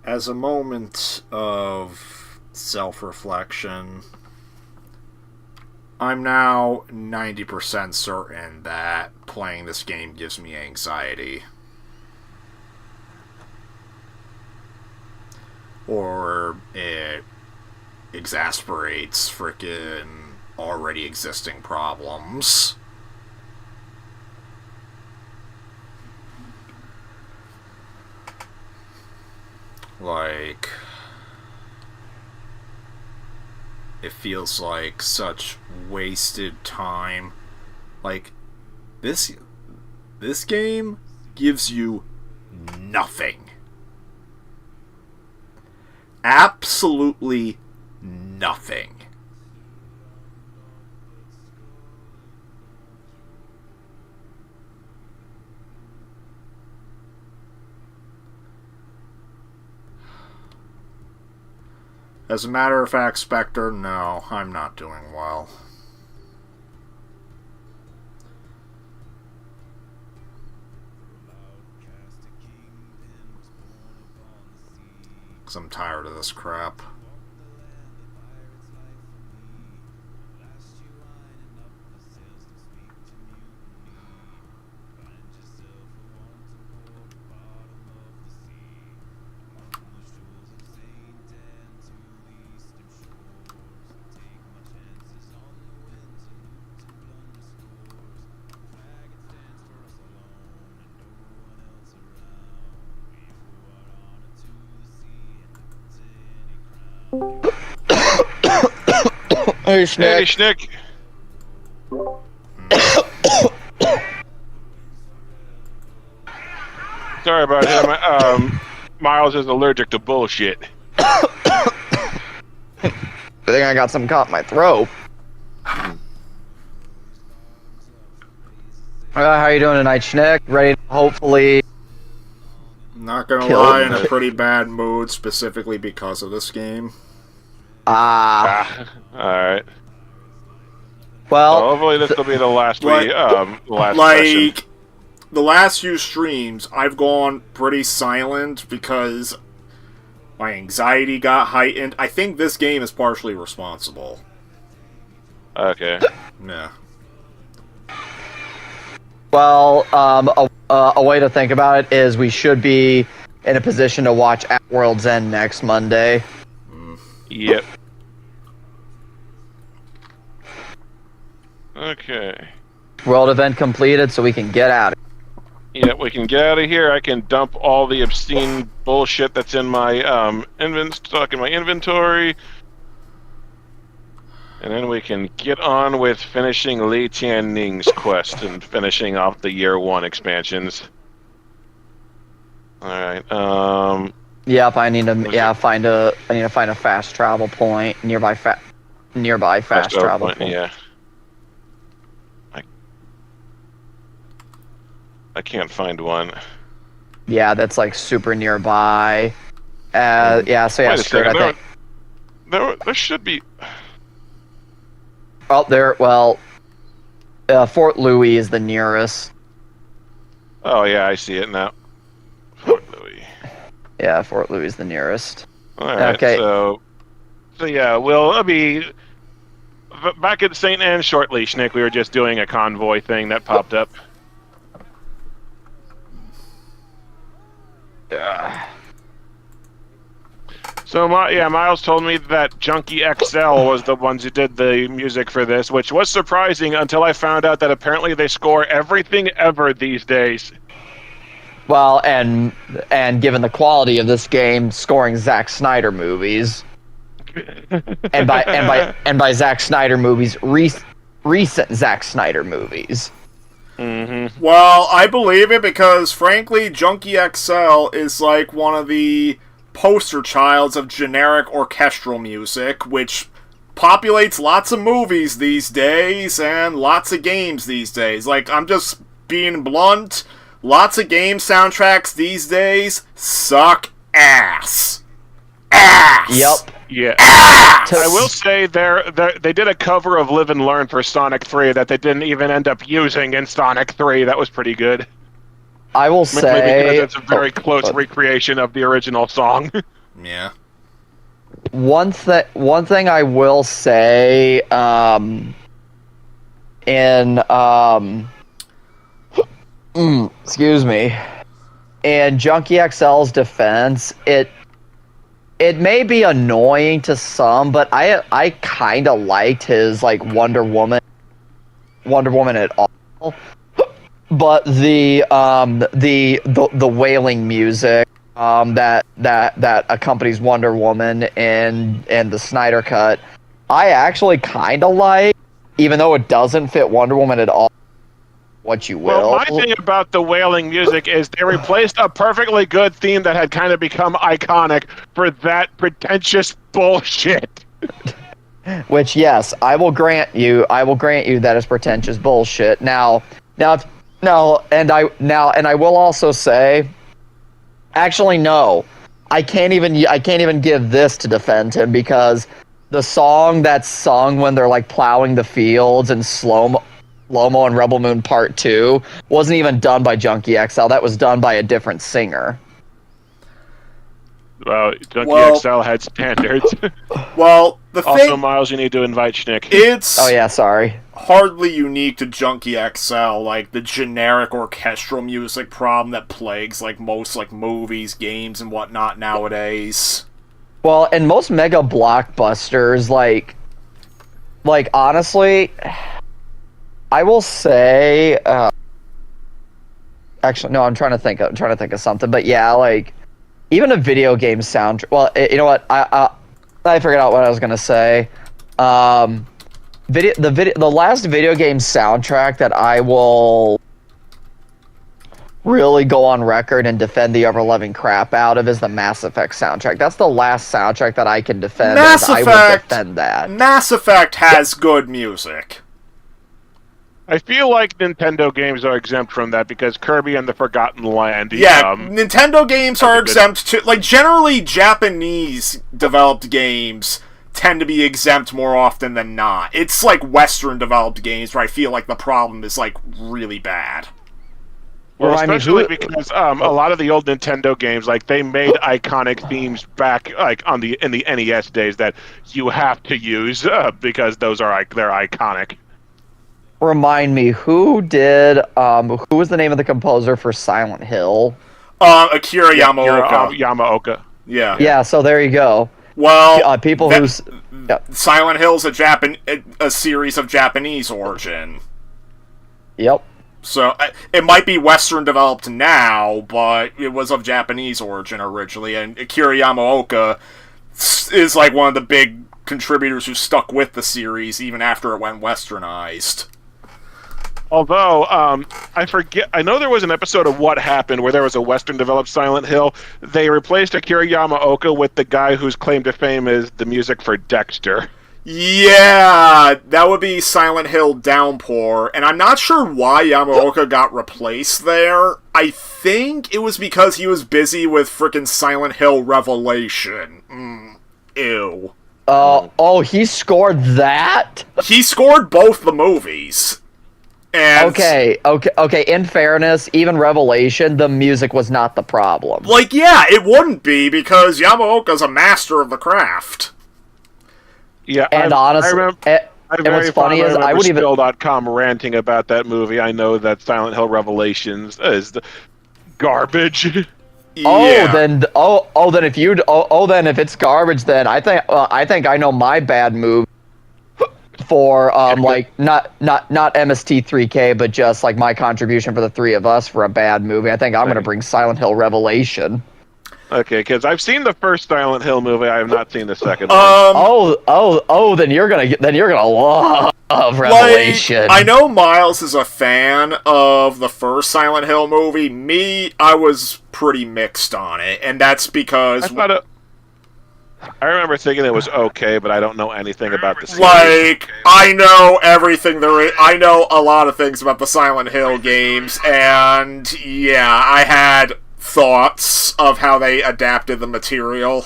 As a moment of self-reflection, I'm now 90% certain that playing this game gives me anxiety. Or it exasperates frickin' already existing problems. Like, it feels like such wasted time. Like, this game gives you nothing. Absolutely nothing. As a matter of fact, Spectre, no, I'm not doing well. Because I'm tired of this crap. Hey, Schnick. Hey, Schnick. Sorry about him. Miles is allergic to bullshit. I think I got some caught in my throat. How you doing tonight, Schnick? Ready to hopefully... Not gonna lie, in a pretty bad mood, specifically because of this game. Alright. Well, So hopefully this will be the last Like- last Like, session. the last few streams, I've gone pretty silent because my anxiety got heightened. I think this game is partially responsible. Okay. Yeah. well, a way to think about it is we should be in a position to watch At World's End next Monday. Yep. Okay. World event completed, so we can get out of Yeah, we can get out of here. I can dump all the obscene bullshit that's in my stock in my inventory. And then we can get on with finishing Li Tianning's quest and finishing off the year 1 expansions. Alright, Yep, I need to find a fast travel point nearby fast travel point. Yeah. I can't find one. Yeah, that's like super nearby. So Wait a screw it, second, I think. there should be... Fort Louis is the nearest. Oh yeah, I see it now. Fort Louis. Yeah, Fort Louis is the nearest. Alright, Okay. so yeah, we'll be back at St. Anne shortly, Schnick. We were just doing a convoy thing that popped up. So, Miles told me that Junkie XL was the ones who did the music for this, which was surprising until I found out that apparently they score everything ever these days. Well, and given the quality of this game, scoring Zack Snyder movies, and by Zack Snyder movies, recent Zack Snyder movies. Mm-hmm. Well, I believe it because, frankly, Junkie XL is like one of the poster childs of generic orchestral music, which populates lots of movies these days and lots of games these days. Like, I'm just being blunt. Lots of game soundtracks these days suck ass. Ass! Yep. Yeah. Ass! I will say they did a cover of Live and Learn for Sonic 3 that they didn't even end up using in Sonic 3. That was pretty good. I will Maybe say because it's a very close recreation of the original song. Yeah. One thing I will say, excuse me, in Junkie XL's defense, it may be annoying to some, but I kind of liked his like Wonder Woman at all. But the wailing music that accompanies Wonder Woman and the Snyder Cut, I actually kind of like, even though it doesn't fit Wonder Woman at all. What you will. Well, my thing about the wailing music is they replaced a perfectly good theme that had kind of become iconic for that pretentious bullshit. Which, yes, I will grant you that is pretentious bullshit. Now, and I will also say, actually, no, I can't even give this to defend him, because the song that's sung when they're like plowing the fields and slow-mo and Rebel Moon Part 2 wasn't even done by Junkie XL. That was done by a different singer. Well, Junkie XL had standards. Well, Also, Miles, you need to invite Schnick. It's Oh yeah, sorry. hardly unique to Junkie XL, like the generic orchestral music problem that plagues like most like movies, games, and whatnot nowadays. Well, and most mega blockbusters, like honestly, I will say, actually, no, I'm trying to think of something, but yeah, like, even a video game soundtrack. Well, you know what? I figured out what I was gonna say. The last video game soundtrack that I will really go on record and defend the ever-loving crap out of is the Mass Effect soundtrack. That's the last soundtrack that I can defend. Mass I Effect- will defend that. Mass Effect has good music. I feel like Nintendo games are exempt from that because Kirby and the Forgotten Land. Yeah, Nintendo games are that's a good- exempt too. Like, generally, Japanese-developed games tend to be exempt more often than not. It's like Western-developed games where I feel like the problem is, like, really bad. Well, Well, I mean, especially because a lot of the old Nintendo games, like they made iconic themes back, like in the NES days that you have to use because they're iconic. Remind me, who was the name of the composer for Silent Hill? Akira Yamaoka. Yamaoka. Yeah. Yeah, so there you go. Well, People that- who's Silent Hill's a series of Japanese origin. Yep. So, it might be Western developed now, but it was of Japanese origin originally, and Akira Yamaoka is like one of the big contributors who stuck with the series even after it went westernized. Although, I know there was an episode of What Happened where there was a Western-developed Silent Hill. They replaced Akira Yamaoka with the guy whose claim to fame is the music for Dexter. Yeah, that would be Silent Hill Downpour, and I'm not sure why Yamaoka got replaced there. I think it was because he was busy with frickin' Silent Hill Revelation. Ew. He scored that? He scored both the movies. And Okay. In fairness, even Revelation, the music was not the problem. like, yeah, it wouldn't be, because Yamaoka's a master of the craft. Yeah, And honestly, and what's funny is I would even Spill.com ranting about that movie. I know that Silent Hill Revelations is the garbage. Yeah. then if it's garbage, then I think I know my bad move for like not MST3K, but just like my contribution for the three of us for a bad movie. I think I'm gonna bring Silent Hill Revelation. Okay, because I've seen the first Silent Hill movie. I have not seen the second one. Then you're gonna love Revelation. I know Miles is a fan of the first Silent Hill movie. Me, I was pretty mixed on it, and that's because I remember thinking it was okay, but I don't know anything about the series. like, I know everything there is. I know a lot of things about the Silent Hill games, and yeah, I had thoughts of how they adapted the material.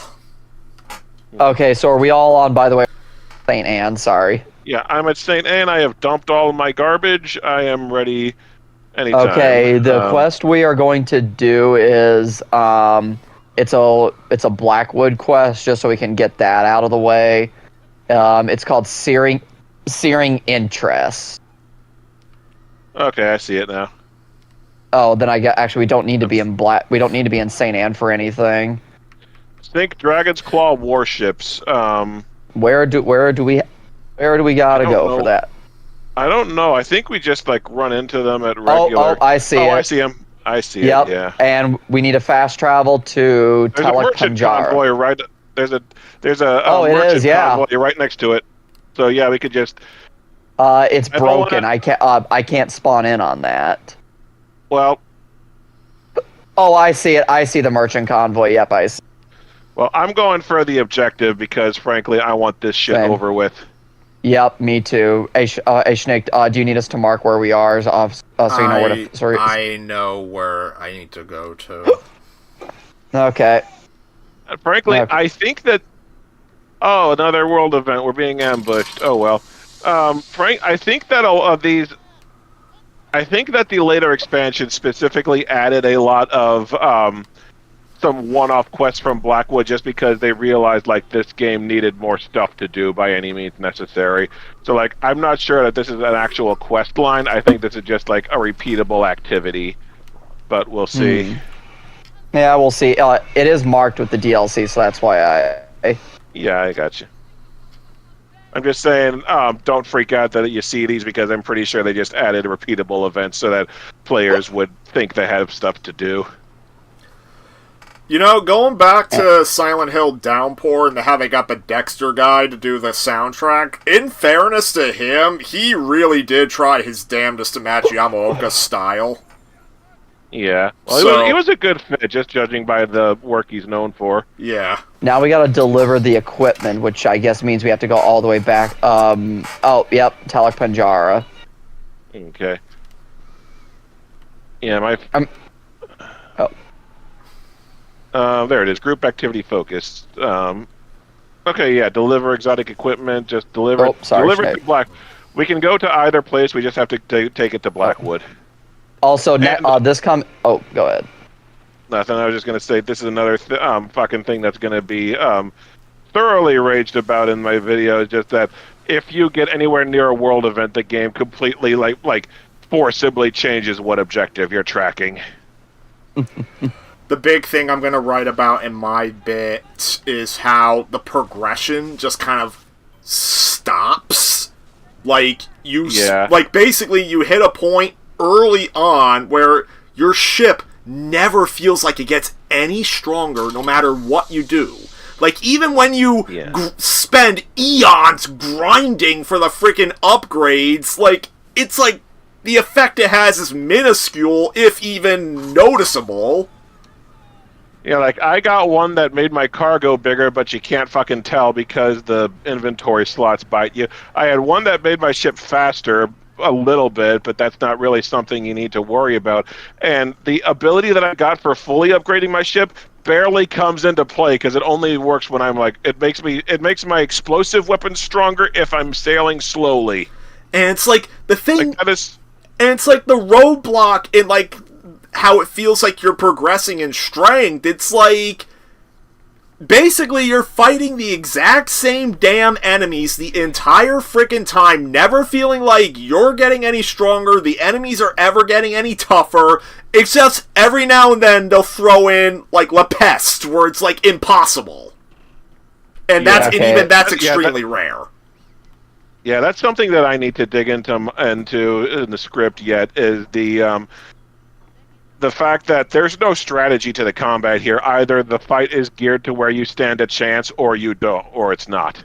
Okay, so are we all on, by the way, St. Anne, sorry. Yeah, I'm at St. Anne. I have dumped all my garbage. I am ready anytime. Okay, the quest we are going to do is it's a Blackwood quest, just so we can get that out of the way. It's called Searing Interest. Okay, I see it now. Oh, then actually we don't need to be in We don't need to be in St. Anne for anything. Think Dragon's Claw warships. Where do we gotta go for that? I don't know. I think we just like run into them at regular. Oh, I see it. I see them. I see Yep. it. Yeah. And we need to fast travel to There's a merchant Telek convoy right. There's a Oh, it merchant is, yeah. convoy right next to it. So yeah, we could just. It's I don't broken. I can't spawn in on that. Well, Oh, I see it. I see the merchant convoy. Yep, I see. well, I'm going for the objective because frankly, I want this shit Same. over with. Yep, me too. Hey, Schnick, do you need us to mark where we are, so you know where to? Sorry. I know where I need to go to. Okay. And frankly, Okay. I think that. Oh, another world event. We're being ambushed. Oh well. Frank, I think that all of these. I think that the later expansion specifically added a lot of some one-off quests from Blackwood just because they realized like this game needed more stuff to do by any means necessary. So like I'm not sure that this is an actual quest line. I think this is just like a repeatable activity, but we'll see. Yeah, we'll see. It is marked with the DLC, so that's why I. Yeah, I got you. I'm just saying, don't freak out that you see these because I'm pretty sure they just added repeatable events so that players would think they have stuff to do. You know, going back to Silent Hill Downpour and how they got the Dexter guy to do the soundtrack, in fairness to him, he really did try his damnedest to match Yamaoka's style. Yeah. Well, So- he was a good fit, just judging by the work he's known for. Yeah. Now we gotta deliver the equipment, which I guess means we have to go all the way back. Oh, yep, Telek Panjara. Okay. Yeah, there it is. Group activity focused. Okay, yeah. Deliver exotic equipment. Just deliver. Oh, sorry, deliver Snake. to Black. We can go to either place. We just have to take it to Blackwood. Also, And- Oh, go ahead. Nothing. I was just gonna say this is another fucking thing that's gonna be thoroughly raged about in my video. Is just that if you get anywhere near a world event, the game completely like forcibly changes what objective you're tracking. The big thing I'm going to write about in my bit is how the progression just kind of stops. Like, like, basically you hit a point early on where your ship never feels like it gets any stronger no matter what you do. Like, even when you spend eons grinding for the freaking upgrades, like, it's like the effect it has is minuscule, if even noticeable. Yeah, like, I got one that made my cargo bigger, but you can't fucking tell because the inventory slots bite you. I had one that made my ship faster a little bit, but that's not really something you need to worry about. And the ability that I got for fully upgrading my ship barely comes into play because it only works when I'm like, it makes my explosive weapons stronger if I'm sailing slowly. And it's like, the thing... Like, that is... And it's like the roadblock in, like, how it feels like you're progressing in strength. It's like, basically you're fighting the exact same damn enemies the entire frickin' time, never feeling like you're getting any stronger, the enemies are ever getting any tougher, except every now and then they'll throw in, like, La Peste, where it's, like, impossible. And that's even that's extremely rare. Yeah, that's something that I need to dig into in the script yet, is the fact that there's no strategy to the combat here. Either the fight is geared to where you stand a chance, or you don't, or it's not.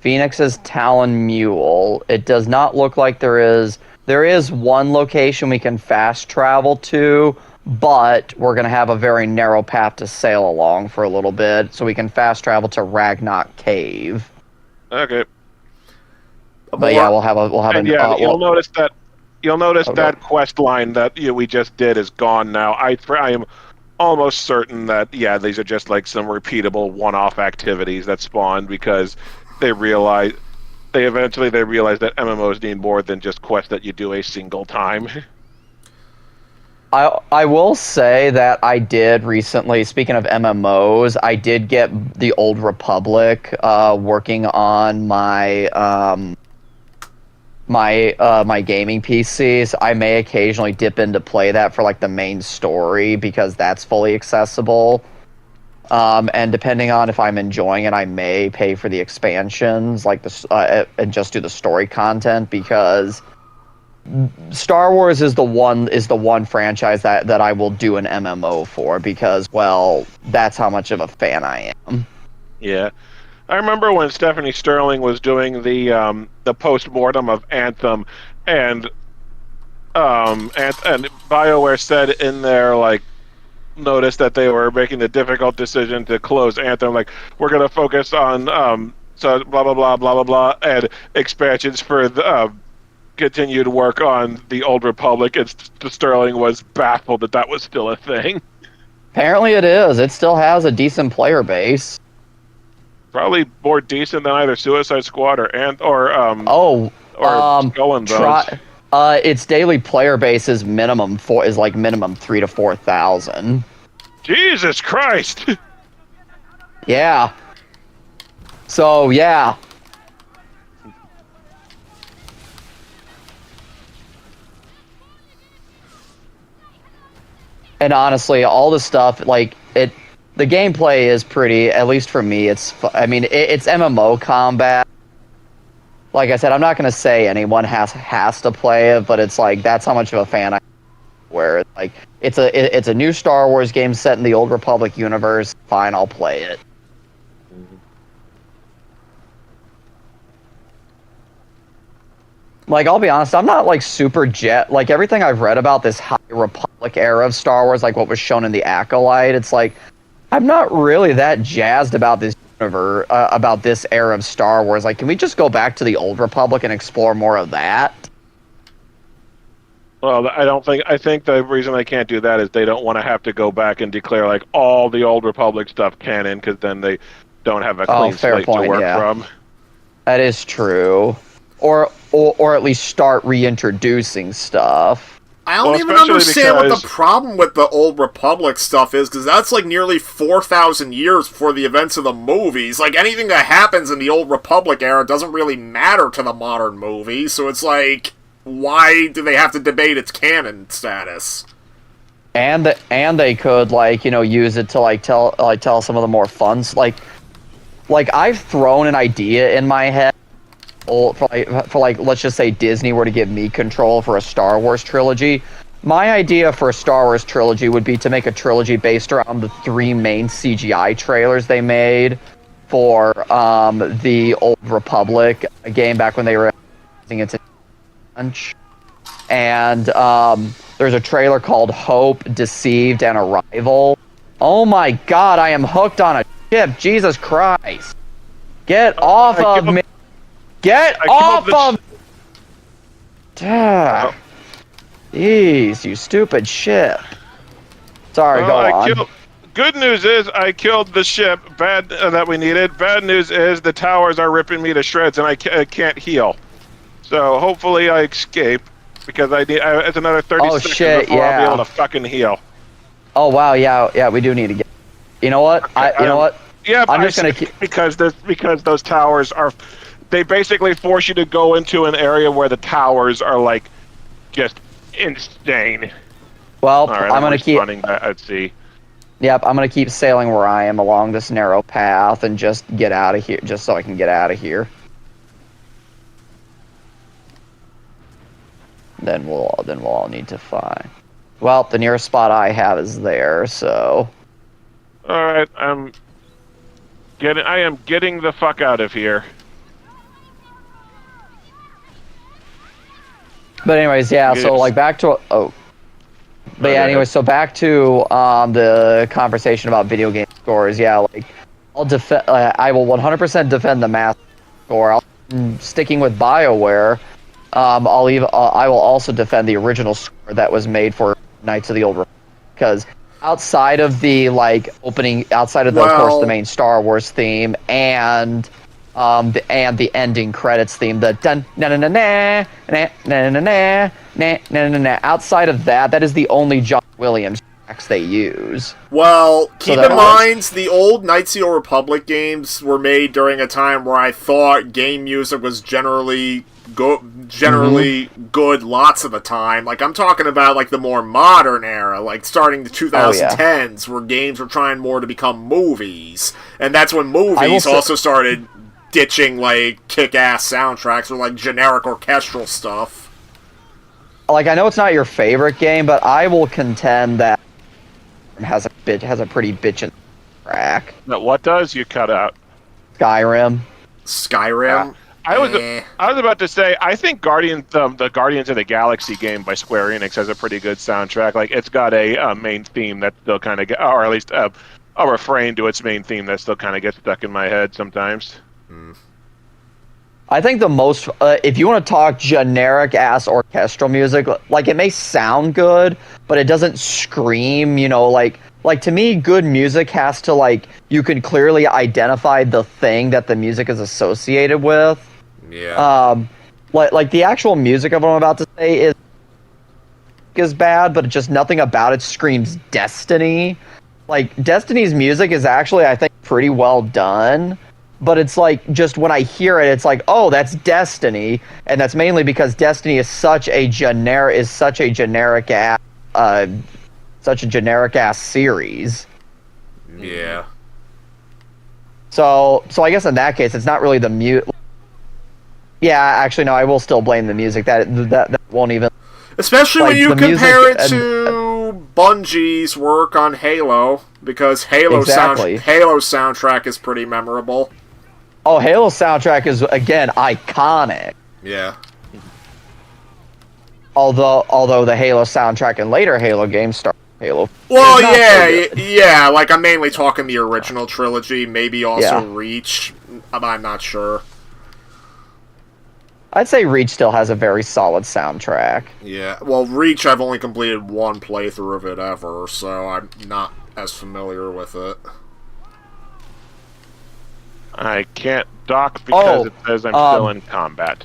Phoenix's Talon Mule. It does not look like there is. There is one location we can fast travel to, but we're going to have a very narrow path to sail along for a little bit, so we can fast travel to Ragnarok Cave. Okay. But yeah, we'll have you'll notice that quest line that we just did is gone now. I am almost certain that these are just like some repeatable one-off activities that spawned because they eventually realize that MMOs need more than just quests that you do a single time. I will say that I did recently, speaking of MMOs, I did get the Old Republic working on my my gaming PCs. I may occasionally dip in to play that for like the main story because that's fully accessible. And depending on if I'm enjoying it, I may pay for the expansions, like and just do the story content because Star Wars is the one franchise that I will do an MMO for because, well, that's how much of a fan I am. Yeah. I remember when Stephanie Sterling was doing the post-mortem of Anthem, and BioWare said in their like notice that they were making the difficult decision to close Anthem. Like, we're going to focus on so blah blah blah blah blah blah and expansions for the continued work on the Old Republic. And Sterling was baffled that was still a thing. Apparently, it is. It still has a decent player base. Probably more decent than either Suicide Squad or Skull and Bones. Its daily player base is minimum 3,000 to 4,000. Jesus Christ! Yeah. So yeah. And honestly, all the stuff the gameplay is pretty. At least for me, it's MMO combat. Like I said, I'm not going to say anyone has to play it, but it's like that's how much of a fan I am. Where like it's a new Star Wars game set in the Old Republic universe. Fine, I'll play it. Like, I'll be honest, I'm not like super like everything I've read about this High Republic era of Star Wars, like what was shown in the Acolyte. It's like I'm not really that jazzed about this universe, about this era of Star Wars. Like, can we just go back to the Old Republic and explore more of that? Well, I think the reason they can't do that is they don't want to have to go back and declare like all the Old Republic stuff canon, because then they don't have a clean slate to work from. That is true. Or at least start reintroducing stuff. I don't even understand what the problem with the Old Republic stuff is, because that's like nearly 4,000 years before the events of the movies. Like, anything that happens in the Old Republic era doesn't really matter to the modern movie, so it's like, why do they have to debate its canon status? And they could use it to tell some of the more fun like I've thrown an idea in my head for let's just say Disney were to give me control for a Star Wars trilogy. My idea for a Star Wars trilogy would be to make a trilogy based around the 3 main CGI trailers they made for the Old Republic game back when they were using it to launch. And there's a trailer called Hope, Deceived, and Arrival. Oh my god, I am hooked on a ship. Jesus Christ. Get off of me. Get off of... Jeez, you stupid shit. Sorry, go on. Good news is I killed the ship that we needed. Bad news is the towers are ripping me to shreds and I can't heal. So hopefully I escape, because it's another 30 seconds before I'll be able to fucking heal. Oh wow, yeah, we do need to get... You know what? Yeah, I'm just gonna keep... because those towers are... They basically force you to go into an area where the towers are like just insane. Well, right, I'm gonna keep running at sea. Yep, I'm gonna keep sailing where I am along this narrow path and just get out of here, just so I can get out of here. Then we'll all need to find. Well, the nearest spot I have is there, so. All right, I am getting the fuck out of here. But anyways, yeah. So like back to anyway, so back to the conversation about video game scores. Yeah, like I will 100% defend the math score. Sticking with BioWare. I will also defend the original score that was made for Knights of the Old Republic, because outside of the of course the main Star Wars theme and the ending credits theme, the dun na na na na na na na na Nah. Outside of that, that is the only John Williams tracks they use. Well, keep that in mind, the old Knights of the Old Republic games were made during a time where I thought game music was generally good lots of the time. Like, I'm talking about, like, the more modern era, like, starting the 2010s, where games were trying more to become movies. And that's when movies also started ditching, like, kick-ass soundtracks or, like, generic orchestral stuff. Like, I know it's not your favorite game, but I will contend that it has a pretty bitchin' track. No, what does? You cut out. Skyrim. Skyrim? I was about to say, I think the Guardians of the Galaxy game by Square Enix has a pretty good soundtrack. Like, it's got a main theme that still kind of or at least a refrain to its main theme that still kind of gets stuck in my head sometimes. I think the most, if you want to talk generic-ass orchestral music, like, it may sound good, but it doesn't scream, you know, like, to me, good music has to, like, you can clearly identify the thing that the music is associated with. Yeah. Like the actual music of what I'm about to say is bad, but just nothing about it screams Destiny. Like, Destiny's music is actually, I think, pretty well done. But it's like, just when I hear it, it's like, oh, that's Destiny, and that's mainly because Destiny is such a generic ass series. Yeah. So I guess in that case, it's not really the mute. Yeah, actually, no, I will still blame the music. That won't even. Especially like, when you the compare music it to Bungie's work on Halo, because Halo's soundtrack is pretty memorable. Oh, Halo's soundtrack is, again, iconic. Yeah. Although the Halo soundtrack in later Halo games start Halo. Well, yeah, like, I'm mainly talking the original trilogy, maybe also Reach, I'm not sure. I'd say Reach still has a very solid soundtrack. Yeah, well, Reach, I've only completed one playthrough of it ever, so I'm not as familiar with it. I can't dock because it says I'm still in combat.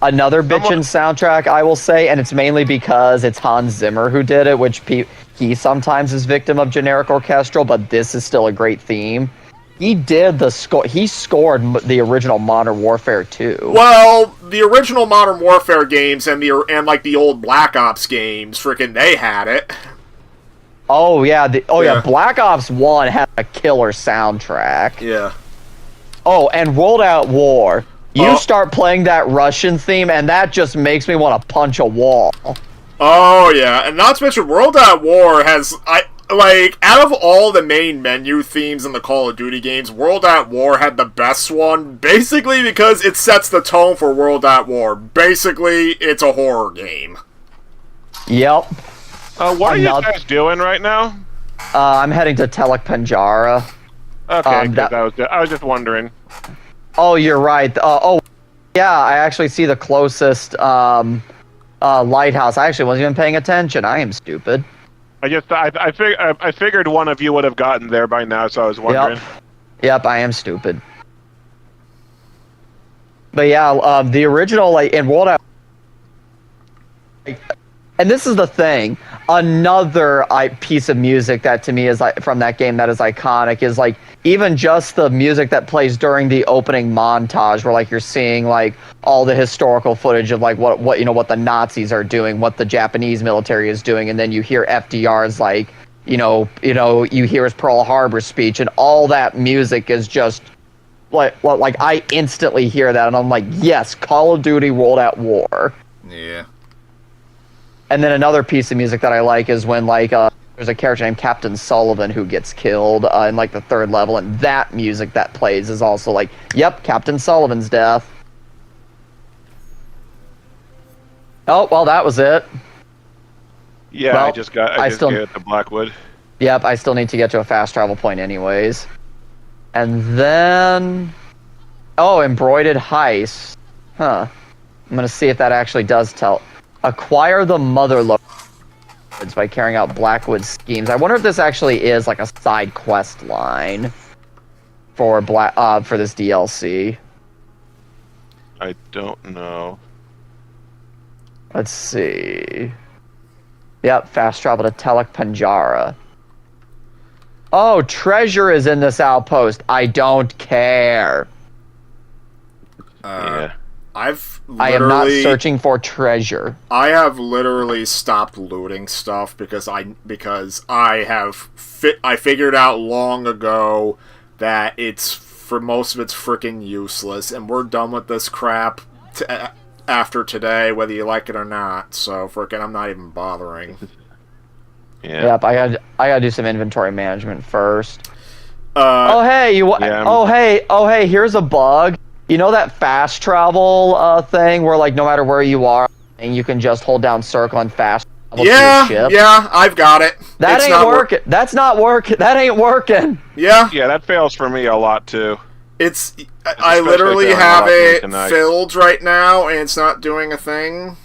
Another bitchin' soundtrack, I will say, and it's mainly because it's Hans Zimmer who did it, which he sometimes is victim of generic orchestral, but this is still a great theme. He did the score. He scored the original Modern Warfare 2. Well, the original Modern Warfare games and like the old Black Ops games, freaking, they had it. Oh yeah, Black Ops 1 had a killer soundtrack. Yeah. Oh, and World at War. You start playing that Russian theme, and that just makes me want to punch a wall. Oh, yeah. And not to mention, World at War has... out of all the main menu themes in the Call of Duty games, World at War had the best one, basically because it sets the tone for World at War. Basically, it's a horror game. Yep. What are you guys doing right now? I'm heading to Telek Panjara. Okay, I was just wondering. Oh, you're right. Yeah, I actually see the closest lighthouse. I actually wasn't even paying attention. I am stupid. I figured one of you would have gotten there by now, so I was wondering. Yep, I am stupid. But yeah, the original, like, in World War, and this is the thing, another piece of music that to me is like from that game that is iconic is like even just the music that plays during the opening montage where like you're seeing like all the historical footage of like what you know what the Nazis are doing, what the Japanese military is doing, and then you hear FDR's like you hear his Pearl Harbor speech, and all that music is just like I instantly hear that and I'm like, yes, Call of Duty World at War. Yeah. And then another piece of music that I like is when like there's a character named Captain Sullivan who gets killed in like the third level, and that music that plays is also like, yep, Captain Sullivan's death. Oh, well, that was it. Yeah, well, I just got to Blackwood. Yep, I still need to get to a fast travel point anyways. And then Embroidered Heist. Huh. I'm gonna see if that actually does tell. Acquire the Mother Lode by carrying out Blackwood schemes. I wonder if this actually is like a side quest line for this DLC. I don't know. Let's see. Yep, fast travel to Telek Panjara. Oh, treasure is in this outpost. I don't care. Yeah. I am not searching for treasure. I have literally stopped looting stuff because I figured out long ago that it's for most of it's freaking useless, and we're done with this crap after today, whether you like it or not. So freaking, I'm not even bothering. Yeah. Yep, I gotta do some inventory management first. Yeah. Oh hey, here's a bug. You know that fast travel thing where like no matter where you are, and you can just hold down circle and fast travel to your ship? Yeah, I've got it. That ain't working. That's not working. That ain't working. Yeah. Yeah, that fails for me a lot too. I literally have it filled right now, and it's not doing a thing.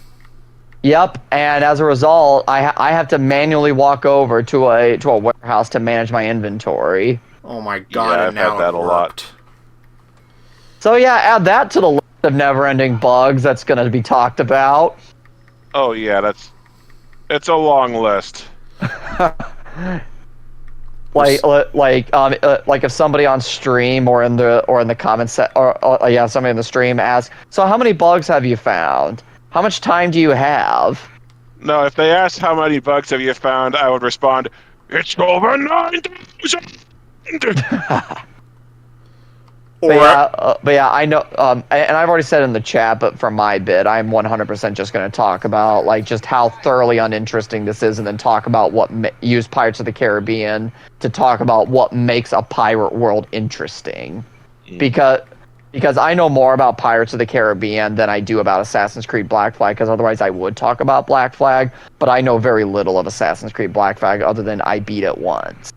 Yep, and as a result, I have to manually walk over to a warehouse to manage my inventory. Oh my god! Yeah, and now I've had that a lot. So yeah, add that to the list of never-ending bugs that's going to be talked about. Oh yeah, it's a long list. Like if somebody on stream or in the comments somebody in the stream asks, so how many bugs have you found? How much time do you have? No, if they ask how many bugs have you found, I would respond, it's over 9,000. But yeah, I know, and I've already said in the chat, but for my bit, I'm 100% just going to talk about like just how thoroughly uninteresting this is, and then talk about use Pirates of the Caribbean to talk about what makes a pirate world interesting, because I know more about Pirates of the Caribbean than I do about Assassin's Creed Black Flag, because otherwise I would talk about Black Flag, but I know very little of Assassin's Creed Black Flag other than I beat it once.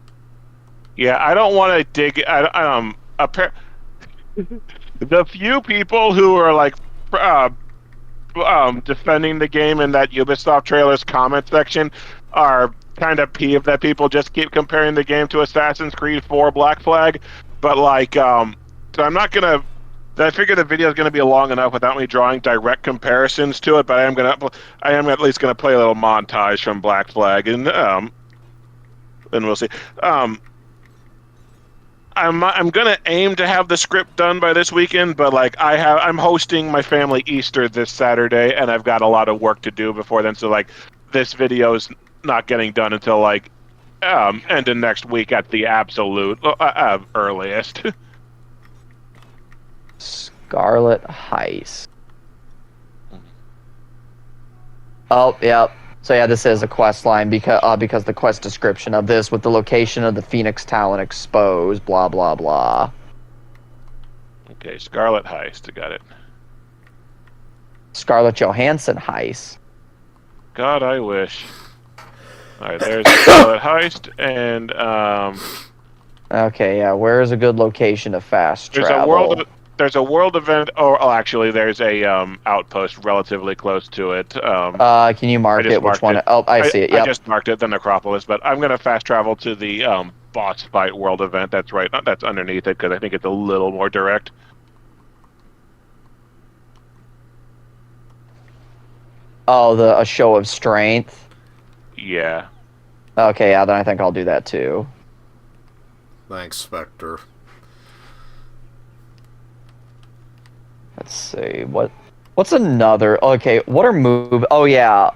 Yeah, I don't want to dig. The few people who are like defending the game in that Ubisoft trailers comment section are kind of peeved that people just keep comparing the game to Assassin's Creed 4 Black Flag. But like, so I'm not gonna. I figure the video is going to be long enough without me drawing direct comparisons to it. But I am at least going to play a little montage from Black Flag, and we'll see. I'm gonna aim to have the script done by this weekend, but like I'm hosting my family Easter this Saturday, and I've got a lot of work to do before then. So like, this video's not getting done until like end of next week at the absolute earliest. Scarlet Heist. Oh, yep. So yeah, this is a quest line because the quest description of this with the location of the Phoenix Talon exposed, blah blah blah. Okay, Scarlet Heist, I got it. Scarlett Johansson Heist. God, I wish. All right, there's Scarlet Heist, and Okay, yeah. Where is a good location to fast travel? There's a world event. Actually, there's a outpost relatively close to it. Can you mark it? Which one? Oh, I see it. Yep. I just marked it, the Necropolis. But I'm gonna fast travel to the boss fight world event. That's right. That's underneath it because I think it's a little more direct. Oh, a show of strength. Yeah. Okay, yeah. Then I think I'll do that too. Thanks, Spectre. Let's see what's another. Okay, what are move? Oh yeah,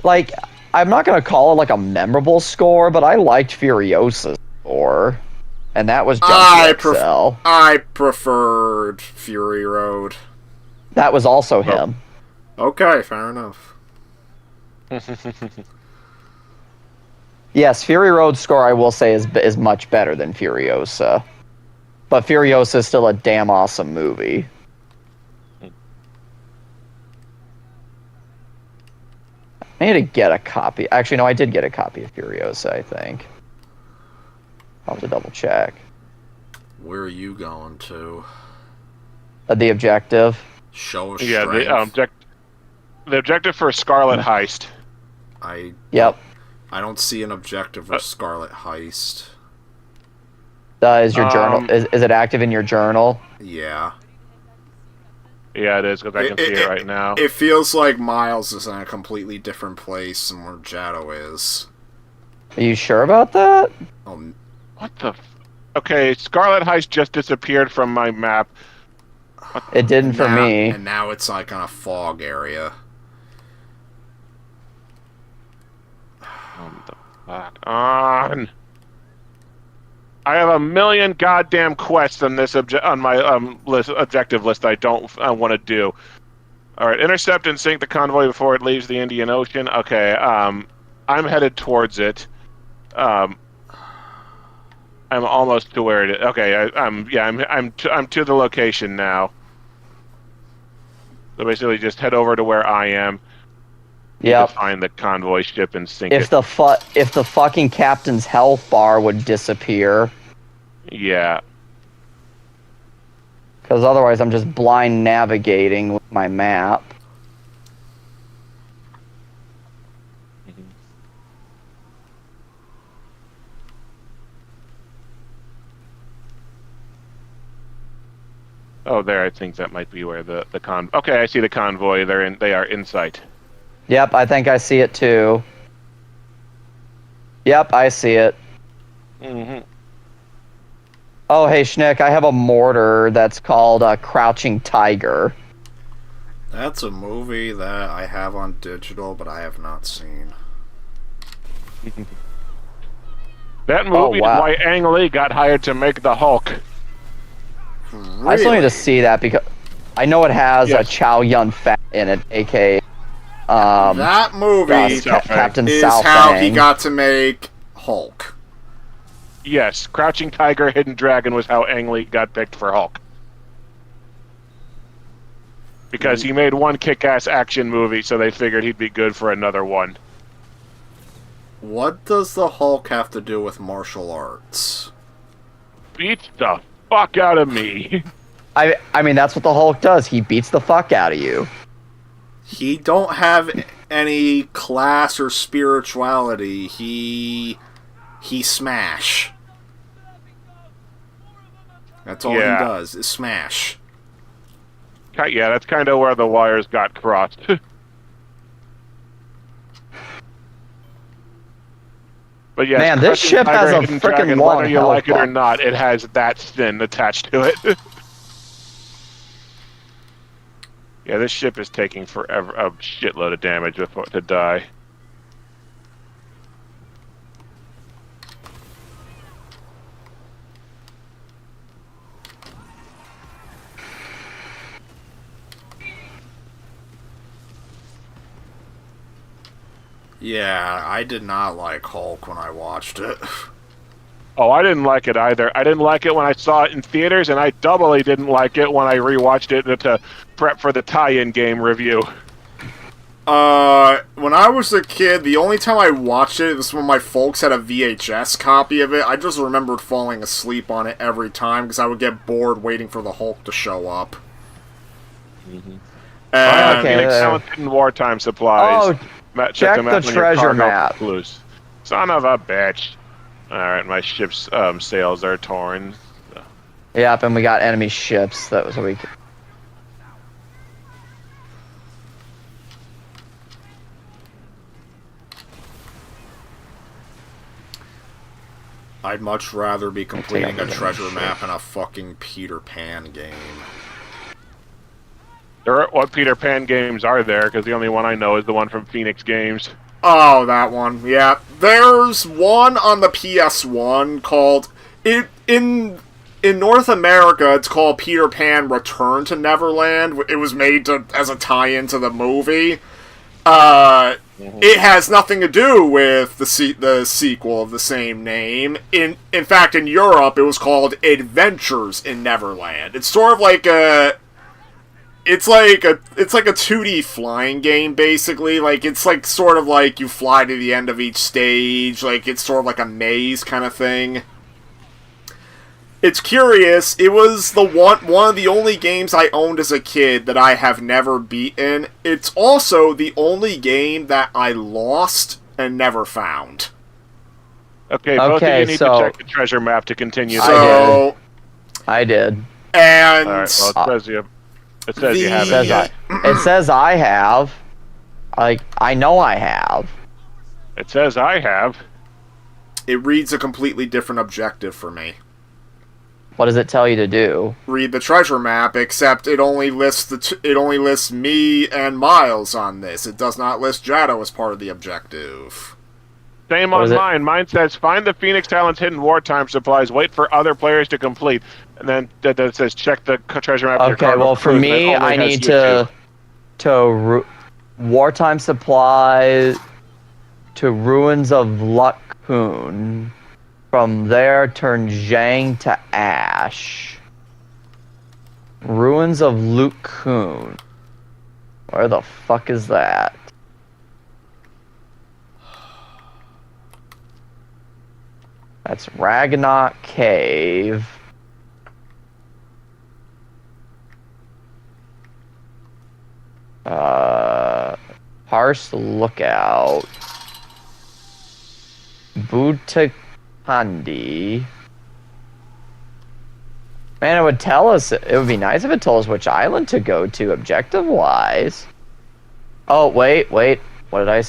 like I'm not gonna call it like a memorable score, but I liked Furiosa's score, and that was Junkie XL. I preferred Fury Road. That was also him. Okay, fair enough. Yes, Fury Road's score I will say is much better than Furiosa. But Furiosa is still a damn awesome movie. I need to get a copy. Actually, no, I did get a copy of Furiosa, I think. I'll have to double check. Where are you going to? The objective. Show of yeah, strength. the objective for Scarlet Heist. Yep. I don't see an objective for Scarlet Heist. Is your journal is it active in your journal? Yeah. Yeah, it is, because I can see it right now. It feels like Miles is in a completely different place than where Jado is. Are you sure about that? What the... Okay, Scarlet Heist just disappeared from my map. It didn't for me. And now it's like on a fog area. Come the fuck on. I have a million goddamn quests on this on my objective list I want to do. All right, intercept and sink the convoy before it leaves the Indian Ocean. Okay, I'm headed towards it. I'm almost to where it is. Okay, I'm to the location now. So basically, just head over to where I am. Yep. To find the convoy ship and sink if it. If the fucking captain's health bar would disappear. Yeah. Because otherwise I'm just blind navigating with my map. Oh, there. I think that might be where the Okay, I see the convoy. They are in sight. Yep, I think I see it too. Yep, I see it. Mm-hmm. Oh, hey, Schnick, I have a mortar that's called Crouching Tiger. That's a movie that I have on digital, but I have not seen. That movie is why Ang Lee got hired to make the Hulk. Really? I still need to see that because I know it has a Chow Yun Fat in it, aka that movie Captain is South how Fang. he got to make Hulk. Yes, Crouching Tiger, Hidden Dragon was how Ang Lee got picked for Hulk. Because he made one kick-ass action movie, so they figured he'd be good for another one. What does the Hulk have to do with martial arts? Beat the fuck out of me. I mean, that's what the Hulk does. He beats the fuck out of you. He don't have any class or spirituality. He smash. That's all he does, is smash. Yeah, that's kind of where the wires got crossed. But yes, man, this ship has a freaking long whether you like it or not, it has that sin attached to it. Yeah, this ship is taking forever, a shitload of damage before to die. Yeah, I did not like Hulk when I watched it. Oh, I didn't like it either. I didn't like it when I saw it in theaters, and I doubly didn't like it when I rewatched it to prep for the tie-in game review. When I was a kid, the only time I watched it was when my folks had a VHS copy of it. I just remembered falling asleep on it every time because I would get bored waiting for the Hulk to show up. Mm-hmm. And Talented in wartime supplies. Oh, check the treasure map. Loose. Son of a bitch. Alright, my ship's sails are torn. Yep, and we got enemy ships. That was a week. I'd much rather be completing a treasure map in a fucking Peter Pan game. What Peter Pan games are there? Because the only one I know is the one from Phoenix Games. Oh, that one. Yeah. There's one on the PS1 called... In North America, it's called Peter Pan Return to Neverland. It was made as a tie-in to the movie. It has nothing to do with the sequel of the same name. In fact, in Europe, it was called Adventures in Neverland. It's sort of like a... It's like a 2D flying game, basically. Like, it's like sort of like you fly to the end of each stage. Like, it's sort of like a maze kind of thing. It's curious. It was one of the only games I owned as a kid that I have never beaten. It's also the only game that I lost and never found. Okay, both of you need to check the treasure map to continue. I did. And all right, well, it says you have... It says you have The- it. It says I have. Like, I know I have. It says I have. It reads a completely different objective for me. What does it tell you to do? Read the treasure map, except it only lists it only lists me and Miles on this. It does not list Jado as part of the objective. Same What on is it? mine. Mine says find the Phoenix Talon's hidden wartime supplies. Wait for other players to complete, and then that says check the treasure map. of your Okay, cargo well, for crew, and it me, only I has need you two. wartime supplies to Ruins of Luckhoon. From there, turn Zhang to Ash. Ruins of Luckhoon. Where the fuck is that? That's Ragnarok Cave. Parse Lookout. Butakandi. Man, it would tell us. It would be nice if it told us which island to go to, objective-wise. Oh, wait. What did I?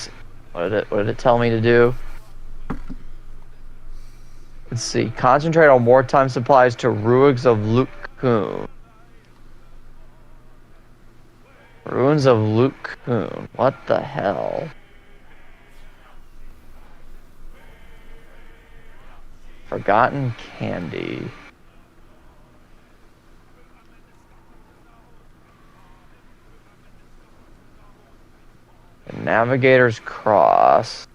What did it tell me to do? Let's see. Concentrate on wartime supplies to Ruins of Luckhoon. Ruins of Luckhoon. What the hell? Forgotten Candy. Navigator's Cross.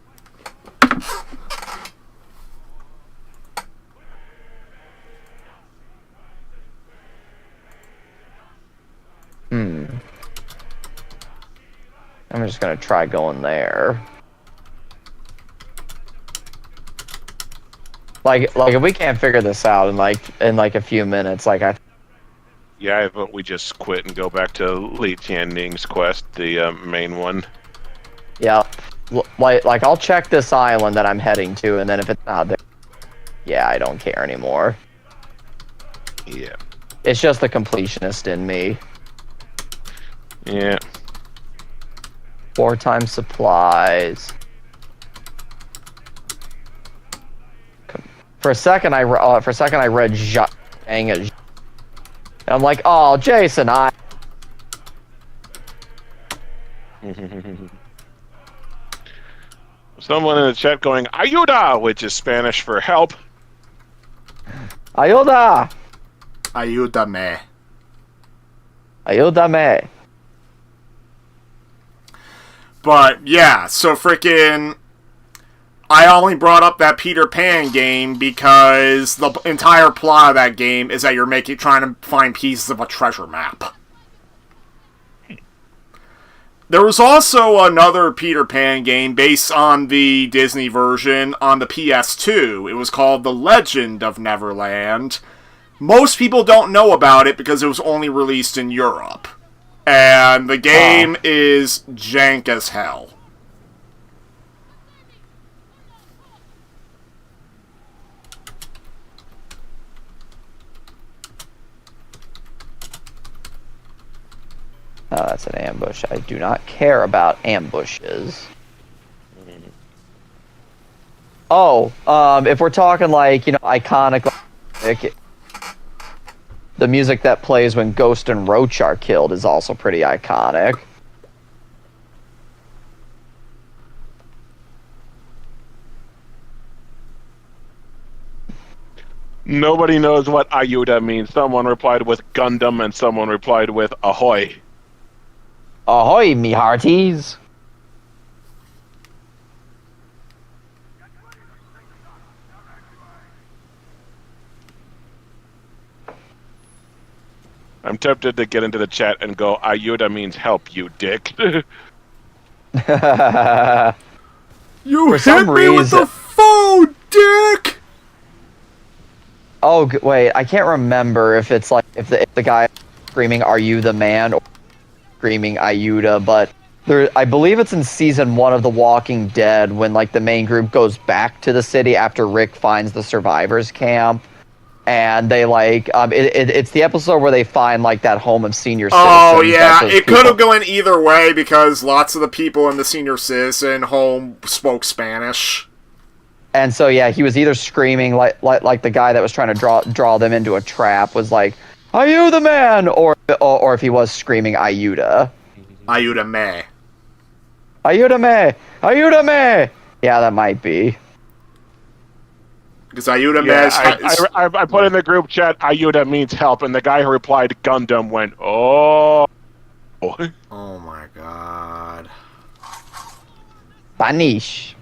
I'm just gonna try going there. Like if we can't figure this out in a few minutes, Yeah, but we just quit and go back to Li Tianning's quest, the main one. yeah, like I'll check this island that I'm heading to, and then if it's not there, yeah, I don't care anymore. Yeah. It's just the completionist in me. Yeah. Wartime supplies. For a second, I read Zhang as. I'm like, oh, Jason, Someone in the chat going, Ayuda, which is Spanish for help. Ayuda, Ayúdame. ayúdame. But yeah, so freaking. I only brought up that Peter Pan game because the entire plot of that game is that you're trying to find pieces of a treasure map. There was also another Peter Pan game based on the Disney version on the PS2. It was called The Legend of Neverland. Most people don't know about it because it was only released in Europe. And the game is jank as hell. Oh, that's an ambush. I do not care about ambushes. Oh, if we're talking iconic, the music that plays when Ghost and Roach are killed is also pretty iconic. Nobody knows what Ayuda means. Someone replied with Gundam, and someone replied with Ahoy. Ahoy, me hearties! I'm tempted to get into the chat and go, Ayuda means help, you dick. You For some hit me with reason- the phone, dick! Oh, wait, I can't remember if it's if the guy screaming, "Are you the man?" or screaming Ayuda, but I believe it's in season 1 of The Walking Dead when the main group goes back to the city after Rick finds the survivors camp. and they it's the episode where they find like that home of senior citizens. Oh yeah, it could have people- gone either way because lots of the people in the senior citizen home spoke Spanish. And so yeah, he was either screaming like the guy that was trying to draw them into a trap was like, "Are you the man?" Or if he was screaming Ayuda. Ayuda me. Ayúdame! Ayúdame! Yeah, that might be. Because Ayuda Yeah, me I put in the group chat, Ayuda means help, and the guy who replied Gundam went, oh. Oh my god. Spanish.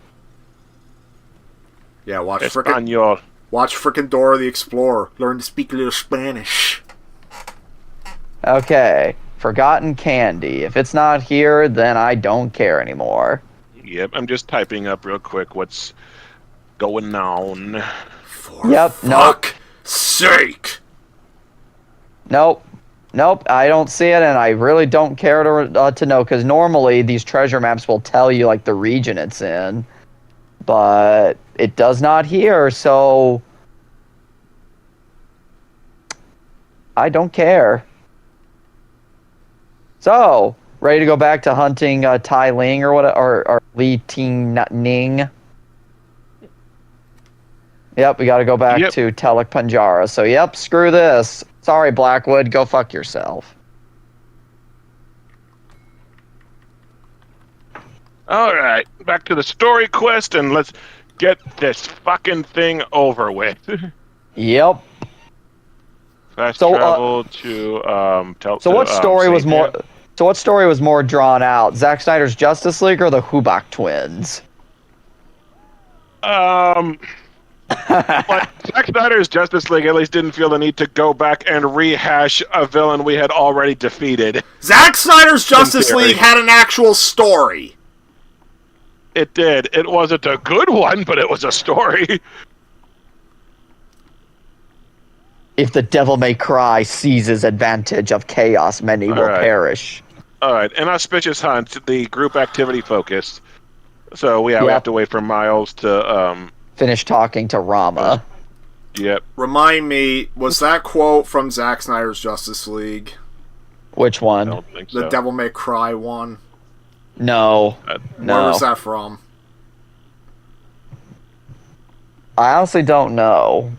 Yeah, watch Espanol. frickin' Dora the Explorer. Learn to speak a little Spanish. Okay. Forgotten candy. If it's not here, then I don't care anymore. Yep, I'm just typing up real quick what's going on. For Yep, fuck sake. Nope. I don't see it, and I really don't care to know, because normally these treasure maps will tell you, like, the region it's in. But it does not here, so... I don't care. So, ready to go back to hunting Tai Ling or what, or Li Ting Ning? Yep, we got to go back to Telek Panjara. So, yep, screw this. Sorry, Blackwood, go fuck yourself. All right, back to the story quest, and let's get this fucking thing over with. Yep. Fast So, travel to So what story was St. more? Anne. So what story was more drawn out? Zack Snyder's Justice League or the Hubach twins? But Zack Snyder's Justice League at least didn't feel the need to go back and rehash a villain we had already defeated. Zack Snyder's Justice theory. League had an actual story. It did. It wasn't a good one, but it was a story. If the Devil May Cry seizes advantage of chaos, many will right. perish. All right, Inauspicious Hunt, the group activity focus. So we Yep. have to wait for Miles to Finish talking to Rama. Yep. Remind me, was that quote from Zack Snyder's Justice League? Which I one? don't think The so. Devil May Cry one? No. Where No. was that from? I honestly don't know.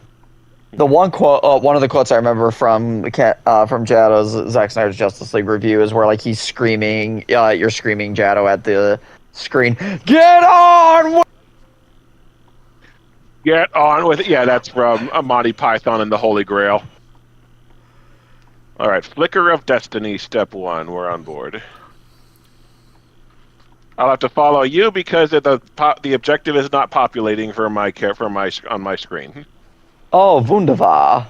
The one quote, one of the quotes I remember from Jaddo's Zack Snyder's Justice League review is where like he's screaming, you're screaming Jaddo at the screen, "Get on!" Get on with it. Yeah, that's from Monty Python and the Holy Grail. All right, Flicker of Destiny, step 1. We're on board. I'll have to follow you because the objective is not populating on my screen. Oh, wunderbar.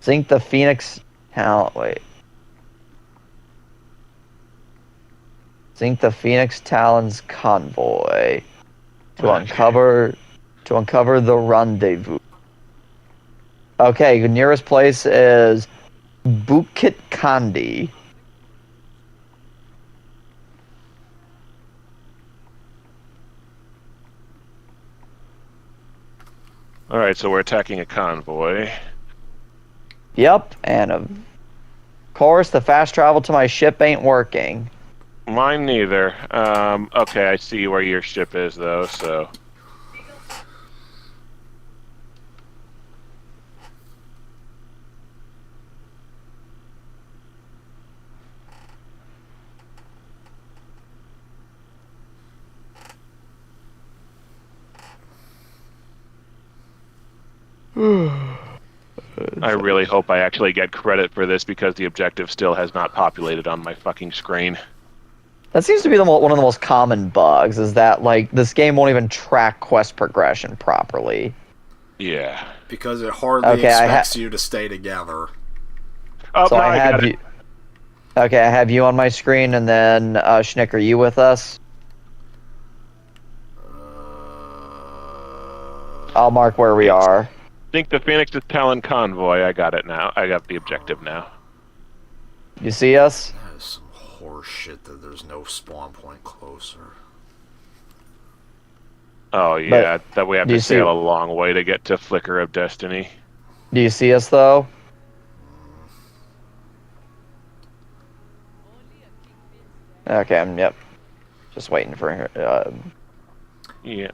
Think the Phoenix Wait. Think the Phoenix Talons convoy to uncover the rendezvous. Okay, the nearest place is Bukit Kandi. All right, so we're attacking a convoy. Yep, and of course the fast travel to my ship ain't working. Mine neither. Okay, I see where your ship is, though, so... I really hope I actually get credit for this because the objective still has not populated on my fucking screen. That seems to be one of the most common bugs, is that like this game won't even track quest progression properly. Yeah. Because it hardly Okay, expects you to stay together. Oh, So no, I got have it. you. Okay, I have you on my screen, and then Schnick, are you with us? I'll mark where we are. Think the Phoenix's Talon convoy. I got it now. I got the objective now. You see us? That is some horse shit that there's no spawn point closer. Oh yeah, that we have do to you see- sail a long way to get to Flicker of Destiny. Do you see us though? Okay, yep. Just waiting for her. Yeah.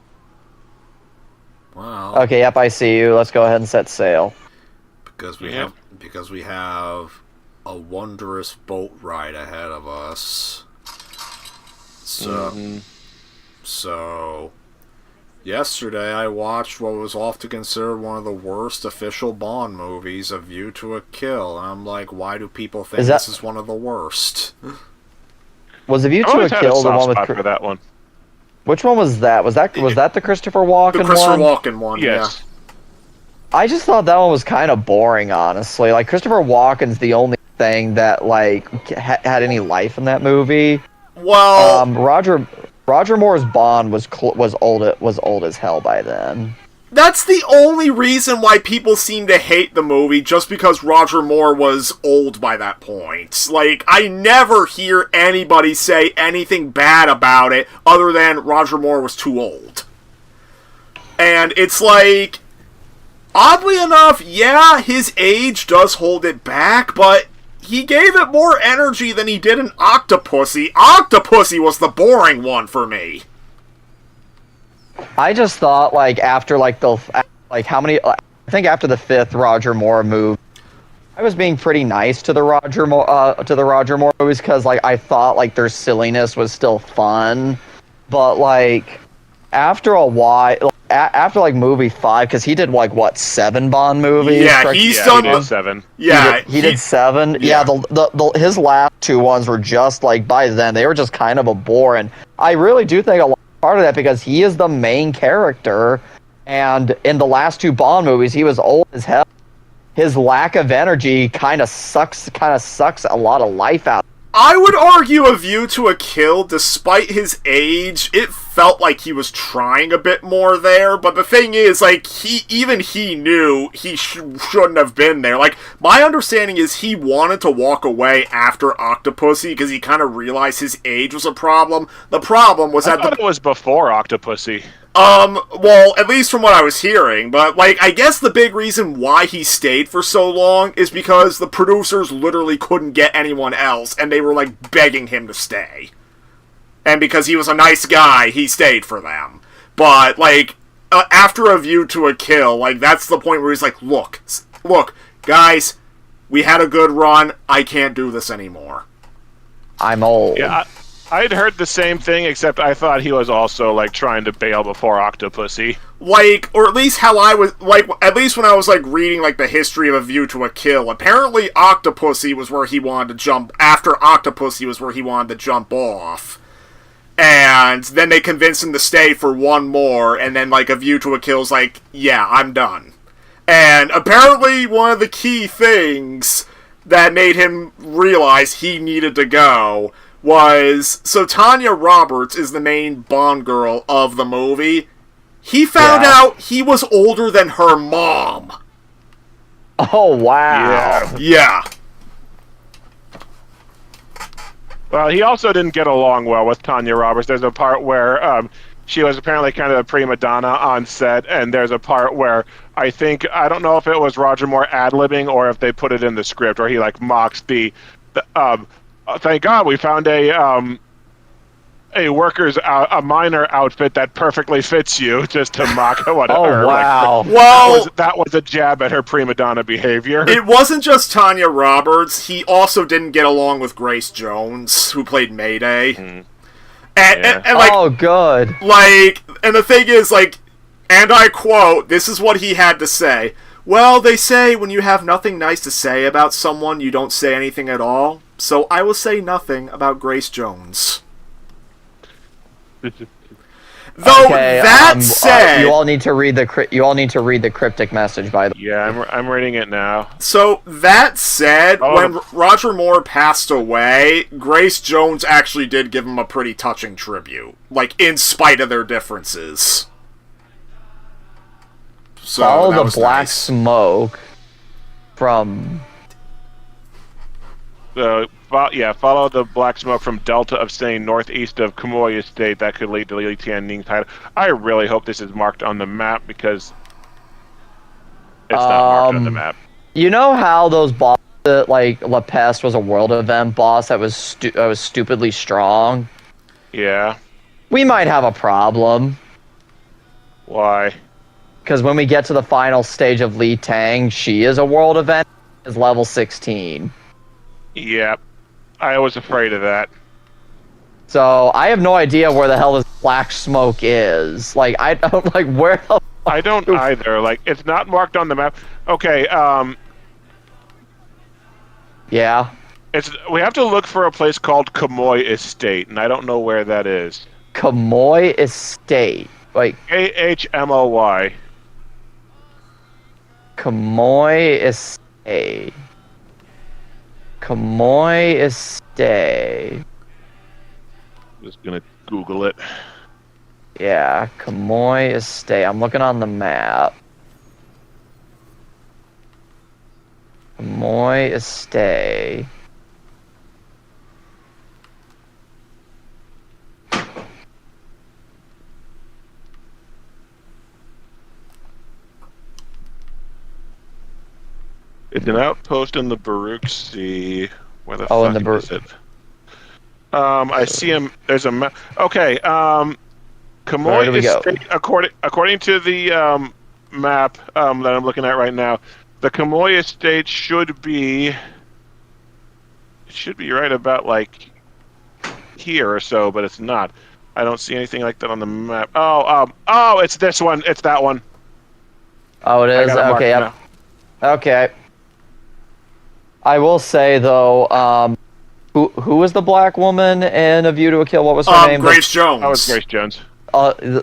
Wow. Okay, yep, I see you. Let's go ahead and set sail. Because we Yeah. have a wondrous boat ride ahead of us. So yesterday I watched what was often considered one of the worst official Bond movies, A View to a Kill. And I'm like, why do people think this is one of the worst? Was A View I to a always had a Kill the soft one with? spot for that one. Which one was that? Was that the Christopher Walken The Christopher one? Walken one, Yes. I just thought that one was kind of boring, honestly. Like Christopher Walken's the only thing that like had any life in that movie. yeah. Well, Roger Moore's Bond was old as hell by then. that's the only reason why people seem to hate the movie, just because Roger Moore was old by that point. Like, I never hear anybody say anything bad about it other than Roger Moore was too old. And it's like, oddly enough, yeah, his age does hold it back, but he gave it more energy than he did in Octopussy. Octopussy was the boring one for me. I just thought like after like how many? I think after the 5th Roger Moore movie, I was being pretty nice to the Roger Moore movies because like I thought like their silliness was still fun, but like after a while, after like movie 5, because he did like what 7 Bond movies? Yeah, correct? he's Yeah, done he did 7. Yeah, He did 7. yeah. Yeah, his last 2 ones were just like by then they were just kind of a bore, and I really do think a lot part of that because he is the main character, and in the last 2 Bond movies he was old as hell. His lack of energy kind of sucks a lot of life out. I would argue A View to a Kill, despite his age, it felt like he was trying a bit more there, but the thing is, like, he knew he shouldn't have been there. Like, my understanding is he wanted to walk away after Octopussy because he kind of realized his age was a problem. The problem was I that thought it was before Octopussy. well, at least from what I was hearing, but, like, I guess the big reason why he stayed for so long is because the producers literally couldn't get anyone else, and they were, like, begging him to stay. And because he was a nice guy, he stayed for them. But, like, after A View to a Kill, like, that's the point where he's like, look, guys, we had a good run, I can't do this anymore. I'm old. Yeah, I'd heard the same thing, except I thought he was also like trying to bail before Octopussy. Like, or at least how I was, like, at least when I was, like, reading, like, the history of A View to a Kill, apparently Octopussy was where he wanted to jump, after Octopussy was where he wanted to jump off. And then they convinced him to stay for one more, and then, like, A View to a Kill's like, yeah, I'm done. And apparently one of the key things that made him realize he needed to go was, so Tanya Roberts is the main Bond girl of the movie. He found out he was older than her mom. Oh wow. Yeah. Well, he also didn't get along well with Tanya Roberts. There's a part where she was apparently kind of a prima donna on set, and there's a part where I don't know if it was Roger Moore ad-libbing or if they put it in the script, where he like mocks thank God we found a minor outfit that perfectly fits you, just to mock what Oh her. wow. Well, That was a jab at her prima donna behavior. it wasn't just Tanya Roberts. He also didn't get along with Grace Jones, who played Mayday. And like, Oh good. and the thing is, like, and I quote, this is what he had to say. Well, they say when you have nothing nice to say about someone, you don't say anything at all. So I will say nothing about Grace Jones. Though Okay, that said, you all need to read the cryptic message by the way. Yeah, I'm reading it now. so that said, Oh. when Roger Moore passed away, Grace Jones actually did give him a pretty touching tribute, like, in spite of their differences. So Follow that the was black nice. smoke from Follow the black smoke from Delta of Seine northeast of Kamui Estate. That could lead to Li Tianning's hideout. I really hope this is marked on the map because it's not marked on the map. You know how those bosses, like La Peste was a world event boss that was stupidly strong? Yeah. We might have a problem. Why? Because when we get to the final stage of Li Tang, she is a world event, is level 16. Yep. I was afraid of that. So I have no idea where the hell this black smoke is. Like, I don't, like, where the I don't either. Like, it's not marked on the map. Okay, Yeah. we have to look for a place called Kamui Estate, and I don't know where that is. Kamui Estate. Like, Ahmoy. Kamui Estate. Kamui Estate. Just gonna Google it. Yeah, Kamui Estate. I'm looking on the map. Kamui Estate. It's an outpost in the Baruch Sea. Where the Oh, in fuck the is it? I see him. There's a map. Okay. Where do we Kamui go? Estate, according to the map that I'm looking at right now, the Kamui Estate should be right about like here or so, but it's not. I don't see anything like that on the map. Oh, it's this one. It's that one. Oh, it I is? got it marked Okay, yep. now. Okay. I will say, though, who was the black woman in A View to a Kill? What was her name? Grace Jones. That was Grace Jones.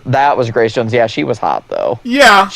That was Grace Jones. Yeah, she was hot, though. Yeah.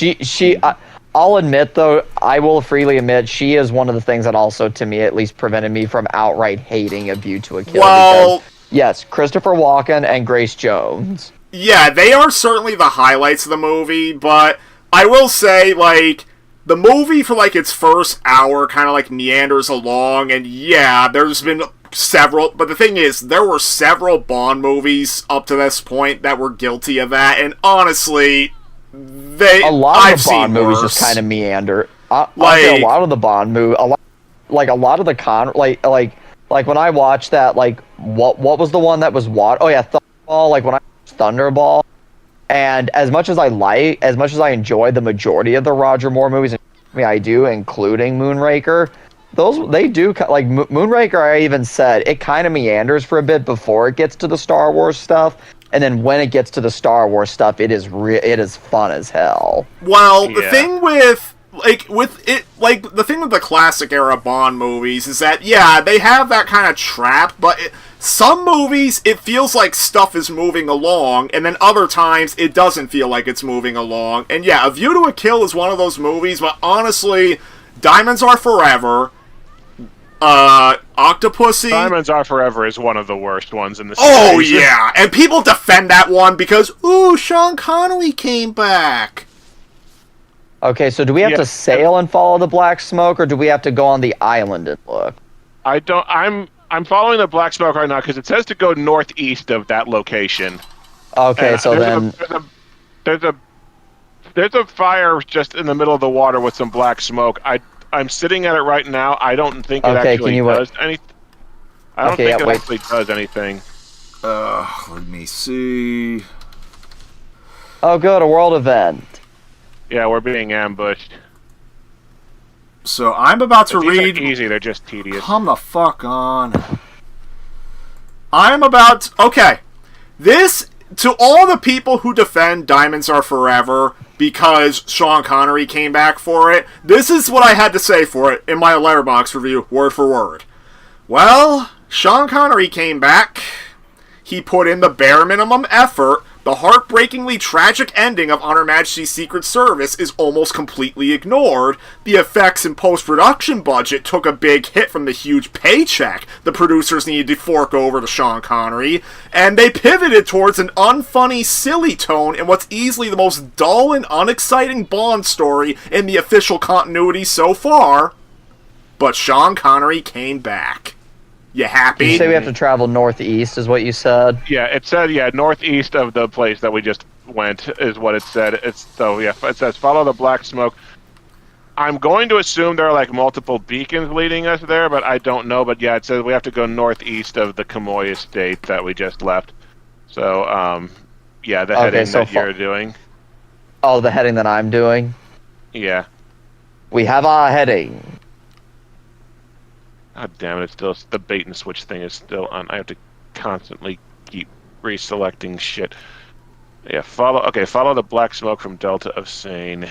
I'll admit, though, I will freely admit, she is one of the things that also, to me, at least prevented me from outright hating A View to a Kill. Well, because, yes, Christopher Walken and Grace Jones. yeah, they are certainly the highlights of the movie, but I will say, like, the movie for, like, its first hour kind of, like, meanders along, and yeah, there's been several, but the thing is, there were several Bond movies up to this point that were guilty of that, and honestly, A lot of the Bond movies just kind of meander. A lot of the Bond movie, a lot of the like when I watched that, like, what was the one that was Oh yeah, Thunderball. Like when I watched Thunderball, and as much as I enjoy the majority of the Roger Moore movies, I do, including Moonraker. They do, like, Moonraker, I even said, it kind of meanders for a bit before it gets to the Star Wars stuff, and then when it gets to the Star Wars stuff, it is fun as hell. Well, the thing with the thing with the classic era Bond movies is that, yeah, they have that kind of trap, but some movies, it feels like stuff is moving along, and then other times, it doesn't feel like it's moving along. And yeah, A View to a Kill is one of those movies, but honestly, Diamonds Are Forever, Octopussy... Diamonds Are Forever is one of the worst ones in the Oh, series. yeah, and people defend that one because, ooh, Sean Connery came back. Okay, so do we have to sail and follow the black smoke, or do we have to go on the island and look? I'm following the black smoke right now because it says to go northeast of that location. Okay, And so then... There's a fire just in the middle of the water with some black smoke. I'm sitting at it right now. I don't think it actually does anything. I don't think it actually does anything. Let me see. Oh, good, a world event. Yeah, we're being ambushed. So I'm about to These read... aren't easy, they're just tedious. Come the fuck on. I'm about... Okay. This, to all the people who defend Diamonds Are Forever because Sean Connery came back for it, this is what I had to say for it in my Letterboxd review, word for word. Well, Sean Connery came back. He put in the bare minimum effort. The heartbreakingly tragic ending of On Her Majesty's Secret Service is almost completely ignored. The effects and post-production budget took a big hit from the huge paycheck the producers needed to fork over to Sean Connery, and they pivoted towards an unfunny, silly tone in what's easily the most dull and unexciting Bond story in the official continuity so far. But Sean Connery came back. You Did happy? you say we have to travel northeast, is what you said? Yeah, it said northeast of the place that we just went is what it said. It says follow the black smoke. I'm going to assume there are like multiple beacons leading us there, but I don't know. But yeah, it says we have to go northeast of the Kamoy estate that we just left. So the heading that you're doing. Oh, the heading that I'm doing? Yeah. We have our heading. God damn it! It's still the bait and switch thing is still on. I have to constantly keep reselecting shit. Yeah, follow the black smoke from Delta of Sane.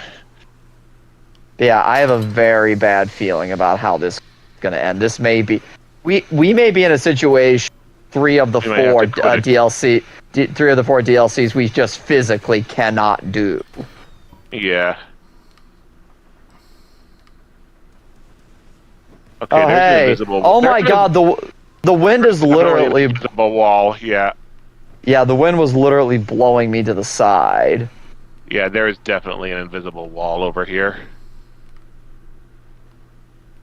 Yeah, I have a very bad feeling about how this is going to end. This may be... We may be in a situation, three of the four DLCs we just physically cannot do. Yeah. Okay, Oh, there's the hey. invisible... Oh my god, the wind is literally... invisible wall, yeah. Yeah, the wind was literally blowing me to the side. Yeah, there is definitely an invisible wall over here.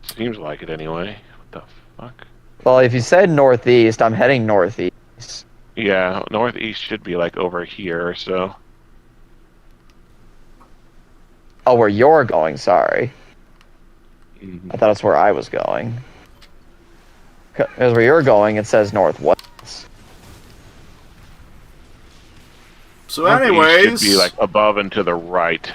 Seems like it anyway. What the fuck? Well, if you said northeast, I'm heading northeast. Yeah, northeast should be like over here or so. Oh, where you're going, sorry. Mm-hmm. I thought that's where I was going. Because where you're going, it says northwest. So anyways... should be like above and to the right.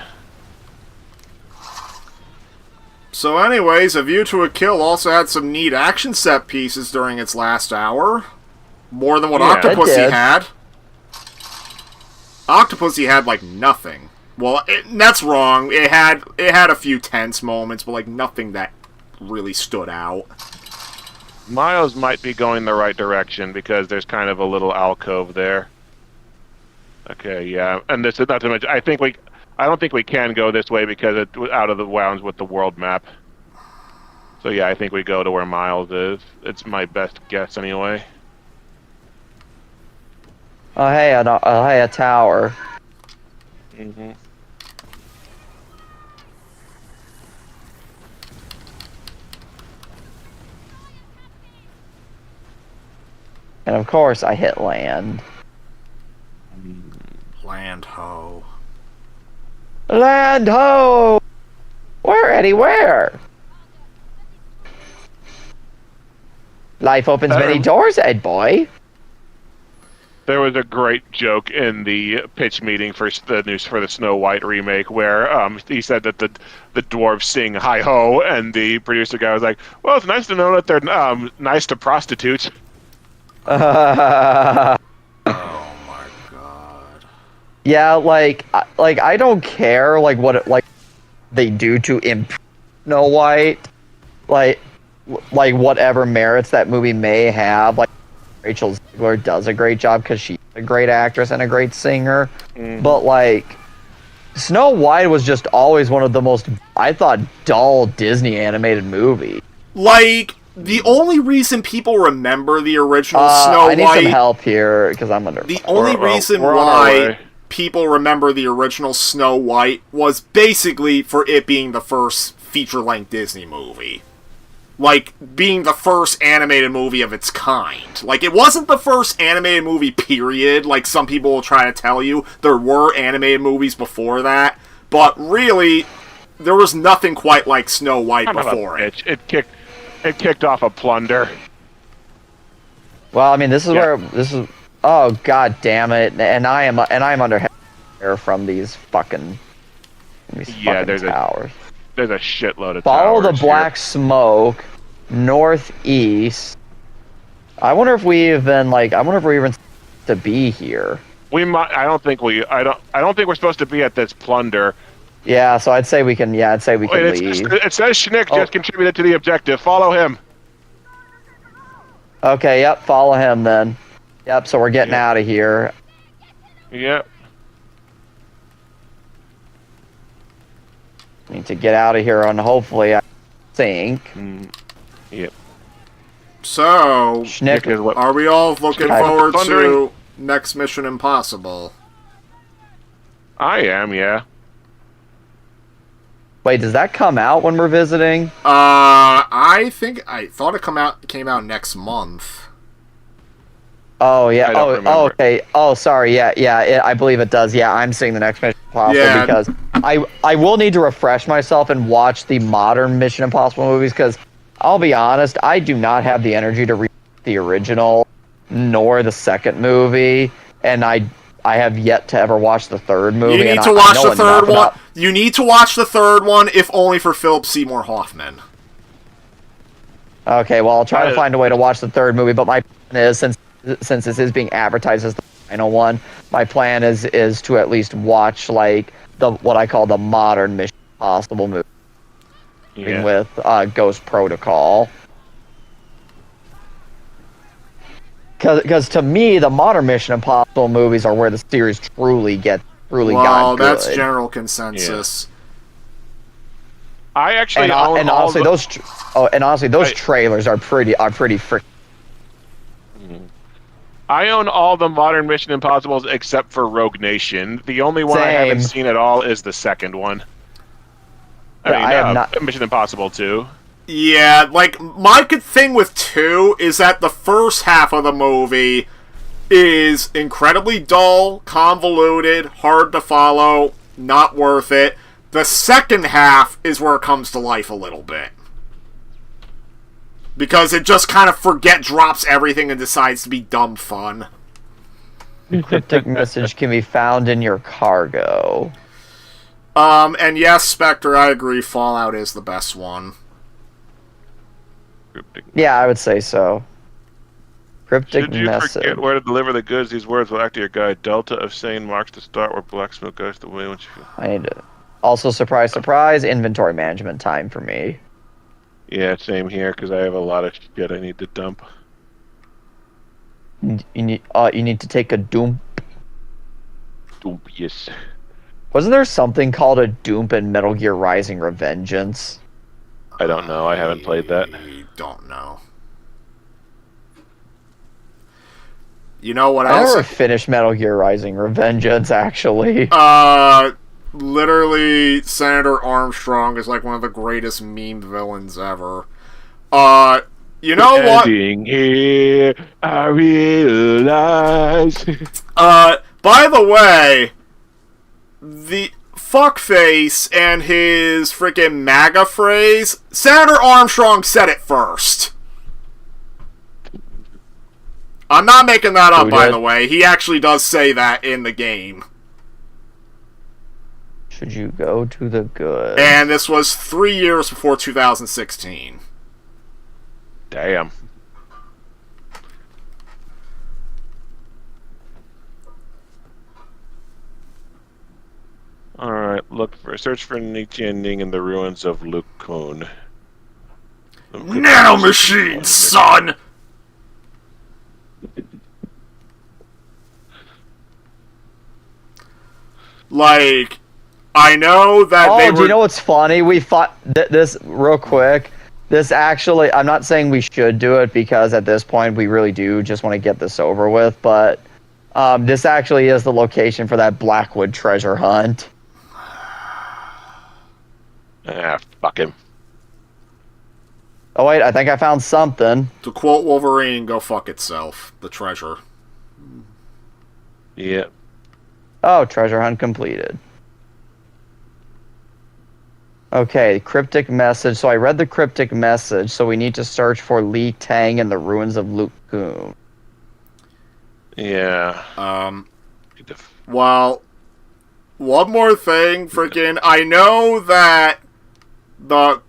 So anyways, A View to a Kill also had some neat action set pieces during its last hour. More than what Octopussy had. Octopussy had, like, nothing. Well, that's wrong. It had a few tense moments, but, like, nothing that really stood out. Miles might be going the right direction because there's kind of a little alcove there. Okay, yeah, and this is not to mention. I don't think we can go this way because it's out of the bounds with the world map. So yeah, I think we go to where Miles is. It's my best guess anyway. Oh, hey, a tower. Mm-hmm. And of course, I hit land. Land ho. Land ho! Where, Eddie, where? Life opens many doors, Ed boy. There was a great joke in the pitch meeting for the news for the Snow White remake where he said that the dwarves sing "Hi Ho," and the producer guy was like, "Well, it's nice to know that they're nice to prostitutes." Oh my god. Yeah, like I don't care like what they do to improve Snow White, like whatever merits that movie may have. Like Rachel Zegler does a great job because she's a great actress and a great singer, but like Snow White was just always one of the most, I thought, dull Disney animated movies. Like, the only reason people remember the original Snow White... I need some help here, because I'm under... The only reason why people remember the original Snow White was basically for it being the first feature-length Disney movie. Like, being the first animated movie of its kind. Like, it wasn't the first animated movie, period, like some people will try to tell you. There were animated movies before that, but really, there was nothing quite like Snow White before it. It kicked off a plunder. Well, I mean, this is oh god damn it, and I am under air from these fucking towers. There's a shitload of Follow towers the black smoke northeast. I wonder if we even to be here. We might. I don't think we're supposed to be at this plunder. Yeah, so I'd say we can. Yeah, I'd say we can leave. It says Schnick just contributed to the objective. Follow him. Okay. Yep. Follow him then. Yep. So we're getting out of here. Yep. Need to get out of here, and hopefully, I think. Yep. So, Schnick, are we all looking forward to next Mission Impossible? I am, yeah. Wait, does that come out when we're visiting? I thought it came out next month. Oh yeah. I don't Oh, remember. okay. Oh, sorry. Yeah. I believe it does. Yeah, I'm seeing the next Mission Impossible Yeah. because I will need to refresh myself and watch the modern Mission Impossible movies because I'll be honest, I do not have the energy to read the original nor the second movie, and I have yet to ever watch the third movie. You need and to I watch know the third enough one. about- You need to watch the third one, if only for Philip Seymour Hoffman. Okay, well, I'll try to find a way to watch the third movie, but my plan is, since this is being advertised as the final one, my plan is to at least watch like what I call the modern Mission Impossible movie with Ghost Protocol. Because to me, the modern Mission Impossible movies are where the series truly got good. That's general consensus. I actually And, own and all honestly, the, those trailers are pretty freaking. I own all the modern Mission Impossibles except for Rogue Nation. The only one I haven't Same. seen at all is the second one. I have not. Mission Impossible 2. Yeah, like, my good thing with 2 is that the first half of the movie is incredibly dull, convoluted, hard to follow, not worth it. The second half is where it comes to life a little bit. Because it just kind of drops everything and decides to be dumb fun. Cryptic message can be found in your cargo. And yes, Spectre, I agree, Fallout is the best one. Yeah, I would say so. Cryptic Should you message. forget where to deliver the goods, these words will act to your guide. Delta of Sane marks the start where black smoke goes the way once you feel. I need to. Also, surprise, surprise, inventory management time for me. Yeah, same here, because I have a lot of shit I need to dump. You need to take a dump. Dump, yes. Wasn't there something called a dump in Metal Gear Rising: Revengeance? I don't know, I haven't played that. I don't know. You know what I else? never finished Metal Gear Rising: Revengeance, actually. Literally, Senator Armstrong is like one of the greatest meme villains ever. You know what? Ending here, I realize. By the way, the fuckface and his freaking MAGA phrase, Senator Armstrong said it first. I'm not making that up, by the way. He actually does say that in the game. Should you go to the good? And this was 3 years before 2016. Damn. Alright, search for Nietzsche ending in the ruins of Luke Kuhn. Nanomachine, son! Like, I know that they were... do you know what's funny? We fought this real quick. This actually, I'm not saying we should do it because at this point we really do just want to get this over with, but this actually is the location for that Blackwood treasure hunt. Ah, fuck him. Oh wait, I think I found something. To quote Wolverine, go fuck itself. The treasure. Yeah. Oh, treasure hunt completed. Okay, cryptic message. So I read the cryptic message, so we need to search for Li Tang in the ruins of Luke Kuhn. Yeah. Well, one more thing, freaking, I know that the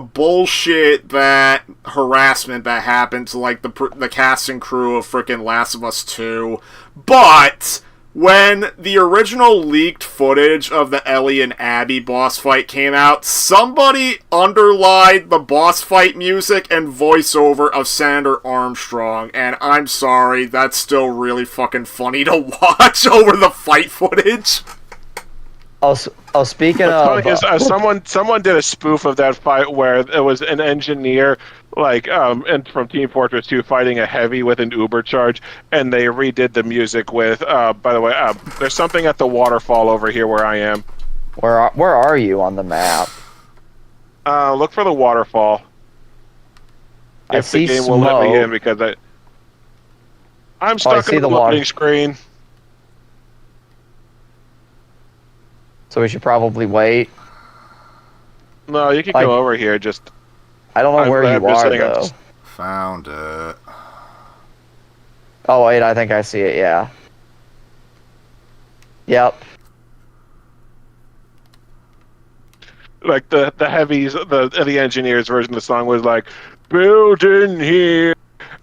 bullshit harassment that happened to, like, the cast and crew of freaking Last of Us 2, but when the original leaked footage of the Ellie and Abby boss fight came out, somebody underlined the boss fight music and voiceover of Senator Armstrong, and I'm sorry, that's still really fucking funny to watch over the fight footage. Speaking What's of... funny is, someone did a spoof of that fight where it was an engineer, and from Team Fortress 2 fighting a heavy with an Uber charge, and they redid the music with, by the way, there's something at the waterfall over here where I am. Where are you on the map? Look for the waterfall. I If see the game will let me in, smoke. because I'm stuck see in the the water. loading screen. So we should probably wait. No, you can Like- go over here. Just I don't know where I'm you just are saying, I'm though. just- Found it. Oh wait, I think I see it. Yeah. Yep. like the heavies, the engineers version of the song was like, building here.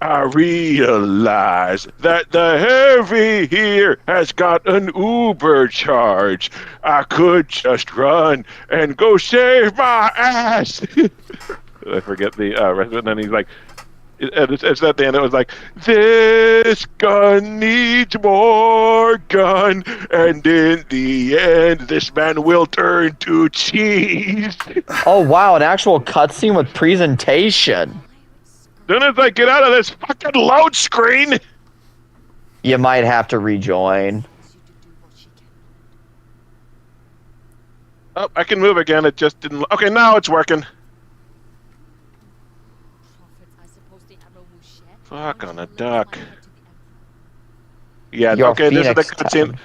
I realize that the heavy here has got an Uber charge. I could just run and go save my ass. I forget the rest of it. And then he's like, it's at the end. It was like, this gun needs more gun, and in the end, this man will turn to cheese. Oh wow, an actual cutscene with presentation. Soon as I get out of this fucking load screen. You might have to rejoin. Oh, I can move again. It just didn't. Okay, now it's working. Fuck on a duck. Yeah. Your Okay. This is the Phoenix cutscene. time.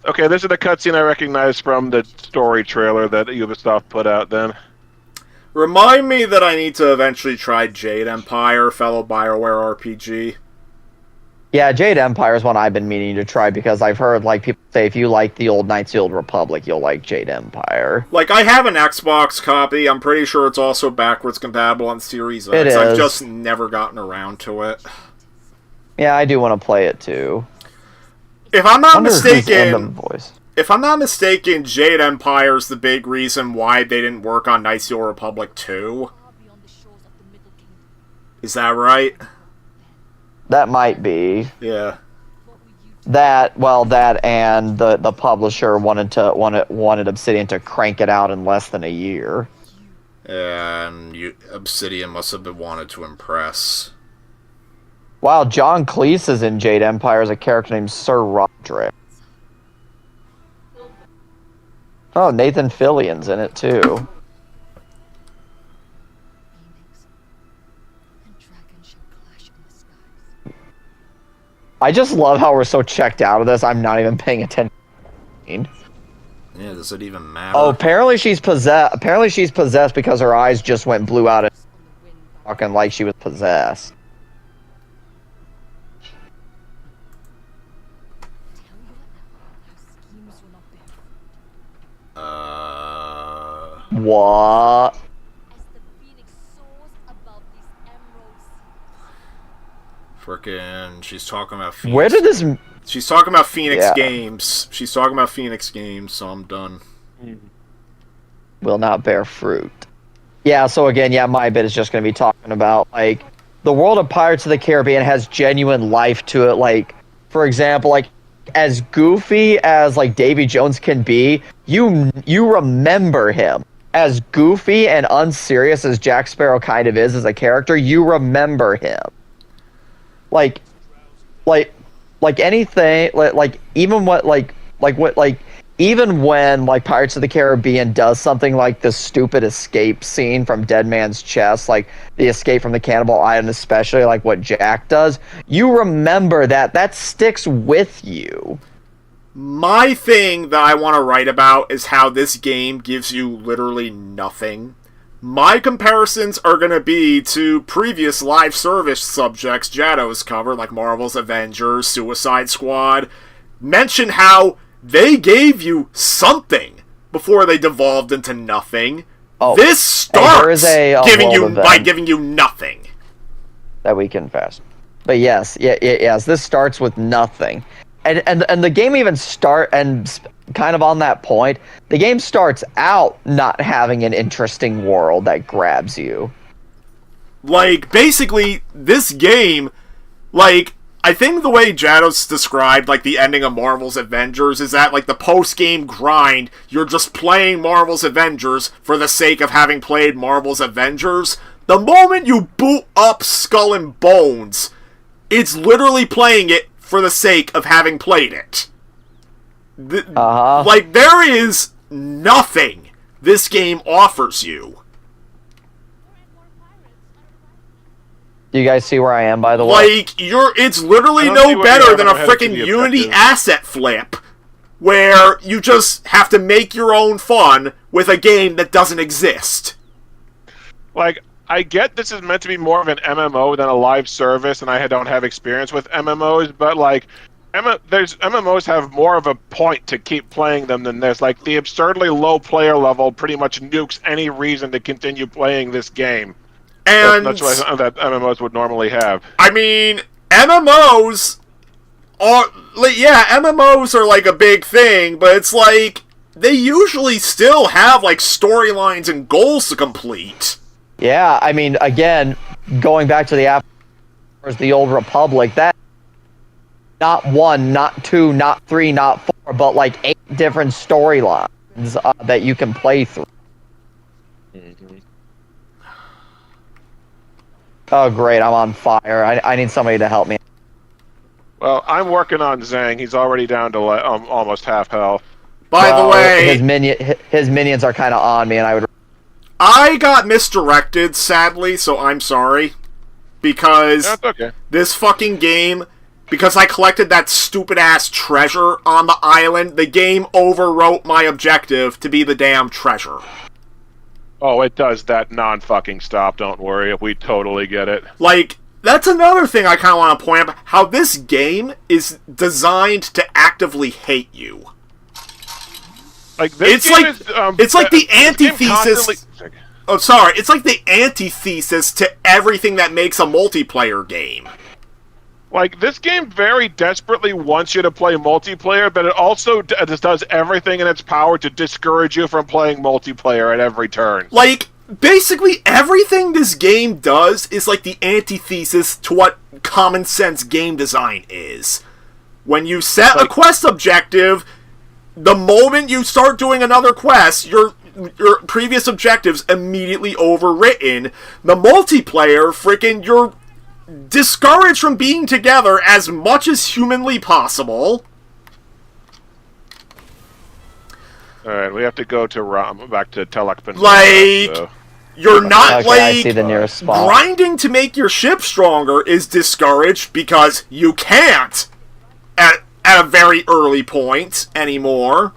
Okay, this is the cutscene I recognize from the story trailer that Ubisoft put out. Then. Remind me that I need to eventually try Jade Empire, fellow BioWare RPG. Yeah, Jade Empire is one I've been meaning to try because I've heard like people say if you like the old Knights of the Old Republic, you'll like Jade Empire. Like, I have an Xbox copy. I'm pretty sure it's also backwards compatible on Series X. It I've is. just never gotten around to it. Yeah, I do want to play it too. If I'm not Wonder who's in the mistaken, voice. if I'm not mistaken, Jade Empire's the big reason why they didn't work on Knights of the Old Republic 2. Is that right? That might be Yeah. that. Well, that and the publisher wanted Obsidian to crank it out in less than a year. And Obsidian must have been wanted to impress. Wow, John Cleese is in Jade Empire as a character named Sir Roderick. Oh, Nathan Fillion's in it too. I just love how we're so checked out of this. I'm not even paying attention. Yeah, does it even matter? Oh, apparently she's possessed. Apparently she's possessed because her eyes just went blue out and talking like she was possessed. What? Frickin', she's talking about Phoenix. Where did this? She's talking about Phoenix Yeah. Games. She's talking about Phoenix Games, so I'm done. Will not bear fruit. Yeah, so again, yeah, my bit is just going to be talking about, like, the world of Pirates of the Caribbean has genuine life to it. Like, for example, like, as goofy as, like, Davy Jones can be, you remember him. As goofy and unserious as Jack Sparrow kind of is as a character, you remember him. Like anything, even when like Pirates of the Caribbean does something like the stupid escape scene from Dead Man's Chest, like the escape from the Cannibal Island, especially like what Jack does, you remember that sticks with you. My thing that I want to write about is how this game gives you literally nothing. My comparisons are going to be to previous live service subjects Jado's covered, like Marvel's Avengers, Suicide Squad. Mention how they gave you something before they devolved into nothing. Oh, This starts giving you world by event giving you nothing. that we confess. But yes, yes, this starts with nothing. And the game even kind of on that point, the game starts out not having an interesting world that grabs you. Like, basically, this game, like, I think the way Jados described, like, the ending of Marvel's Avengers is that, like, the post-game grind, you're just playing Marvel's Avengers for the sake of having played Marvel's Avengers. The moment you boot up Skull and Bones, it's literally playing it for the sake of having played it. Like, there is nothing this game offers you. Do you guys see where I am, by the way? Like, it's literally I don't see no what better you than a have ahead to freaking the Unity objective. asset flip, where you just have to make your own fun with a game that doesn't exist. Like, I get this is meant to be more of an MMO than a live service, and I don't have experience with MMOs, but like, MMOs have more of a point to keep playing them than this. Like, the absurdly low player level pretty much nukes any reason to continue playing this game. And That's what that MMOs would normally have. I mean, MMOs are, MMOs are like a big thing, but it's like, they usually still have like storylines and goals to complete. Yeah, I mean, again, going back to the Old Republic, that not 1, not 2, not 3, not 4, but like 8 different storylines that you can play through. Oh, great, I'm on fire. I need somebody to help me. Well, I'm working on Zhang. He's already down to almost half health. By the way, his minions are kind of on me, and I got misdirected, sadly, so I'm sorry. Because That's okay. this fucking game, because I collected that stupid-ass treasure on the island, the game overwrote my objective to be the damn treasure. Oh, it does that non-fucking stop, don't worry. We totally get it. Like, that's another thing I kind of want to point out, how this game is designed to actively hate you. Like, this It's game like- is, it's like the this game antithesis- constantly- Oh, sorry, it's like the antithesis to everything that makes a multiplayer game. Like, this game very desperately wants you to play multiplayer, but it also just does everything in its power to discourage you from playing multiplayer at every turn. Like, basically everything this game does is like the antithesis to what common sense game design is. When you set a quest objective, the moment you start doing another quest, your previous objectives immediately overwritten. The multiplayer, you're discouraged from being together as much as humanly possible. Alright, we have to go to back to Telek Peninsula, Like, so. you're not, I see the nearest spot. grinding to make your ship stronger is discouraged because you can't at a very early point anymore.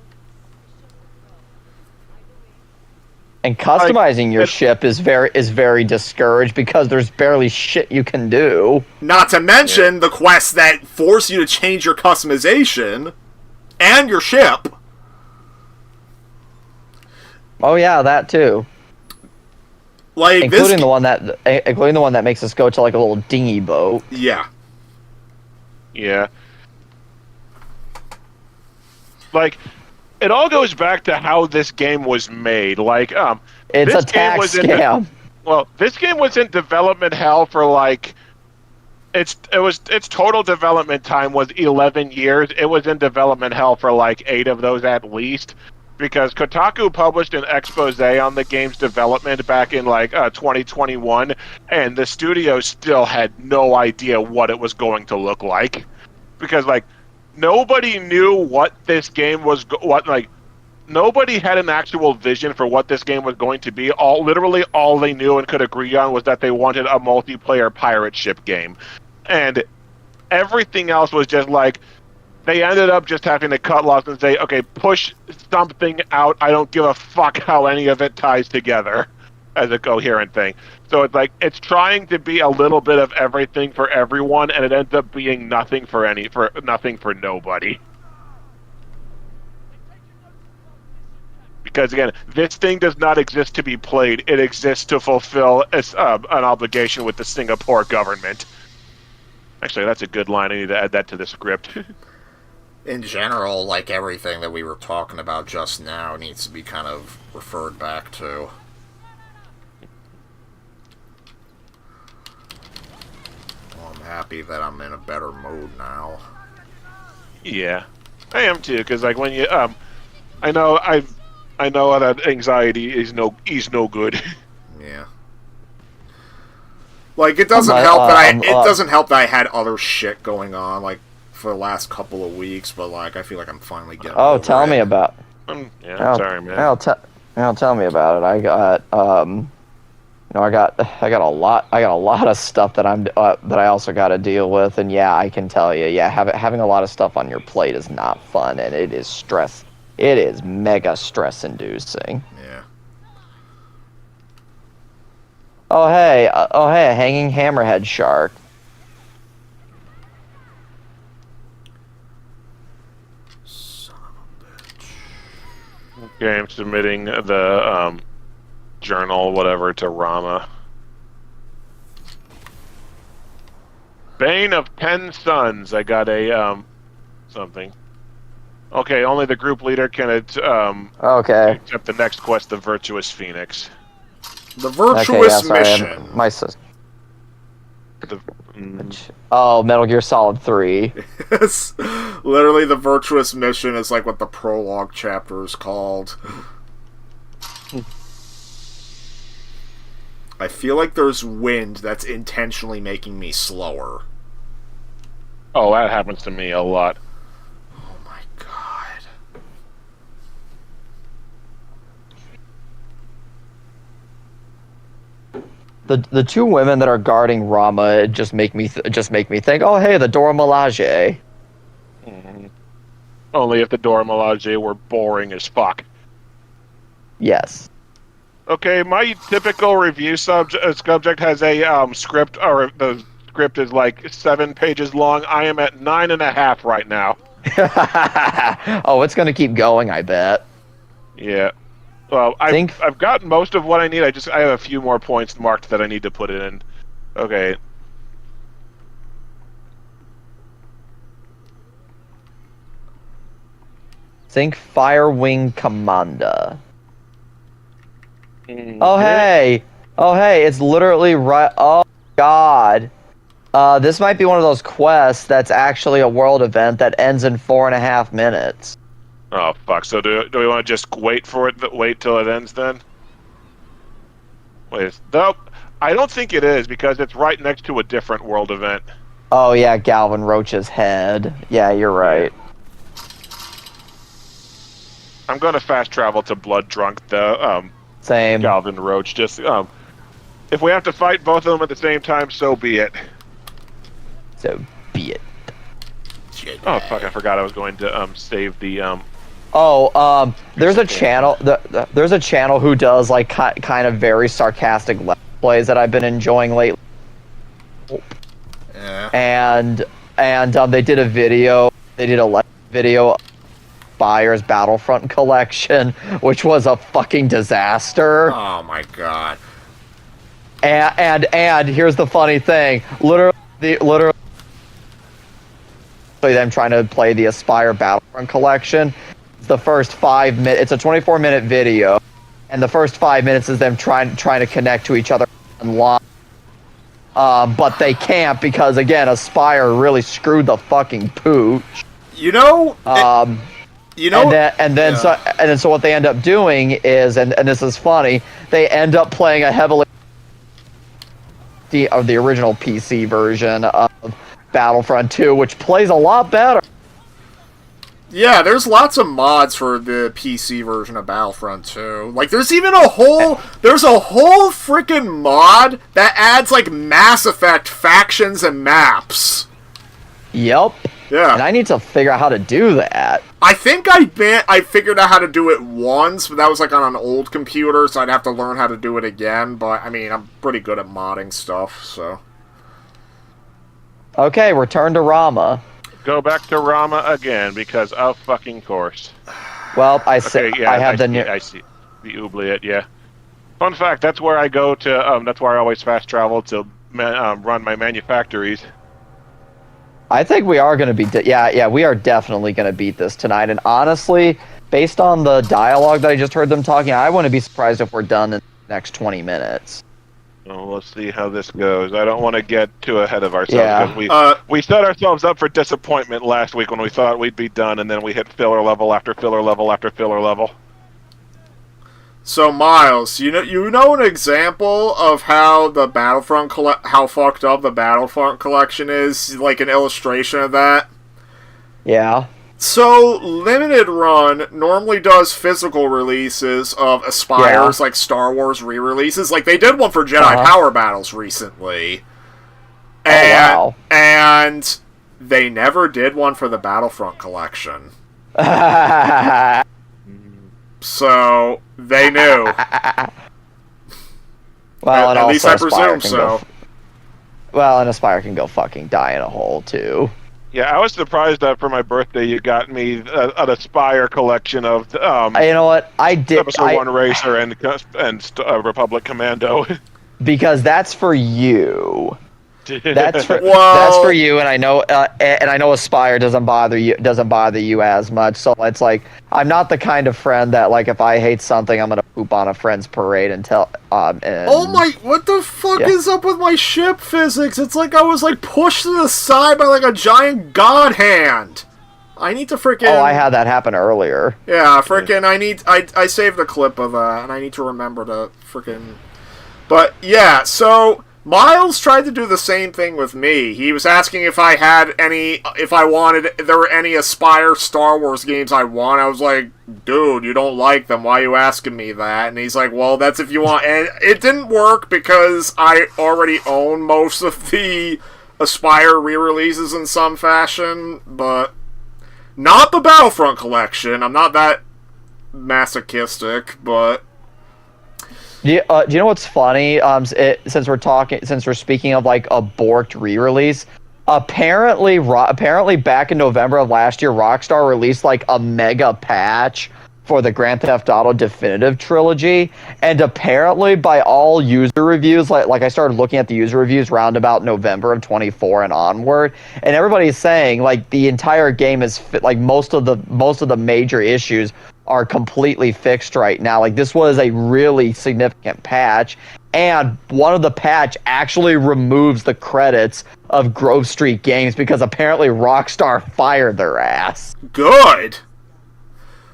And customizing your ship is very discouraged because there's barely shit you can do. Not to mention the quests that force you to change your customization and your ship. Oh yeah, that too. Like including the one that makes us go to like a little dinghy boat. Yeah. Yeah. Like, it all goes back to how this game was made. Like, It's this a game tax was scam. well, this game was in development hell for like, its total development time was 11 years. It was in development hell for like 8 of those at least, because Kotaku published an expose on the game's development back in like 2021, and the studio still had no idea what it was going to look like, because like, nobody knew what this game was. Nobody had an actual vision for what this game was going to be. Literally all they knew and could agree on was that they wanted a multiplayer pirate ship game, and everything else was just like, they ended up just having to cut loss and say, okay, push something out. I don't give a fuck how any of it ties together as a coherent thing. So it's like, it's trying to be a little bit of everything for everyone, and it ends up being nothing for nobody. Because again, this thing does not exist to be played. It exists to fulfill an obligation with the Singapore government. Actually, that's a good line. I need to add that to the script. In general, like everything that we were talking about just now needs to be kind of referred back to. Well, I'm happy that I'm in a better mood now. Yeah, I am too. Because like when you, I know that anxiety is no good. Yeah. Like, it doesn't help that I had other shit going on, like, for the last couple of weeks, but, like, I feel like I'm finally getting over Tell it. me about. Yeah, sorry, man. Tell me about it. I got I got a lot of stuff that that I also got to deal with, and yeah, I can tell you, yeah, having a lot of stuff on your plate is not fun, and it is stress. It is mega stress inducing. Yeah. Oh hey, a hanging hammerhead shark. Son of a bitch. Okay, I'm submitting the journal, whatever, to Rama. Bane of 10 Suns. I got a something. Okay, only the group leader can Okay. accept the next quest, the Virtuous Phoenix. The Virtuous Mission. My sister. Mm. Oh, Metal Gear Solid 3. It's literally the Virtuous Mission is like what the prologue chapter is called. I feel like there's wind that's intentionally making me slower. Oh, that happens to me a lot. Oh my god. The two women that are guarding Rama just make me think, oh hey, the Dora Milaje. Mm-hmm. Only if the Dora Milaje were boring as fuck. Yes. Okay, my typical review subject has a script, or the script is like 7 pages long. I am at 9.5 right now. Oh, it's gonna keep going, I bet. Yeah. Well, I've got most of what I need. I have a few more points marked that I need to put in. Okay. Think Firewing Commander. Mm-hmm. Oh hey, it's literally right. Oh god, this might be one of those quests that's actually a world event that ends in 4.5 minutes. Oh fuck! So do we want to just wait for it? Wait till it ends then? Wait, nope. I don't think it is because it's right next to a different world event. Oh yeah, Galvin Roach's head. Yeah, you're right. I'm gonna fast travel to Blood Drunk, the Same. Galvin Roach. Just if we have to fight both of them at the same time, so be it. So be it. Oh fuck! I forgot I was going to save the there's a channel. There's a channel who does like kind of very sarcastic let's plays that I've been enjoying lately. Yeah. And they did a video. They did a video. Spyre's Battlefront collection, which was a fucking disaster. Oh my god. And here's the funny thing. Literally them trying to play the Aspire Battlefront collection. The first 5 minutes, it's a 24-minute video, and the first 5 minutes is them trying to connect to each other online. But they can't because again, Aspire really screwed the fucking pooch. You know, and then so what they end up doing is, and this is funny, they end up playing a heavily of the original PC version of Battlefront 2, which plays a lot better. Yeah, there's lots of mods for the PC version of Battlefront 2. Like, there's even a whole freaking mod that adds, like, Mass Effect factions and maps. Yep. Yeah. And I need to figure out how to do that. I think I figured out how to do it once, but that was, like, on an old computer, so I'd have to learn how to do it again. But, I mean, I'm pretty good at modding stuff, so... Okay, return to Rama. Go back to Rama again because of fucking course. Well, I see the oubliette. Yeah. Fun fact: that's where I go to. That's where I always fast travel to run my manufactories. I think we are going to be. We are definitely going to beat this tonight. And honestly, based on the dialogue that I just heard them talking, I wouldn't be surprised if we're done in the next 20 minutes. Well, let's see how this goes. I don't want to get too ahead of ourselves. Yeah. We set ourselves up for disappointment last week when we thought we'd be done, and then we hit filler level after filler level after filler level. So Miles, you know an example of how the Battlefront how fucked up the Battlefront collection is, like an illustration of that. Yeah. So, Limited Run normally does physical releases of Aspires, like Star Wars re-releases. Like, they did one for Jedi Power Battles recently. And they never did one for the Battlefront collection. So, they knew. Well, and at least also I presume so. Well, and Aspire can go fucking die in a hole, too. Yeah, I was surprised that for my birthday you got me an Aspire collection of You know what? I did. Episode 1 Racer and Republic Commando. Because that's for you. That's for you, and I know Aspire doesn't bother you as much. So it's like I'm not the kind of friend that, like, if I hate something, I'm gonna poop on a friend's parade and tell. Oh my! What the fuck is up with my ship physics? It's like I was like pushed to the side by like a giant god hand. I need to freaking. Oh, I had that happen earlier. Yeah, freaking. I saved a clip of that, and I need to remember to freaking. But yeah, so. Miles tried to do the same thing with me. He was asking if I there were any Aspire Star Wars games I want. I was like, dude, you don't like them. Why are you asking me that? And he's like, well, that's if you want. And it didn't work because I already own most of the Aspire re-releases in some fashion, but not the Battlefront collection. I'm not that masochistic, but... Do you know what's funny? Since we're speaking of like a borked re-release, apparently back in November of last year, Rockstar released like a mega patch for the Grand Theft Auto Definitive Trilogy, and apparently by all user reviews, like I started looking at the user reviews round about November of 24 and onward, and everybody's saying like the entire game is like most of the major issues are completely fixed right now. Like, this was a really significant patch, and one of the patch actually removes the credits of Grove Street Games because apparently Rockstar fired their ass. Good.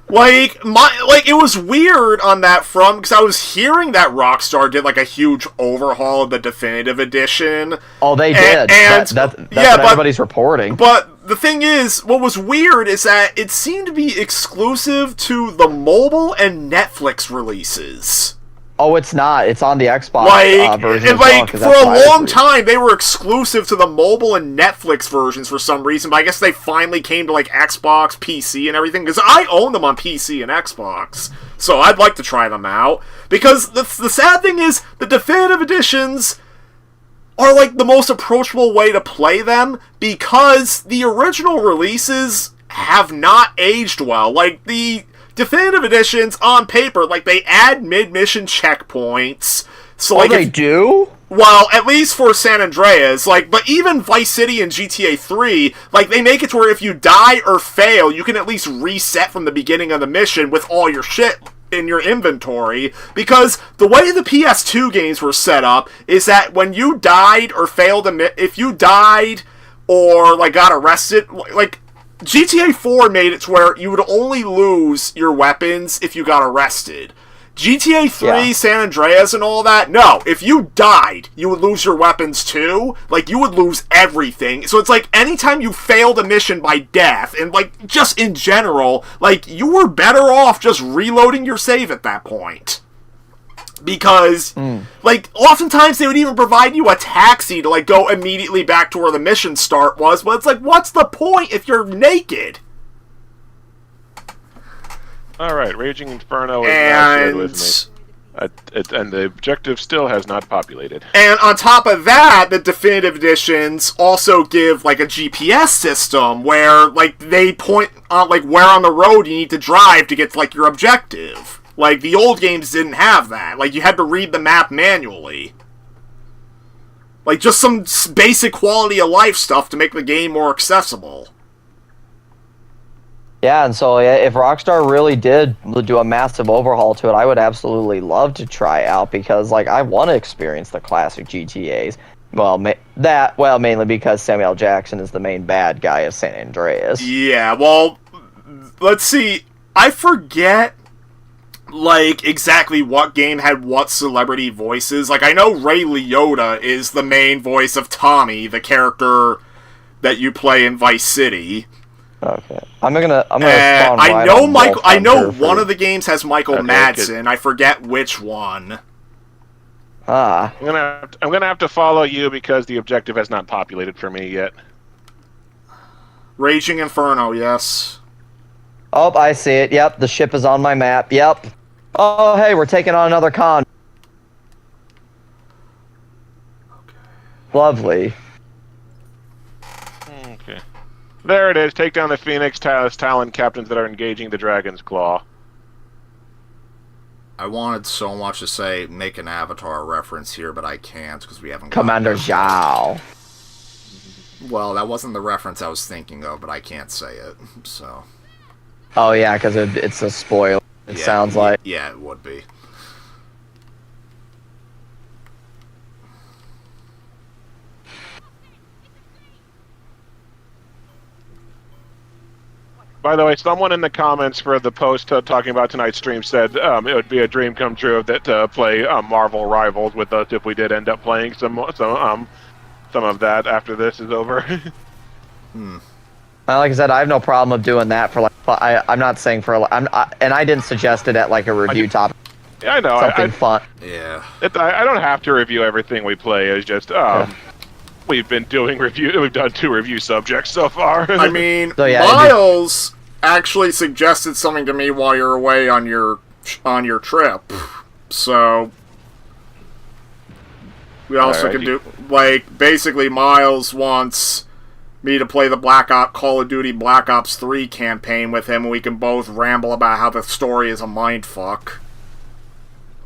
Like, it was weird on that front, because I was hearing that Rockstar did, like, a huge overhaul of the Definitive Edition. Oh, they did. That's what everybody's reporting. But the thing is, what was weird is that it seemed to be exclusive to the mobile and Netflix releases. Oh, it's not. It's on the Xbox version. And for a long time, they were exclusive to the mobile and Netflix versions for some reason, but I guess they finally came to, like, Xbox, PC, and everything, because I own them on PC and Xbox, so I'd like to try them out. Because the sad thing is, the Definitive Editions are, like, the most approachable way to play them, because the original releases have not aged well. Like, the Definitive Editions, on paper, like, they add mid-mission checkpoints. So, like, they do? Well, at least for San Andreas, like, but even Vice City and GTA 3, like, they make it to where if you die or fail, you can at least reset from the beginning of the mission with all your shit in your inventory, because the way the PS2 games were set up is that when you died or failed if you died or, like, got arrested, like, GTA 4 made it to where you would only lose your weapons if you got arrested. GTA 3, San Andreas, and all that, no. If you died, you would lose your weapons too. Like, you would lose everything. So it's like, anytime you failed a mission by death, and, like, just in general, like, you were better off just reloading your save at that point. Because, like, oftentimes they would even provide you a taxi to, like, go immediately back to where the mission start was, but it's like, what's the point if you're naked? Alright, Raging Inferno is not good with me. And the objective still has not populated. And on top of that, the Definitive Editions also give, like, a GPS system where, like, they point out, like, where on the road you need to drive to get to, like, your objective. Like, the old games didn't have that. Like, you had to read the map manually. Like, just some basic quality of life stuff to make the game more accessible. Yeah, and so if Rockstar really did do a massive overhaul to it, I would absolutely love to try out, because, like, I want to experience the classic GTAs. Well, mainly because Samuel Jackson is the main bad guy of San Andreas. Yeah, well, let's see. I forget, like, exactly what game had what celebrity voices. Like, I know Ray Liotta is the main voice of Tommy, the character that you play in Vice City. Okay. I'm gonna spawn I right know on Michael. Wolf I know Hunter one for- of the games has Michael Okay, Madsen. I forget which one. Ah. I'm gonna have to follow you because the objective has not populated for me yet. Raging Inferno, yes. Oh, I see it. Yep, the ship is on my map. Yep. Oh, hey, we're taking on another con. Lovely. Okay. There it is. Take down the Phoenix Talon captains that are engaging the Dragon's Claw. I wanted so much to say make an Avatar reference here, but I can't because we haven't. Commander gotten Zhao. there. Well, that wasn't the reference I was thinking of, but I can't say it. So. Oh, yeah, because it's a spoiler. It sounds like. Yeah, it would be. By the way, someone in the comments for the post talking about tonight's stream said it would be a dream come true that to play Marvel Rivals with us if we did end up playing some of that after this is over. Like I said, I have no problem of doing that for like. I'm not saying for. And I didn't suggest it at like a review topic. Yeah, I know. Something fun. Yeah. I don't have to review everything we play. It's just we've been doing review. We've done 2 review subjects so far. I mean, So, yeah, Miles actually suggested something to me while you're away on your trip. So we also Alright, can do like basically Miles wants me to play the Call of Duty Black Ops 3 campaign with him, and we can both ramble about how the story is a mindfuck.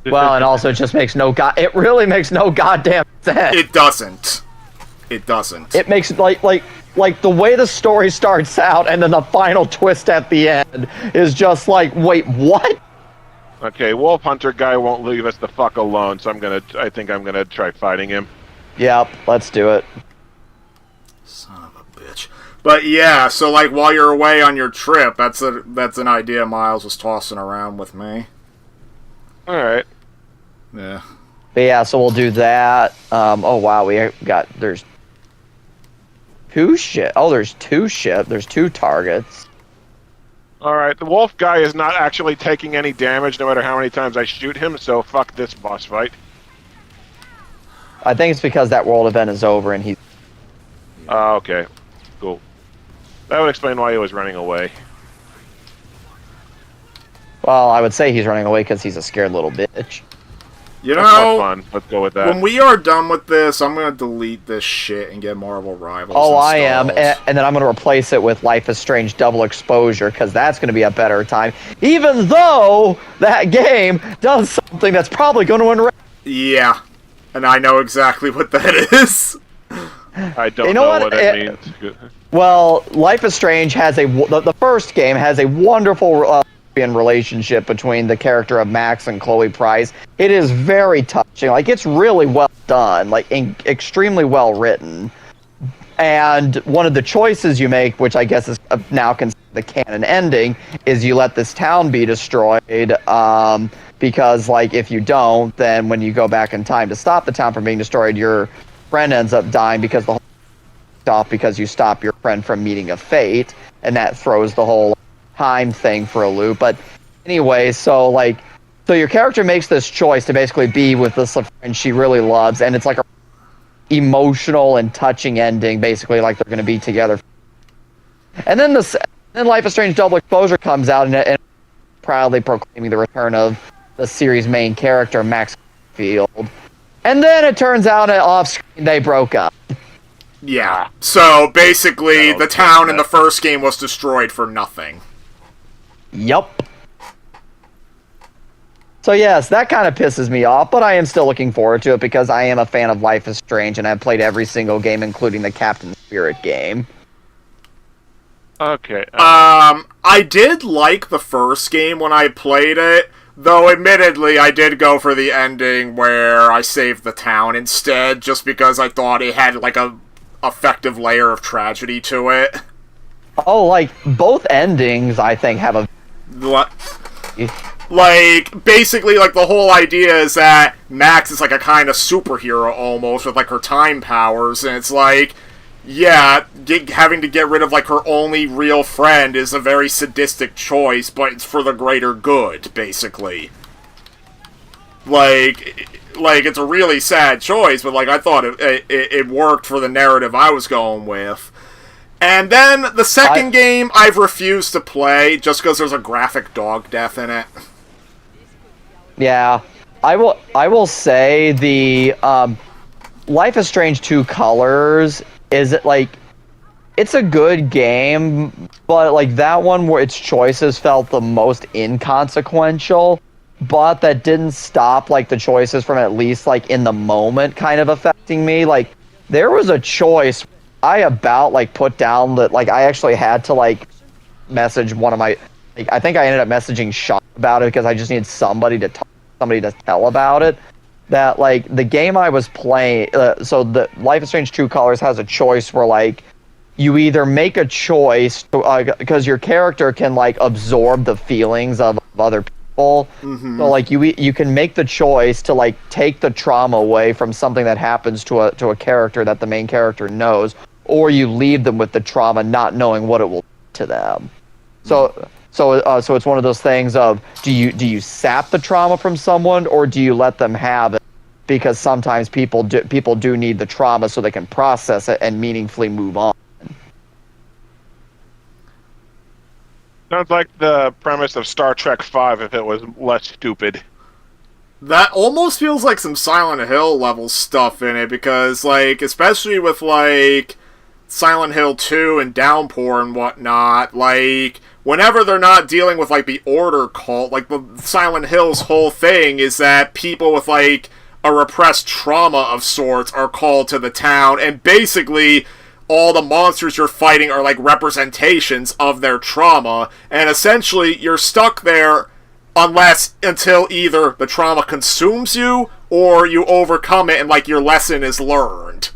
Well, and also it just makes it really makes no goddamn sense. It doesn't. It doesn't. It makes like the way the story starts out and then the final twist at the end is just like, wait, what? Okay, Wolf Hunter guy won't leave us the fuck alone, so I think I'm gonna try fighting him. Yep, let's do it. Son of a bitch. But yeah, so like while you're away on your trip, that's an idea Miles was tossing around with me. Alright. Yeah. But yeah, so we'll do that. Oh wow, there's 2 ship. Oh, there's 2 ship. There's 2 targets. Alright, the wolf guy is not actually taking any damage no matter how many times I shoot him, so fuck this boss fight. I think it's because that world event is over and he's. Okay. Cool. That would explain why he was running away. Well, I would say he's running away because he's a scared little bitch. You That's more know, fun. Let's go with that. when we are done with this, I'm gonna delete this shit and get Marvel Rivals. Oh, I am, installed. and then I'm going to replace it with Life is Strange Double Exposure because that's going to be a better time. Even though that game does something that's probably going to enrage. Yeah, and I know exactly what that is. I don't You know know what it means. Well, Life is Strange has the first game has a wonderful relationship between the character of Max and Chloe Price. It is very touching. Like, it's really well done, like extremely well written. And one of the choices you make, which I guess is now considered the canon ending, is you let this town be destroyed. Because, like, if you don't, then when you go back in time to stop the town from being destroyed, your friend ends up dying because the whole off because you stop your friend from meeting a fate, and that throws the whole time thing for a loop. But anyway, so your character makes this choice to basically be with this friend she really loves, and it's like a emotional and touching ending, basically like they're going to be together. And then Life is Strange Double Exposure comes out and proudly proclaiming the return of the series' main character, Max Field. And then it turns out off screen they broke up. Yeah. So basically, the town in the first game was destroyed for nothing. Yup. So yes, that kind of pisses me off, but I am still looking forward to it because I am a fan of Life is Strange and I've played every single game, including the Captain Spirit game. Okay. I did like the first game when I played it, though admittedly I did go for the ending where I saved the town instead, just because I thought it had like a effective layer of tragedy to it. Oh, like both endings I think have a like, basically, like, the whole idea is that Max is, like, a kind of superhero, almost, with, like, her time powers, and it's like, yeah, having to get rid of like her only real friend is a very sadistic choice, but it's for the greater good, basically. Like it's a really sad choice, but like I thought it worked for the narrative I was going with. And then the second game I've refused to play just because there's a graphic dog death in it. Yeah, I will say the Life is Strange 2 Colors is it like it's a good game, but like that one where its choices felt the most inconsequential, but that didn't stop like the choices from at least like in the moment kind of affecting me. Like there was a choice I about like put down that like I actually had to like message one of my like I think I ended up messaging Sean about it because I just needed somebody to tell about it. That like the game I was playing, so the Life is Strange 2 Colors has a choice where like you either make a choice because your character can like absorb the feelings of other people. Mm-hmm. So like you can make the choice to like take the trauma away from something that happens to a character that the main character knows, or you leave them with the trauma not knowing what it will do to them. So it's one of those things of do you sap the trauma from someone or do you let them have it? Because sometimes people do need the trauma so they can process it and meaningfully move on. Sounds like the premise of Star Trek V if it was less stupid. That almost feels like some Silent Hill level stuff in it because, like, especially with, like, Silent Hill 2 and Downpour and whatnot, like, whenever they're not dealing with, like, the Order cult, like, the Silent Hill's whole thing is that people with, like, a repressed trauma of sorts are called to the town, and basically all the monsters you're fighting are, like, representations of their trauma, and essentially you're stuck there until either the trauma consumes you or you overcome it and, like, your lesson is learned.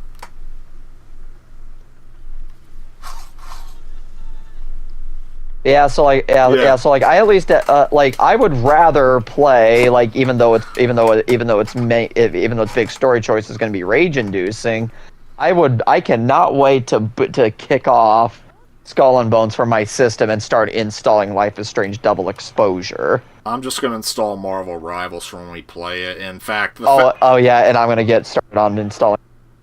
Yeah, so like so like I at least like I would rather play like even though it's big story choice is going to be rage inducing, I cannot wait to kick off Skull and Bones for my system and start installing Life is Strange Double Exposure. I'm just going to install Marvel Rivals for when we play it. In fact, oh yeah, and I'm going to get started on installing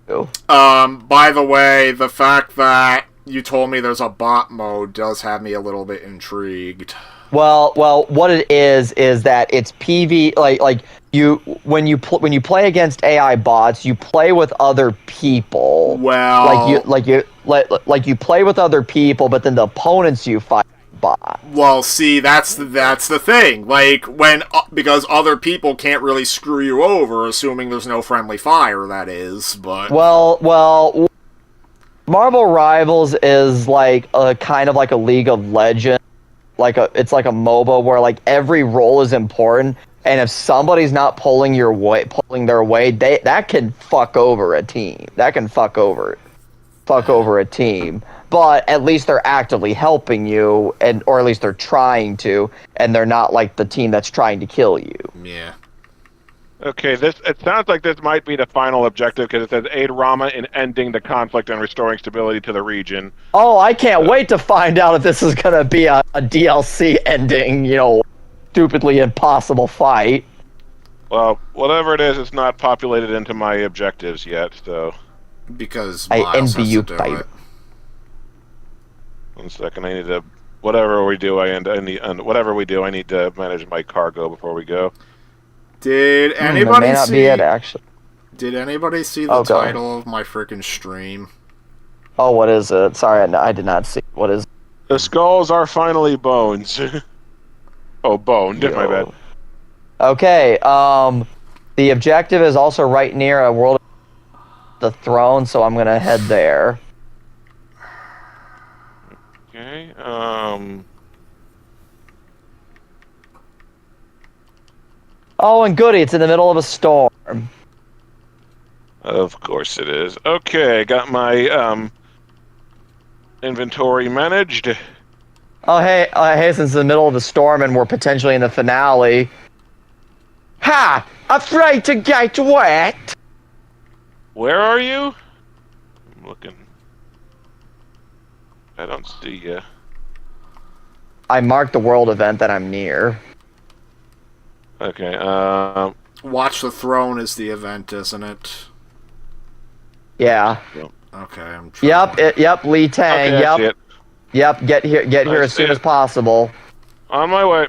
too. By the way, the fact that you told me there's a bot mode does have me a little bit intrigued. Well, what it is that it's PV like you when you play against AI bots, you play with other people. Well, you play with other people, but then the opponents you fight bot. Well, see, that's the thing. Like because other people can't really screw you over, assuming there's no friendly fire. That is, but well. Marvel Rivals is like a kind of like a League of Legends, it's like a MOBA where like every role is important, and if somebody's not pulling their weight, that can fuck over a team. That can fuck over a team. But at least they're actively helping you, or at least they're trying to, and they're not like the team that's trying to kill you. Yeah. Okay, it sounds like this might be the final objective because it says aid Rama in ending the conflict and restoring stability to the region. Oh, I can't wait to find out if this is going to be a DLC ending, stupidly impossible fight. Well, whatever it is, it's not populated into my objectives yet, so... Because I Miles envy has you, to do babe. it. 1 second, I need to... Whatever we do, I need to manage my cargo before we go. Did That anybody may not see? be it, actually. Did anybody see the title of my freaking stream? Oh, what is it? Sorry, I did not see. What is it? The skulls are finally bones. Oh, boned. My bad. Okay. The objective is also right near a world of the throne, so I'm gonna head there. Okay. Oh, and goody, it's in the middle of a storm. Of course it is. Okay, got my inventory managed. Oh, hey, since it's in the middle of a storm and we're potentially in the finale. Ha! Afraid to get wet? Where are you? I'm looking. I don't see you. I marked the world event that I'm near. Okay, Watch the Throne is the event, isn't it? Yeah. Okay, I'm trying. Yep, Lee Tang, okay, I see yep. it. Yep, get here I as soon see as it. possible. On my way.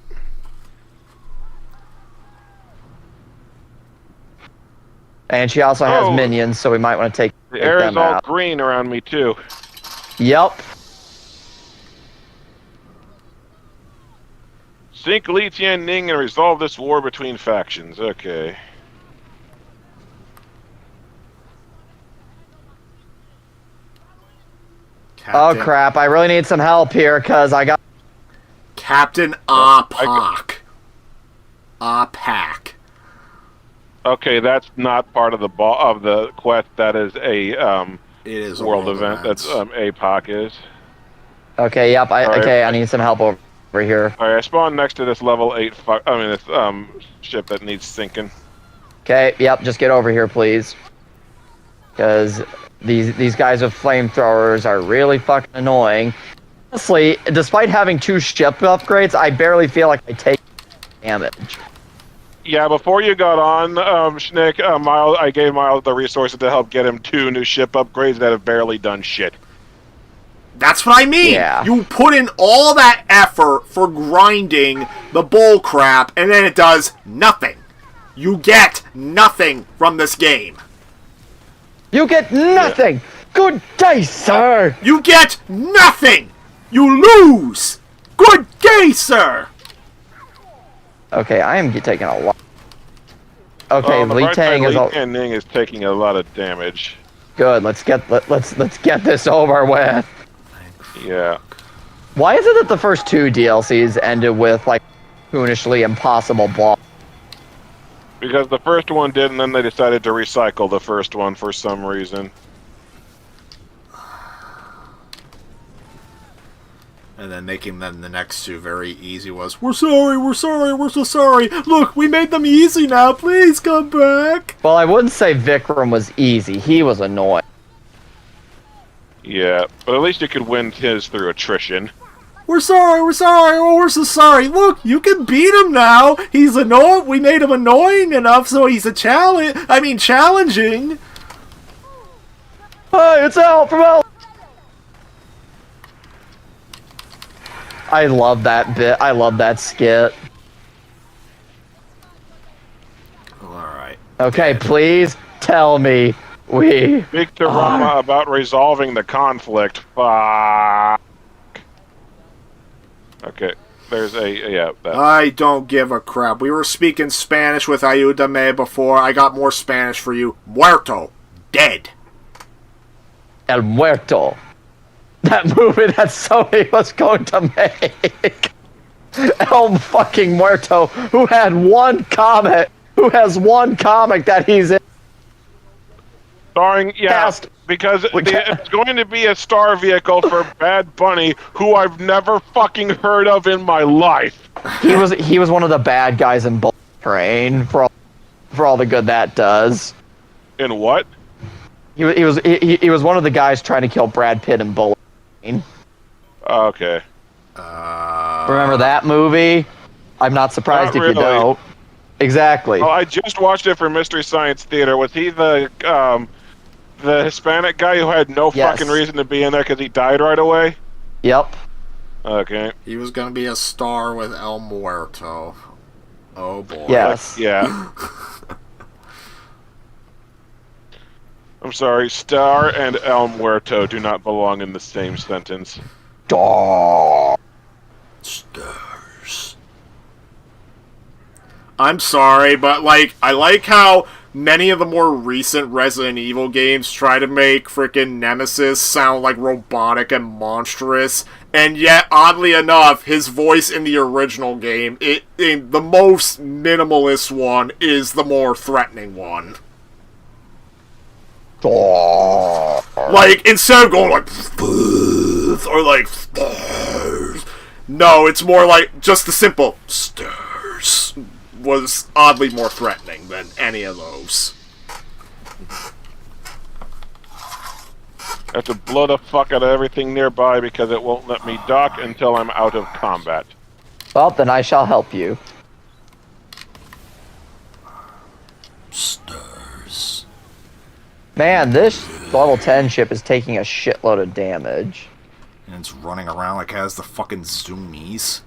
And she also has Oh. minions, so we might want to take The air is them all out. green around me, too. Yep. Sink Li Tianning and resolve this war between factions. Okay. Oh Captain, crap, I really need some help here, because I got... Captain Apak. Apak. Okay, that's not part of the quest. That is a It is a world event. That's APOC is. Okay, yep, Alright. I need some help over here. All right, I spawned next to this level 8. This ship that needs sinking. Okay, yep, just get over here, please. Because these guys with flamethrowers are really fucking annoying. Honestly, despite having 2 ship upgrades, I barely feel like I take damage. Yeah, before you got on, Schnick, Miles, I gave Miles the resources to help get him 2 new ship upgrades that have barely done shit. That's what I mean! Yeah. You put in all that effort for grinding the bull crap, and then it does nothing. You get nothing from this game. You get nothing! Good day, sir! You get nothing! You lose! Good day, sir! Okay, I am taking a lot. Okay, On the Lee bright side, Tang is Li all Tianning is taking a lot of damage. good. Let's get this over with. Yeah. Why is it that the first 2 DLCs ended with like foolishly impossible boss? Because the first one did, and then they decided to recycle the first one for some reason. And then making them the next 2 very easy was, we're sorry, we're so sorry. Look, we made them easy now. Please come back. Well, I wouldn't say Vikram was easy. He was annoying. Yeah, but at least you could win his through attrition. We're sorry, oh, we're so sorry. Look, you can beat him now. He's annoying. We made him annoying enough so he's challenging. Hey, it's Al from Al. I love that bit. I love that skit. Alright. Okay, please tell me we... Speak to Rama about resolving the conflict. Fuck. Okay, there's that. I don't give a crap. We were speaking Spanish with Ayúdame before. I got more Spanish for you. Muerto. Dead. El Muerto. That movie that Sony was going to make. El fucking Muerto, who has one comic that he's in. Starring, Cast. because it's going to be a star vehicle for Bad Bunny, who I've never fucking heard of in my life. He was one of the bad guys in Bullet Train for all the good that does. In what? He was one of the guys trying to kill Brad Pitt in Bullet Train. Okay. Remember that movie? I'm not surprised Not if you really. don't. Exactly. Oh, I just watched it for Mystery Science Theater. Was he the Hispanic guy who had no Yes. fucking reason to be in there because he died right away? Yep. Okay. He was gonna be a star with El Muerto. Oh boy. Yes. Yeah. I'm sorry, Star and El Muerto do not belong in the same sentence. Dawg. Stars. I'm sorry, but I like how many of the more recent Resident Evil games try to make frickin' Nemesis sound like robotic and monstrous, and yet, oddly enough, his voice in the original game, the most minimalist one, is the more threatening one. Dawg. Instead of going or stars, no, it's more like just the simple stars was oddly more threatening than any of those. I have to blow the fuck out of everything nearby because it won't let me dock until I'm out of combat. Well, then I shall help you. Stars. Man, this level 10 ship is taking a shitload of damage. And it's running around like it has the fucking zoomies.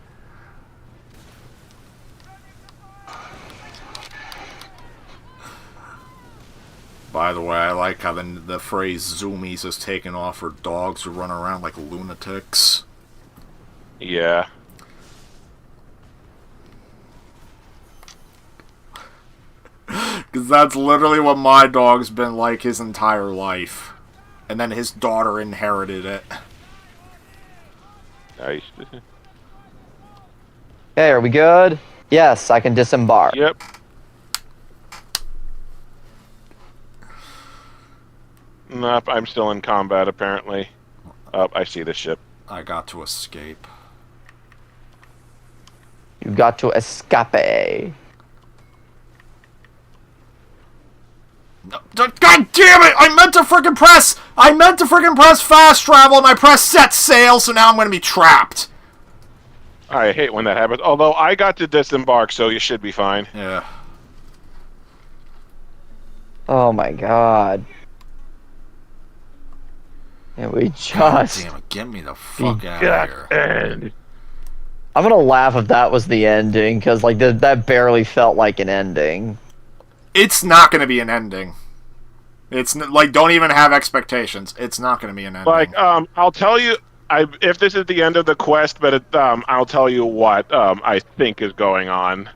By the way, I like how the phrase zoomies is taken off for dogs who run around like lunatics. Yeah. Because that's literally what my dog's been like his entire life. And then his daughter inherited it. Nice. Hey, are we good? Yes, I can disembark. Yep. Nope, I'm still in combat apparently. Oh, I see the ship. I got to escape. You've got to escape. No, God damn it! I meant to freaking press fast travel and I pressed set sail, so now I'm gonna be trapped. I hate when that happens. Although I got to disembark, so you should be fine. Yeah. Oh my god. And we God just... damn it, get me the fuck out of here. And I'm gonna laugh if that was the ending, because like that barely felt like an ending. It's not gonna be an ending. It's like, don't even have expectations. It's not gonna be an ending. like, I'll tell you, if this is the end of the quest, but I'll tell you what I think is going on.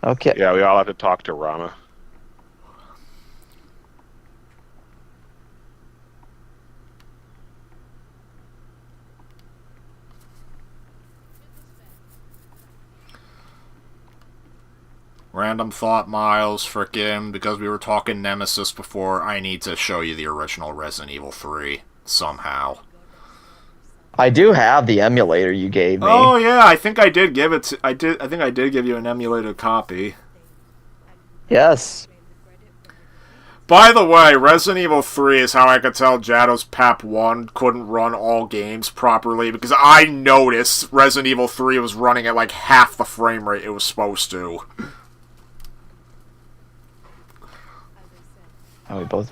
Okay. Yeah, we all have to talk to Rama. Random thought, Miles, frickin', because we were talking Nemesis before, I need to show you the original Resident Evil 3, somehow. I do have the emulator you gave me. Oh yeah, I think I did give it to, I think I did give you an emulated copy. Yes. By the way, Resident Evil 3 is how I could tell Jado's PAP 1 couldn't run all games properly, because I noticed Resident Evil 3 was running at like half the frame rate it was supposed to. Oh, we both...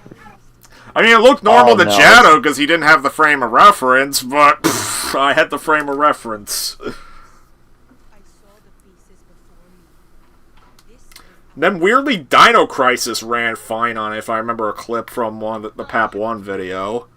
I mean, it looked normal Oh, to no. Jado because he didn't have the frame of reference, but pff, I had the frame of reference. Then weirdly, Dino Crisis ran fine on it, if I remember a clip from one the PAP 1 video.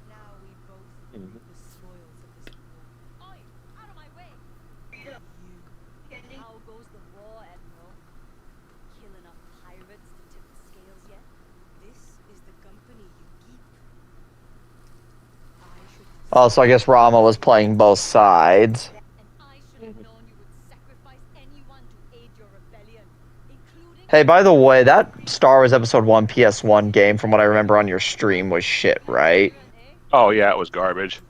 Oh, so I guess Rama was playing both sides. Hey, by the way, that Star Wars Episode 1 PS1 game, from what I remember on your stream, was shit, right? Oh yeah, it was garbage.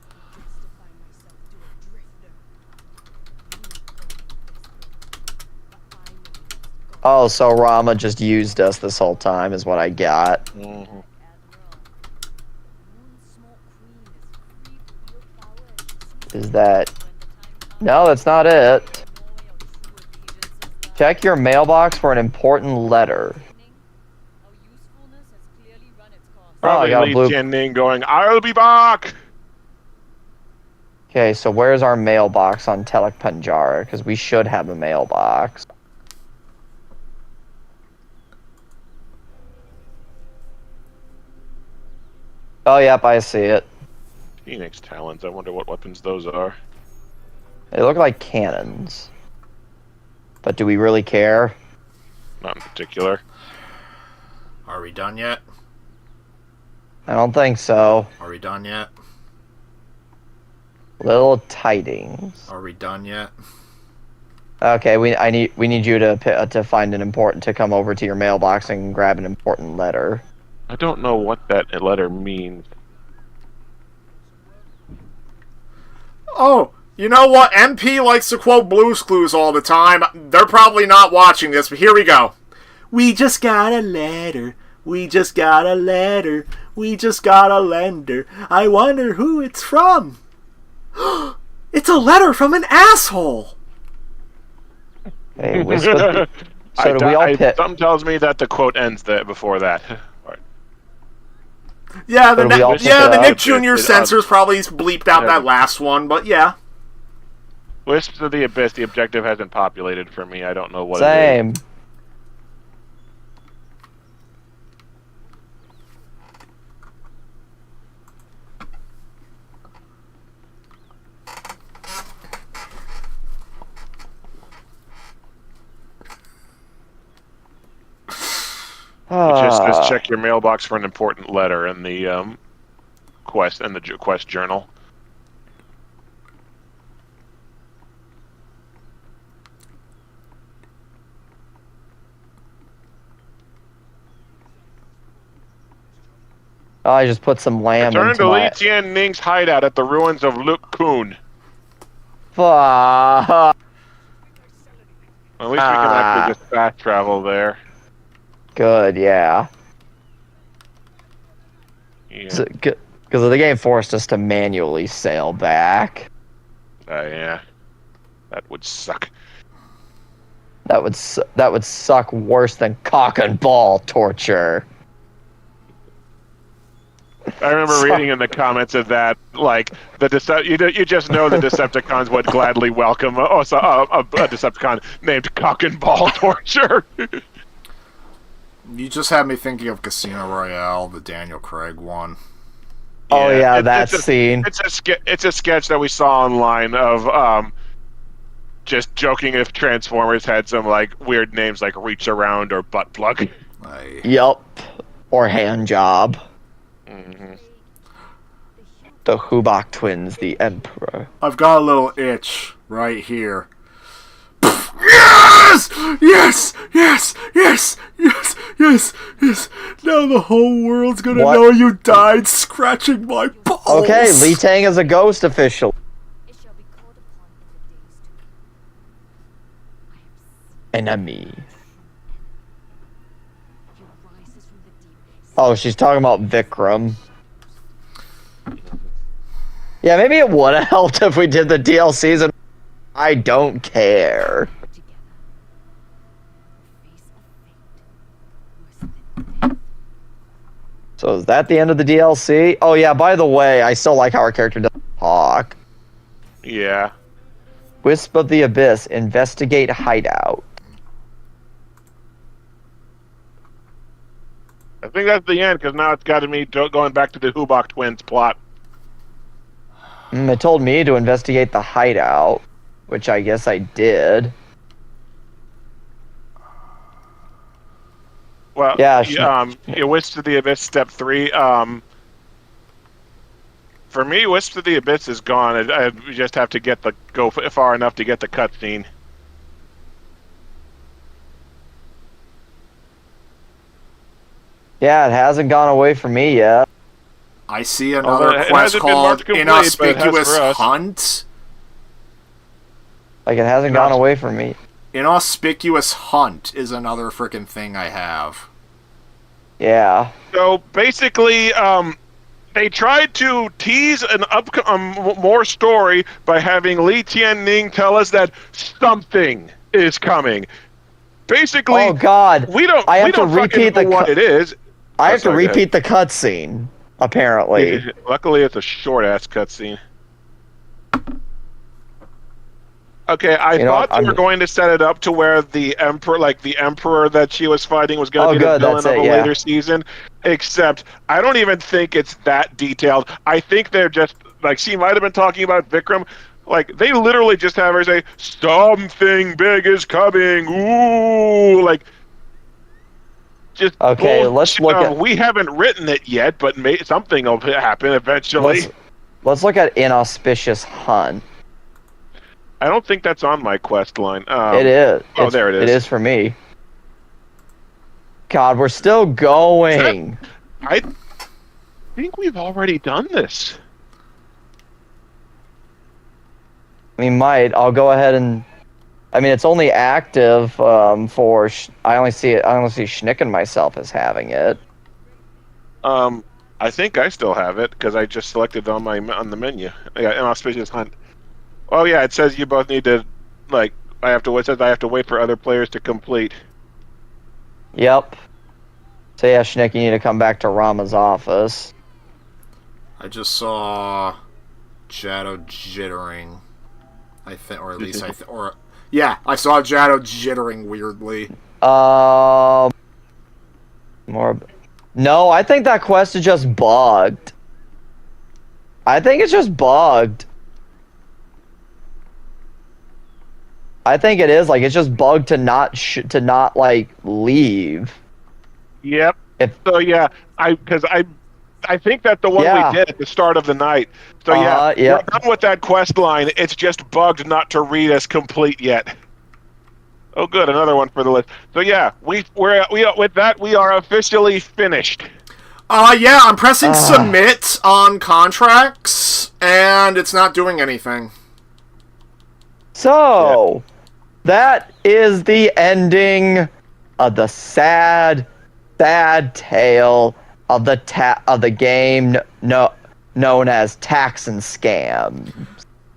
Oh, so Rama just used us this whole time, is what I got. Mhm. Is that... No, that's not it. Check your mailbox for an important letter. Oh, I Probably got a Li blue... Jianning going, "I'll be back." Okay, so where's our mailbox on Telek Panjara? Because we should have a mailbox. Oh, yep, I see it. Phoenix Talons. I wonder what weapons those are. They look like cannons. But do we really care? Not in particular. Are we done yet? I don't think so. Are we done yet? Little tidings. Are we done yet? Okay, we need you to find an important to come over to your mailbox and grab an important letter. I don't know what that letter means. Oh, you know what? MP likes to quote Blue's Clues all the time. They're probably not watching this, but here we go. We just got a letter We just got a letter. We just got a lender. I wonder who it's from. It's a letter from an asshole. Hey, Whisper. So do we all pick? Something tells me that the quote ends before that. Yeah, So do we all pick the it Nick up? Jr. censors probably bleeped out that last one, but yeah. Wisps of the Abyss, the objective hasn't populated for me. I don't know what it Same. is. Just check your mailbox for an important letter in the quest journal. Oh, I just put some lamb Return into to my... Li Tian Ning's hideout at the ruins of Luke Kun. Fuck. At least we can actually just fast travel there. Good, yeah. Yeah. Because the game forced us to manually sail back. Yeah. That would suck. That would suck worse than cock and ball torture. I remember reading in the comments of that, like, you just know the Decepticons would gladly welcome a Decepticon named Cock and Ball Torture. You just had me thinking of Casino Royale, the Daniel Craig one. Oh yeah, that scene. It's a sketch that we saw online of just joking if Transformers had some like weird names like Reach Around or Butt Plug. Yup. Or Hand Job. Mm-hmm. The Hubak twins, the Emperor. I've got a little itch right here. Yes! Yes! Yes! Yes! Yes! Yes! Yes! Now the whole world's gonna know you died scratching my balls! Okay, Li Tang is a ghost official. Enemy. Oh, she's talking about Vikram. Yeah, maybe it would have helped if we did the DLCs, and I don't care. So is that the end of the DLC? Oh yeah, by the way, I still like how our character doesn't talk. Yeah. Wisp of the Abyss, investigate hideout. I think that's the end, because now it's got me going back to the Hubak twins plot. It told me to investigate the hideout, which I guess I did. Well, yeah, Wisp of the Abyss Step 3. For me, Wisp of the Abyss is gone. I just have to go far enough to get the cutscene. Yeah, it hasn't gone away from me yet. I see another quest called Inauspicious Hunt. Like, it hasn't gone away from me. Inauspicious Hunt is another freaking thing I have. Yeah. So, basically, they tried to tease more story by having Li Tian Ning tell us that something is coming. Basically, oh god, we don't repeat what it is. I have to repeat the cutscene. Apparently, luckily it's a short ass cutscene. Okay, I thought they were going to set it up to where the emperor that she was fighting was going to be the villain of a later season. Except, I don't even think it's that detailed. I think they're just like she might have been talking about Vikram. Like, they literally just have her say, something big is coming, ooh, like, just okay, let's look at... We haven't written it yet, but something will happen eventually. Let's look at Inauspicious Hunt. I don't think that's on my quest line. It is. Oh, there it is. It is for me. God, we're still going. I think we've already done this. We might. I'll go ahead and. I mean, it's only active for. I only see Schnick and myself as having it. I think I still have it because I just selected it on the menu. Yeah, inauspicious hunt. Oh yeah, it says you both need to like. It says I have to wait for other players to complete. Yep. So yeah, Schnick, you need to come back to Rama's office. I just saw Jado jittering. I think, or at least yeah, I saw Jado jittering weirdly. More. No, I think that quest is just bugged. I think it's just bugged. I think it is, like, it's just bugged to not like leave. Yep. If So yeah, I think that the one Yeah. we did at the start of the night. So yeah, yeah. we're done with that quest line. It's just bugged not to read as complete yet. Oh, good, another one for the list. So yeah, we're with that we are officially finished. Yeah, I'm pressing submit on contracts, and it's not doing anything. So, that is the ending of the sad tale of the game known as Tax and Scam.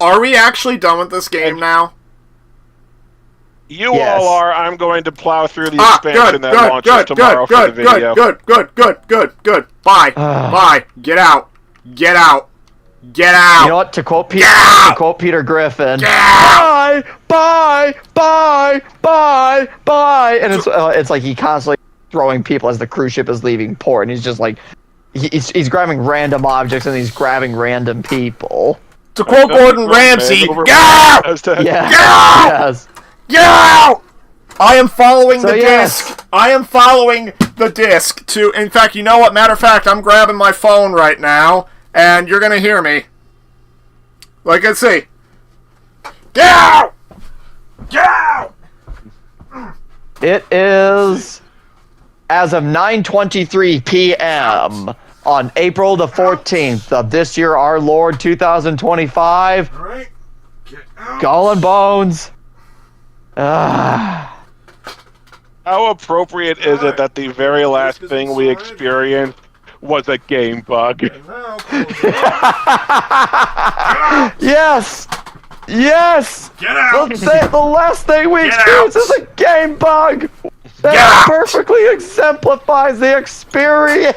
Are we actually done with this game now? You Yes. all are. I'm going to plow through the expansion that launches good, tomorrow for the video. good. Bye. Bye. Get out. Get out. Get out. You know what? To quote Peter, Yeah! to quote Peter Griffin, Get out. bye, and it's like he constantly throwing people as the cruise ship is leaving port, and he's just like he's grabbing random objects and he's grabbing random people. To quote Gordon Ramsay, get out. Yeah. Get out. Yes. Get out. I am following So, the yes. disc. I am following the disc to. In fact, you know what? Matter of fact, I'm grabbing my phone right now, and you're gonna hear me. Like I say, get out! Get out! It is as of 9:23 p.m. on April the 14th of this year, our Lord 2025. All right, get out. Skull and Bones. Ah. How appropriate is it that the very last thing we experienced was a game bug? Now, close it up. Yes! Yes! Get out! The last thing we Get experience out! is a game bug! Get That out! perfectly exemplifies the experience!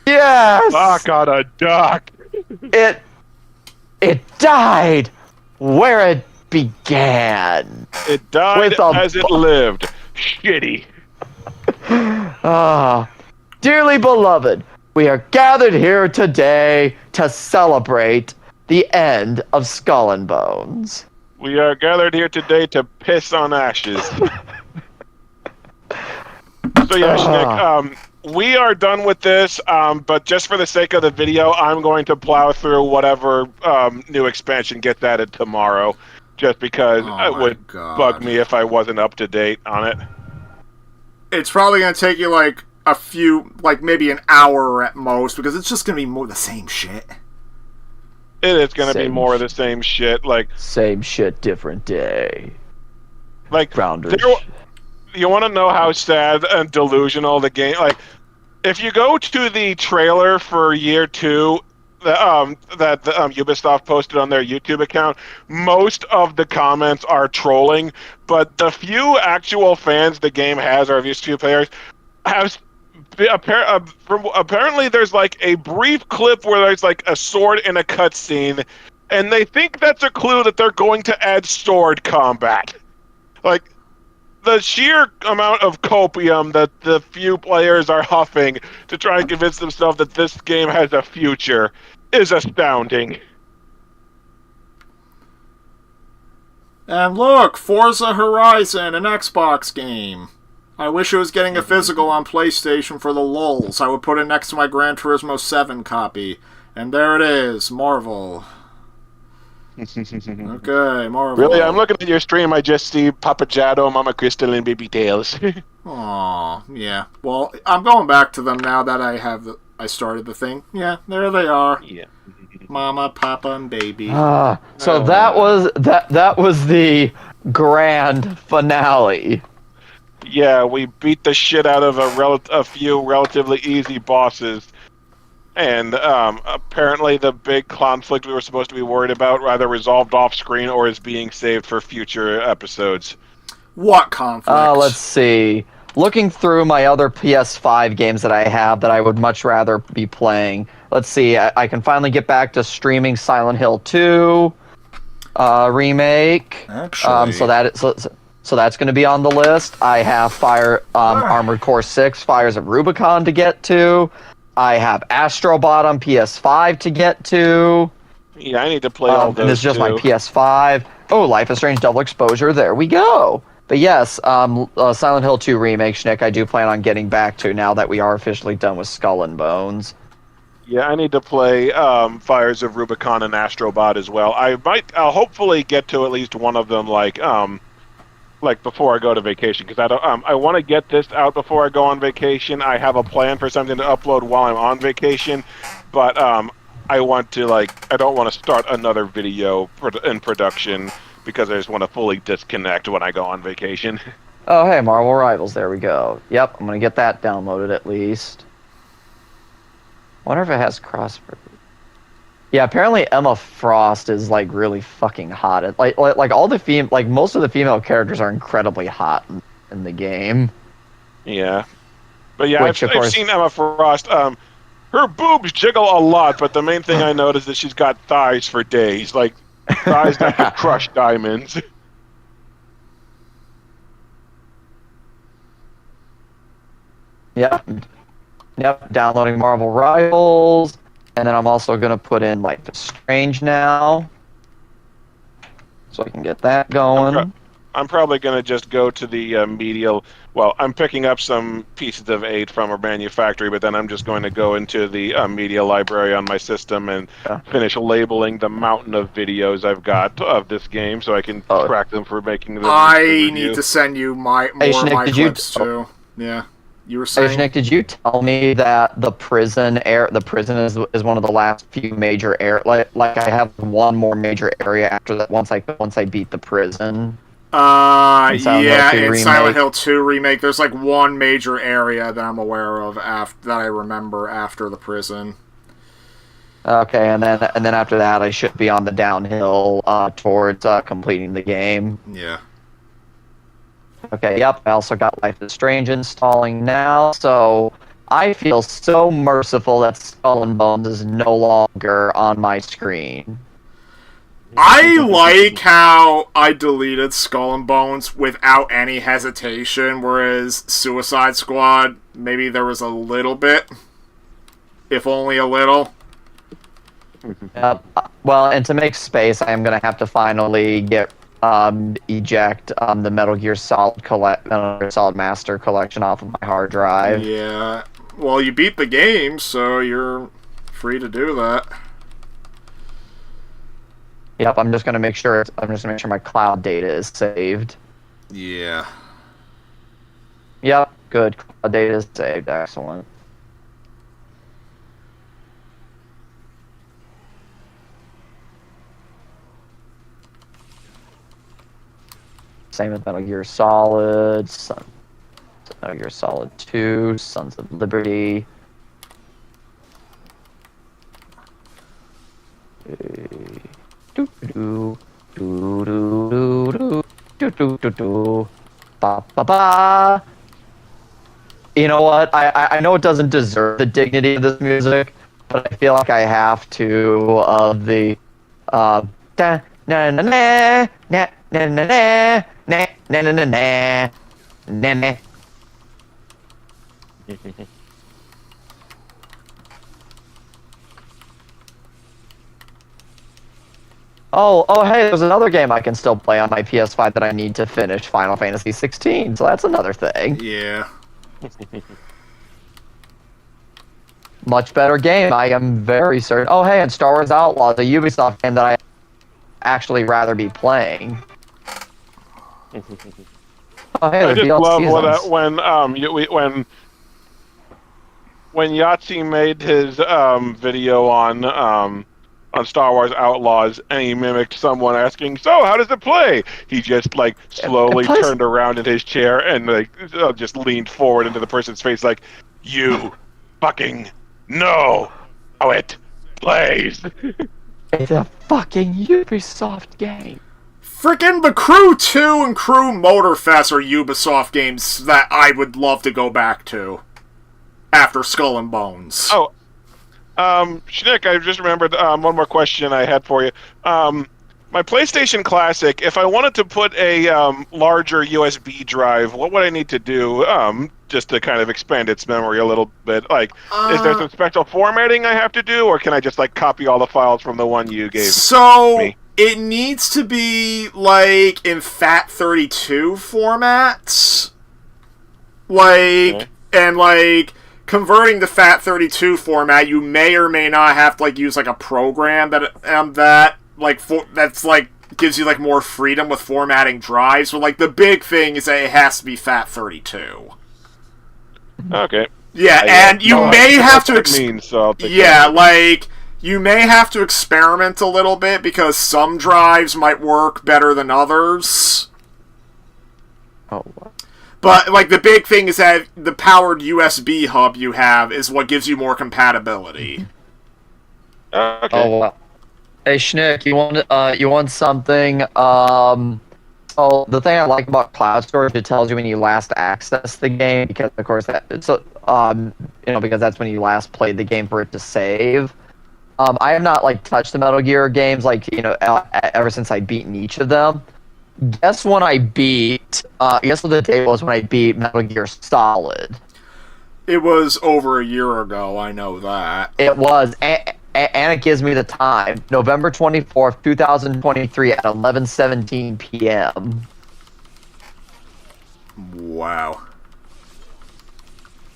Yes! Fuck on a duck. It died where it began. It died With a as it lived. Shitty. Dearly beloved, we are gathered here today to celebrate the end of Skull and Bones. We are gathered here today to piss on ashes. So yeah, Schnick, we are done with this, but just for the sake of the video, I'm going to plow through whatever new expansion gets added tomorrow, just because Oh it my would God. bug me if I wasn't up to date on it. It's probably gonna take you like a few, like maybe an hour at most, because it's just gonna be more the same shit. It is going to be Same more of the same shit. Like Same shit, different day. Grounders. Grounders. You want to know how sad and delusional the game? Like, if you go to the trailer for year 2, that Ubisoft posted on their YouTube account, most of the comments are trolling, but the few actual fans the game has, or these few players, have. Apparently, there's like a brief clip where there's like a sword in a cutscene, and they think that's a clue that they're going to add sword combat. Like, the sheer amount of copium that the few players are huffing to try and convince themselves that this game has a future is astounding. And look, Forza Horizon, an Xbox game. I wish it was getting a physical on PlayStation for the lulz. I would put it next to my Gran Turismo 7 copy. And there it is, Marvel. Okay, Marvel. Really, I'm looking at your stream. I just see Papa Jado, Mama Crystal, and Baby Tails. Aw, yeah. Well, I'm going back to them now that I started the thing. Yeah, there they are. Yeah. Mama, Papa, and Baby. So that was the grand finale. Yeah, we beat the shit out of a few relatively easy bosses. And apparently the big conflict we were supposed to be worried about either resolved off screen or is being saved for future episodes. What conflict? Let's see. Looking through my other PS5 games that I have that I would much rather be playing. Let's see. I can finally get back to streaming Silent Hill 2 remake. Actually, So that's going to be on the list. I have Armored Core 6 Fires of Rubicon to get to. I have Astrobot on PS5 to get to. Yeah, I need to play all those and this is just my too. PS5. Oh, Life is Strange Double Exposure. There we go. But yes, Silent Hill 2 remake, Schnick, I do plan on getting back to now that we are officially done with Skull and Bones. Yeah, I need to play Fires of Rubicon and Astrobot as well. I'll hopefully get to at least one of them, like before I go to vacation, because I want to get this out before I go on vacation. I have a plan for something to upload while I'm on vacation, but I want to I don't want to start another video in production because I just want to fully disconnect when I go on vacation. Oh, hey, Marvel Rivals. There we go. Yep, I'm going to get that downloaded at least. Wonder if it has crossfit. Yeah, apparently Emma Frost is really fucking hot. Like all the most of the female characters are incredibly hot in the game. Yeah, but yeah, Which, I've seen Emma Frost. Her boobs jiggle a lot, but the main thing I noticed is that she's got thighs for days, like thighs that could crush diamonds. Yep, downloading Marvel Rivals. And then I'm also going to put in Life is Strange now. So I can get that going. I'm probably going to just go to the media. Well, I'm picking up some pieces of aid from a manufactory, but then I'm just going to go into the media library on my system and finish labeling the mountain of videos I've got of this game so I can track them for making them. I need to send you more of my clips too. Yeah. You were saying? Hey, Nick, did you tell me that the prison is one of the last few major I have one more major area after that once I beat the prison? Yeah, in Silent Hill 2 remake, there's one major area that I'm aware of that I remember after the prison. Okay, and then after that, I should be on the downhill towards completing the game. Yeah. Okay, yep, I also got Life is Strange installing now, so I feel so merciful that Skull and Bones is no longer on my screen. I like how I deleted Skull and Bones without any hesitation, whereas Suicide Squad, maybe there was a little bit, if only a little. Well, and to make space, I am going to have to finally eject the Metal Gear Solid Master Collection off of my hard drive. Yeah. Well, you beat the game, so you're free to do that. Yep, I'm just gonna make sure my cloud data is saved. Yeah. Yep, good. Cloud data is saved. Excellent. Same with Metal Gear Solid, Metal Gear Solid 2, Sons of Liberty. Ba ba ba. You know what? I know it doesn't deserve the dignity of this music, but I feel like I have to. The na na na na na na na na na na na na na. Oh, hey, there's another game I can still play on my PS5 that I need to finish, Final Fantasy 16, so that's another thing. Yeah. Much better game, I am very certain. Oh, hey, and Star Wars Outlaws, a Ubisoft game that I actually rather be playing. Oh, hey, I just love seasons. when Yahtzee made his video on on Star Wars Outlaws, and he mimicked someone asking, "So, how does it play?" He just like slowly turned around in his chair and like just leaned forward into the person's face, like, "You fucking know how it plays." It's a fucking Ubisoft game. Frickin' the Crew 2 and Crew Motorfest are Ubisoft games that I would love to go back to after Skull and Bones. Oh, Schnick, I just remembered one more question I had for you. My PlayStation Classic, if I wanted to put a larger USB drive, what would I need to do just to kind of expand its memory a little bit? Like, is there some special formatting I have to do, or can I just like copy all the files from the one you gave me? It needs to be like in FAT32 formats. Like, and like converting to FAT32 format, you may or may not have to like use like a program that that's like gives you like more freedom with formatting drives. But like the big thing is that it has to be FAT32. Okay. Yeah, and you may have to. Like you may have to experiment a little bit because some drives might work better than others. Oh. But like the big thing is that the powered USB hub you have is what gives you more compatibility. Okay. Oh wow. Hey Schnick, you want something? So the thing I like about cloud storage, it tells you when you last accessed the game, because of course because that's when you last played the game for it to save. I have not like touched the Metal Gear games ever since I'd beaten each of them. Guess what the date was when I beat Metal Gear Solid. It was over a year ago, I know that. It was, and it gives me the time. November 24th, 2023 at 11:17 p.m. Wow.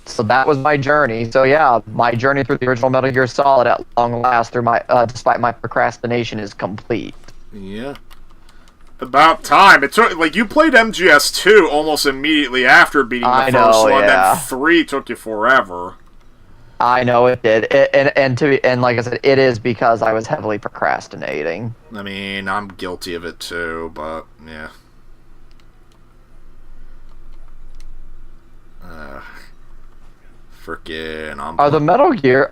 So that was my journey. So yeah, my journey through the original Metal Gear Solid at long last, despite my procrastination, is complete. Yeah. About time. It took you played MGS2 almost immediately after beating the first one. Yeah. Then 3 took you forever. I know it did, and like I said, it is because I was heavily procrastinating. I mean, I'm guilty of it too, but yeah. Are the Metal Gear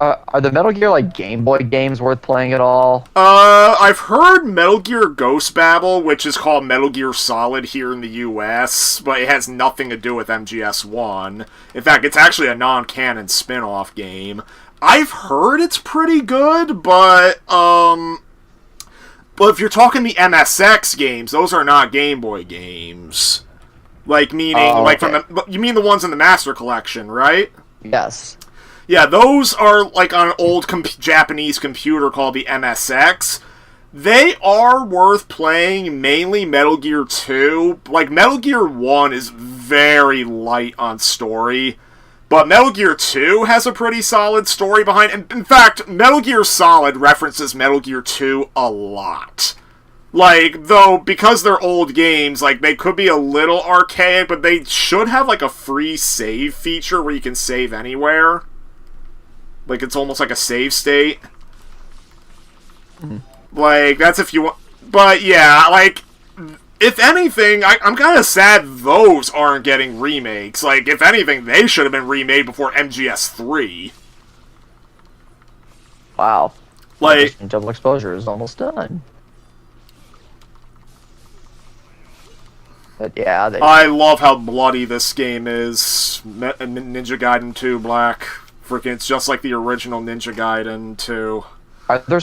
like Game Boy games worth playing at all? I've heard Metal Gear Ghost Babel, which is called Metal Gear Solid here in the US, but it has nothing to do with MGS1. In fact, it's actually a non-canon spin-off game. I've heard it's pretty good, but if you're talking the MSX games, those are not Game Boy games. Like you mean the ones in the Master Collection, right? Yes. Yeah, those are like on an old Japanese computer called the MSX. They are worth playing, mainly Metal Gear 2. Like, Metal Gear 1 is very light on story, but Metal Gear 2 has a pretty solid story behind it. In fact, Metal Gear Solid references Metal Gear 2 a lot. Like, though, because they're old games, like, they could be a little archaic, but they should have, like, a free save feature where you can save anywhere. Like, it's almost like a save state. Like, that's if you want... But, yeah, like, if anything, I'm kind of sad those aren't getting remakes. Like, if anything, they should have been remade before MGS3. Wow. Like... Double Exposure is almost done. But yeah, I love how bloody this game is. Ninja Gaiden 2 Black. Freaking, it's just like the original Ninja Gaiden 2. Aren't there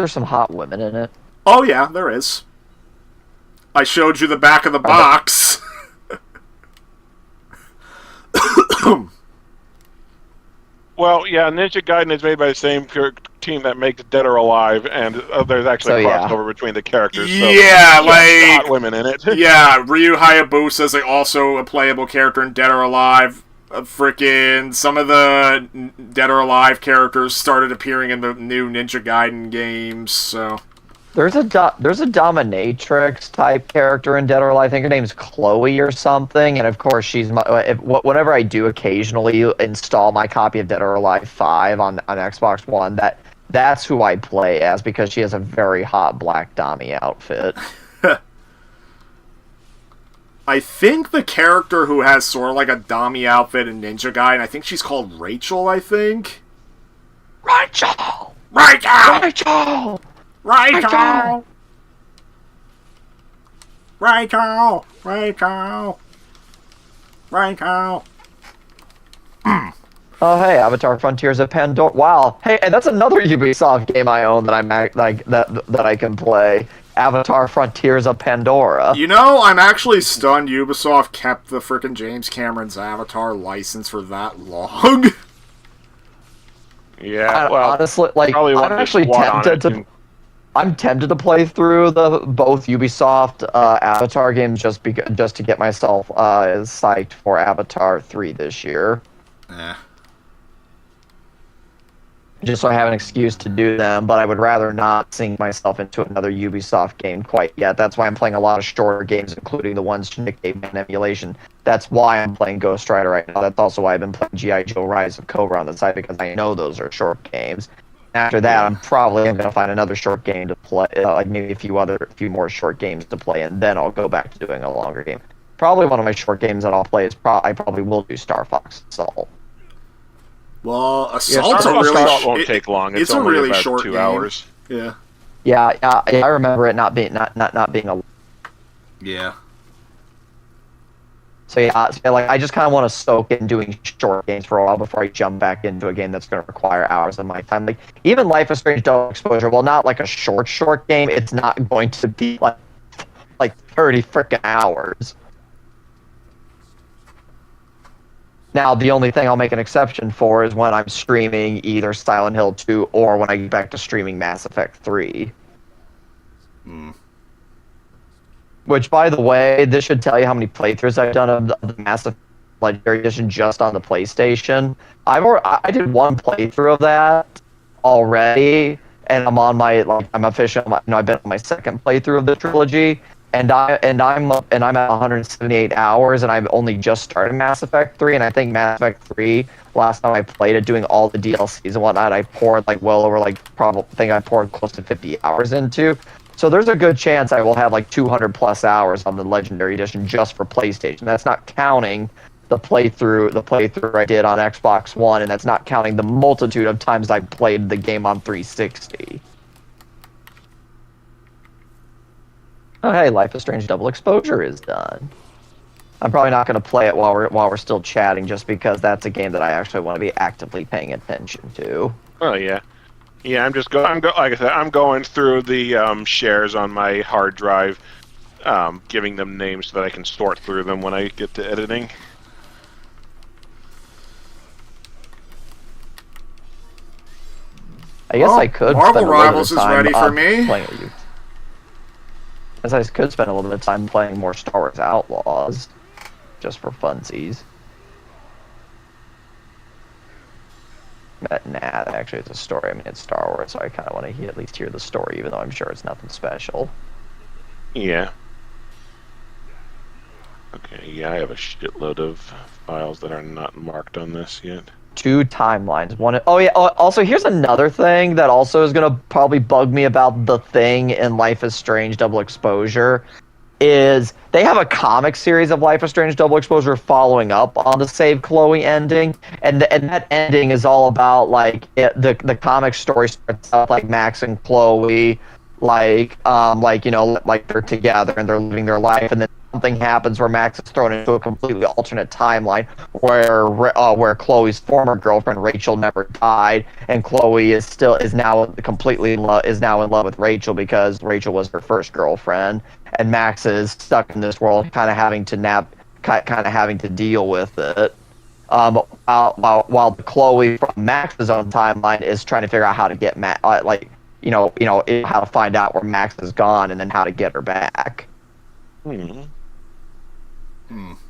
some hot women in it? Oh yeah, there is. I showed you the back of the box. Well, yeah, Ninja Gaiden is made by the same team that makes Dead or Alive, and there's actually a crossover between the characters. So yeah, like hot women in it. Yeah, Ryu Hayabusa is also a playable character in Dead or Alive. Frickin' some of the Dead or Alive characters started appearing in the new Ninja Gaiden games. So there's a dominatrix type character in Dead or Alive. I think her name's Chloe or something. And of course, whenever I do occasionally install my copy of Dead or Alive 5 on Xbox One, that That's who I play as because she has a very hot Black Dami outfit. I think the character who has sort of like a Dami outfit and Ninja Guy, and I think she's called Rachel, I think? Rachel! Rachel! Rachel! Rachel! Rachel! Rachel! Rachel! Oh hey, Avatar: Frontiers of Pandora. Wow. Hey, and that's another Ubisoft game I own that that I can play. Avatar: Frontiers of Pandora. You know, I'm actually stunned Ubisoft kept the frickin' James Cameron's Avatar license for that long. Yeah, well, honestly, like probably I'm wanted to actually squat on tempted it to. and- I'm tempted to play through both Ubisoft Avatar games just to get myself psyched for Avatar 3 this year. Eh. Just so I have an excuse to do them, but I would rather not sink myself into another Ubisoft game quite yet. That's why I'm playing a lot of shorter games, including the ones to Nick Caveman emulation. That's why I'm playing Ghost Rider right now. That's also why I've been playing G.I. Joe Rise of Cobra on the side, because I know those are short games. After that, I'm probably going to find another short game to play, like maybe a few more short games to play, and then I'll go back to doing a longer game. Probably one of my short games that I'll play is I probably will do Star Fox Assault. Well, Yeah, Assault's Star a Fox really Assault won't take long. It's a only really about short 2 game. hours. Yeah. Yeah, I remember it not being a. Yeah. So like I just kind of want to soak in doing short games for a while before I jump back into a game that's going to require hours of my time. Like even Life is Strange Double Exposure, well, not like a short game. It's not going to be like 30 frickin' hours. Now, the only thing I'll make an exception for is when I'm streaming either Silent Hill 2 or when I get back to streaming Mass Effect 3. Which, by the way, this should tell you how many playthroughs I've done of the Mass Effect Legendary Edition just on the PlayStation. I did one playthrough of that already, and I'm on I'm official. I've been on my second playthrough of the trilogy, and I'm at 178 hours, and I've only just started Mass Effect 3, and I think Mass Effect 3, last time I played it, doing all the DLCs and whatnot, I poured I poured close to 50 hours into. So there's a good chance I will have like 200 plus hours on the Legendary Edition just for PlayStation. That's not counting the playthrough I did on Xbox One, and that's not counting the multitude of times I played the game on 360. Oh hey, Life is Strange Double Exposure is done. I'm probably not going to play it while we're still chatting, just because that's a game that I actually want to be actively paying attention to. Oh yeah, yeah. Like I said, I'm going through the shares on my hard drive, giving them names so that I can sort through them when I get to editing. I guess I could. Marvel spend a little Rivals bit of is time, ready for me. playing with you. As I could spend a little bit of time playing more Star Wars Outlaws, just for funsies. But nah, actually it's a story. I mean, it's Star Wars, so I kind of want to at least hear the story, even though I'm sure it's nothing special. Yeah. Okay, yeah, I have a shitload of files that are not marked on this yet. 2 timelines. Also, here's another thing that also is going to probably bug me about The Thing in Life is Strange Double Exposure, is they have a comic series of Life is Strange Double Exposure following up on the Save Chloe ending, and that ending is all about, like, the comic story starts out like Max and Chloe, like they're together and they're living their life, and then something happens where Max is thrown into a completely alternate timeline where Chloe's former girlfriend Rachel never died, and Chloe is now in love with Rachel because Rachel was her first girlfriend, and Max is stuck in this world, kind of having to deal with it. While the Chloe from Max's own timeline is trying to figure out how to get how to find out where Max is gone and then how to get her back.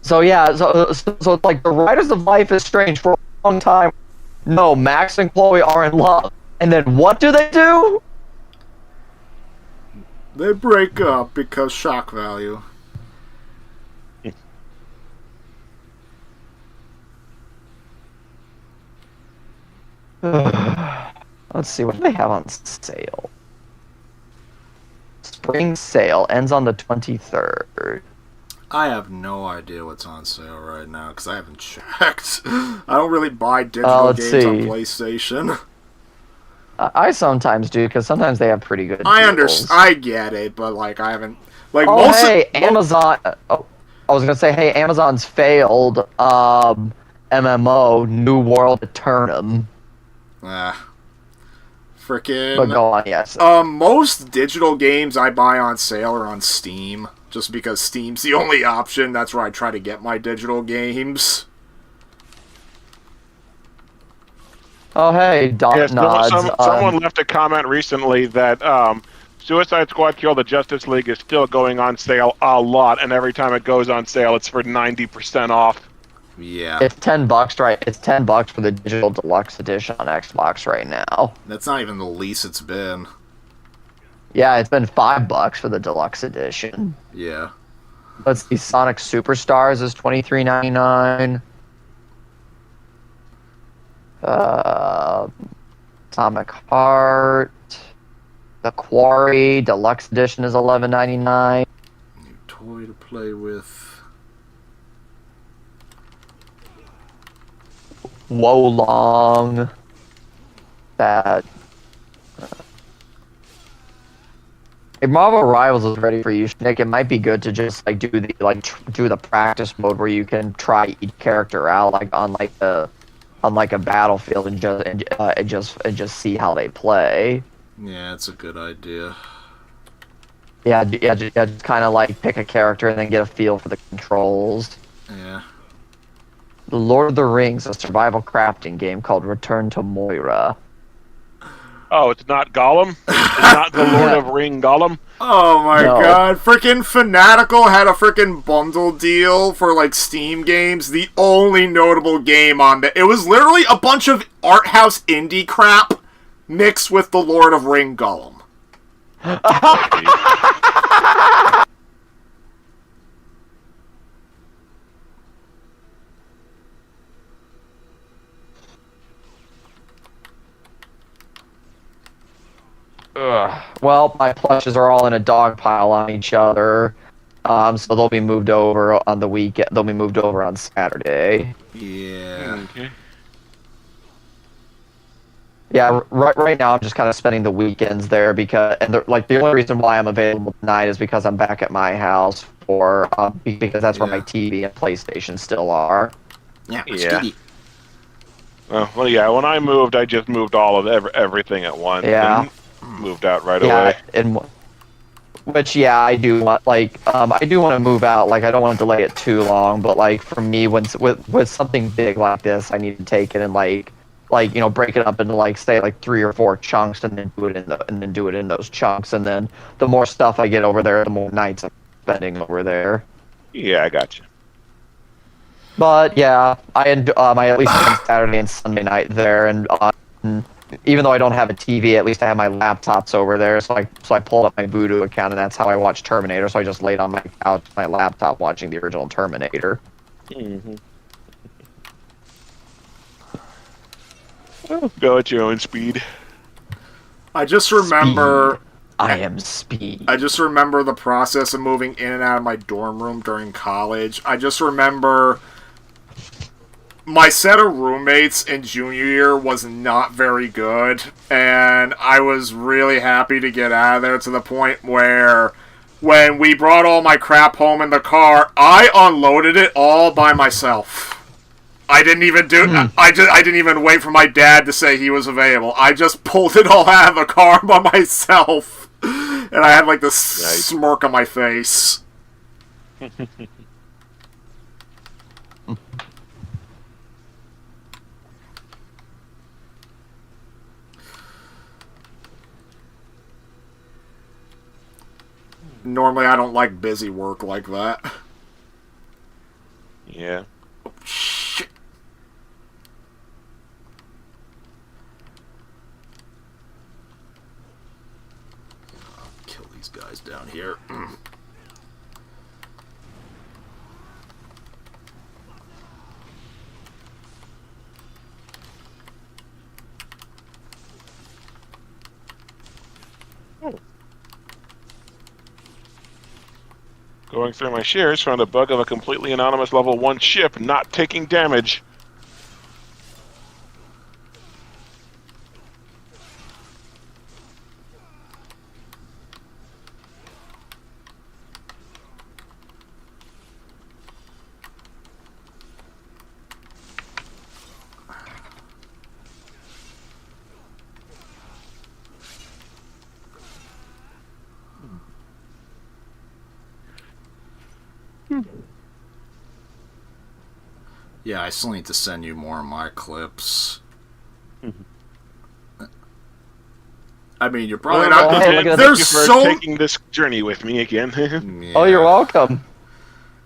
So yeah, so it's like the writers of Life is Strange for a long time. No, Max and Chloe are in love, and then what do? They break up because shock value. Let's see, what do they have on sale? Spring sale ends on the 23rd. I have no idea what's on sale right now because I haven't checked. I don't really buy digital games on PlayStation. I sometimes do because sometimes they have pretty good deals. I understand. I get it, but like I haven't. Like Amazon. Oh, I was gonna say, hey, Amazon's failed MMO New World Eternum. Frickin'. But go on, yes. Most digital games I buy on sale are on Steam, just because Steam's the only option. That's where I try to get my digital games. Oh, hey, Nods. Someone left a comment recently that Suicide Squad Kill the Justice League is still going on sale a lot, and every time it goes on sale, it's for 90% off. Yeah. It's $10, right? It's $10 for the digital deluxe edition on Xbox right now. That's not even the least it's been. Yeah, it's been $5 for the deluxe edition. Yeah. Let's see, Sonic Superstars is $23.99. Atomic Heart, The Quarry Deluxe Edition is $11.99. New toy to play with. Wo Long. That. If Marvel Rivals is ready for you, Nick, it might be good to just like do the practice mode where you can try each character out on a battlefield and just see how they play. Yeah, it's a good idea. Yeah, just kind of like pick a character and then get a feel for the controls. Yeah. The Lord of the Rings, a survival crafting game called Return to Moira. Oh, it's not Gollum? It's not the Lord of Ring Gollum? Oh my god, frickin' Fanatical had a frickin' bundle deal for like Steam games. The only notable game on it was literally a bunch of art house indie crap mixed with the Lord of Ring Gollum. Well, my plushes are all in a dog pile on each other, so they'll be moved over on the weekend. They'll be moved over on Saturday. Yeah. Okay. Yeah, right now I'm just kind of spending the weekends there because the only reason why I'm available tonight is because I'm back at my house because that's where my TV and PlayStation still are. Yeah. Well, yeah. When I moved, I just moved all of everything at once. Yeah. And moved out right away. I do want I do want to move out. Like I don't want to delay it too long, but like for me, with something big like this, I need to take it and break it up into say 3 or 4 chunks and then do it in those chunks, and then the more stuff I get over there, the more nights I'm spending over there. Yeah, I got you. But yeah, I at least spend Saturday and Sunday night there, and even though I don't have a TV, at least I have my laptops over there. So I pulled up my Vudu account, and that's how I watch Terminator. So I just laid on my couch, my laptop, watching the original Terminator. Mm-hmm. Go at your own speed. I just remember... I am speed. I just remember the process of moving in and out of my dorm room during college. I just remember... my set of roommates in junior year was not very good, and I was really happy to get out of there to the point where when we brought all my crap home in the car, I unloaded it all by myself. I didn't even I didn't even wait for my dad to say he was available. I just pulled it all out of the car by myself, and I had this smirk on my face. Normally, I don't like busy work like that. Yeah. Oh, shit. I'll kill these guys down here. Going through my shares, found a bug of a completely anonymous level 1 ship not taking damage. Yeah, I still need to send you more of my clips. I mean, you're probably not. hey, look at There's Thank you for so. taking this journey with me again. Yeah. Oh, you're welcome.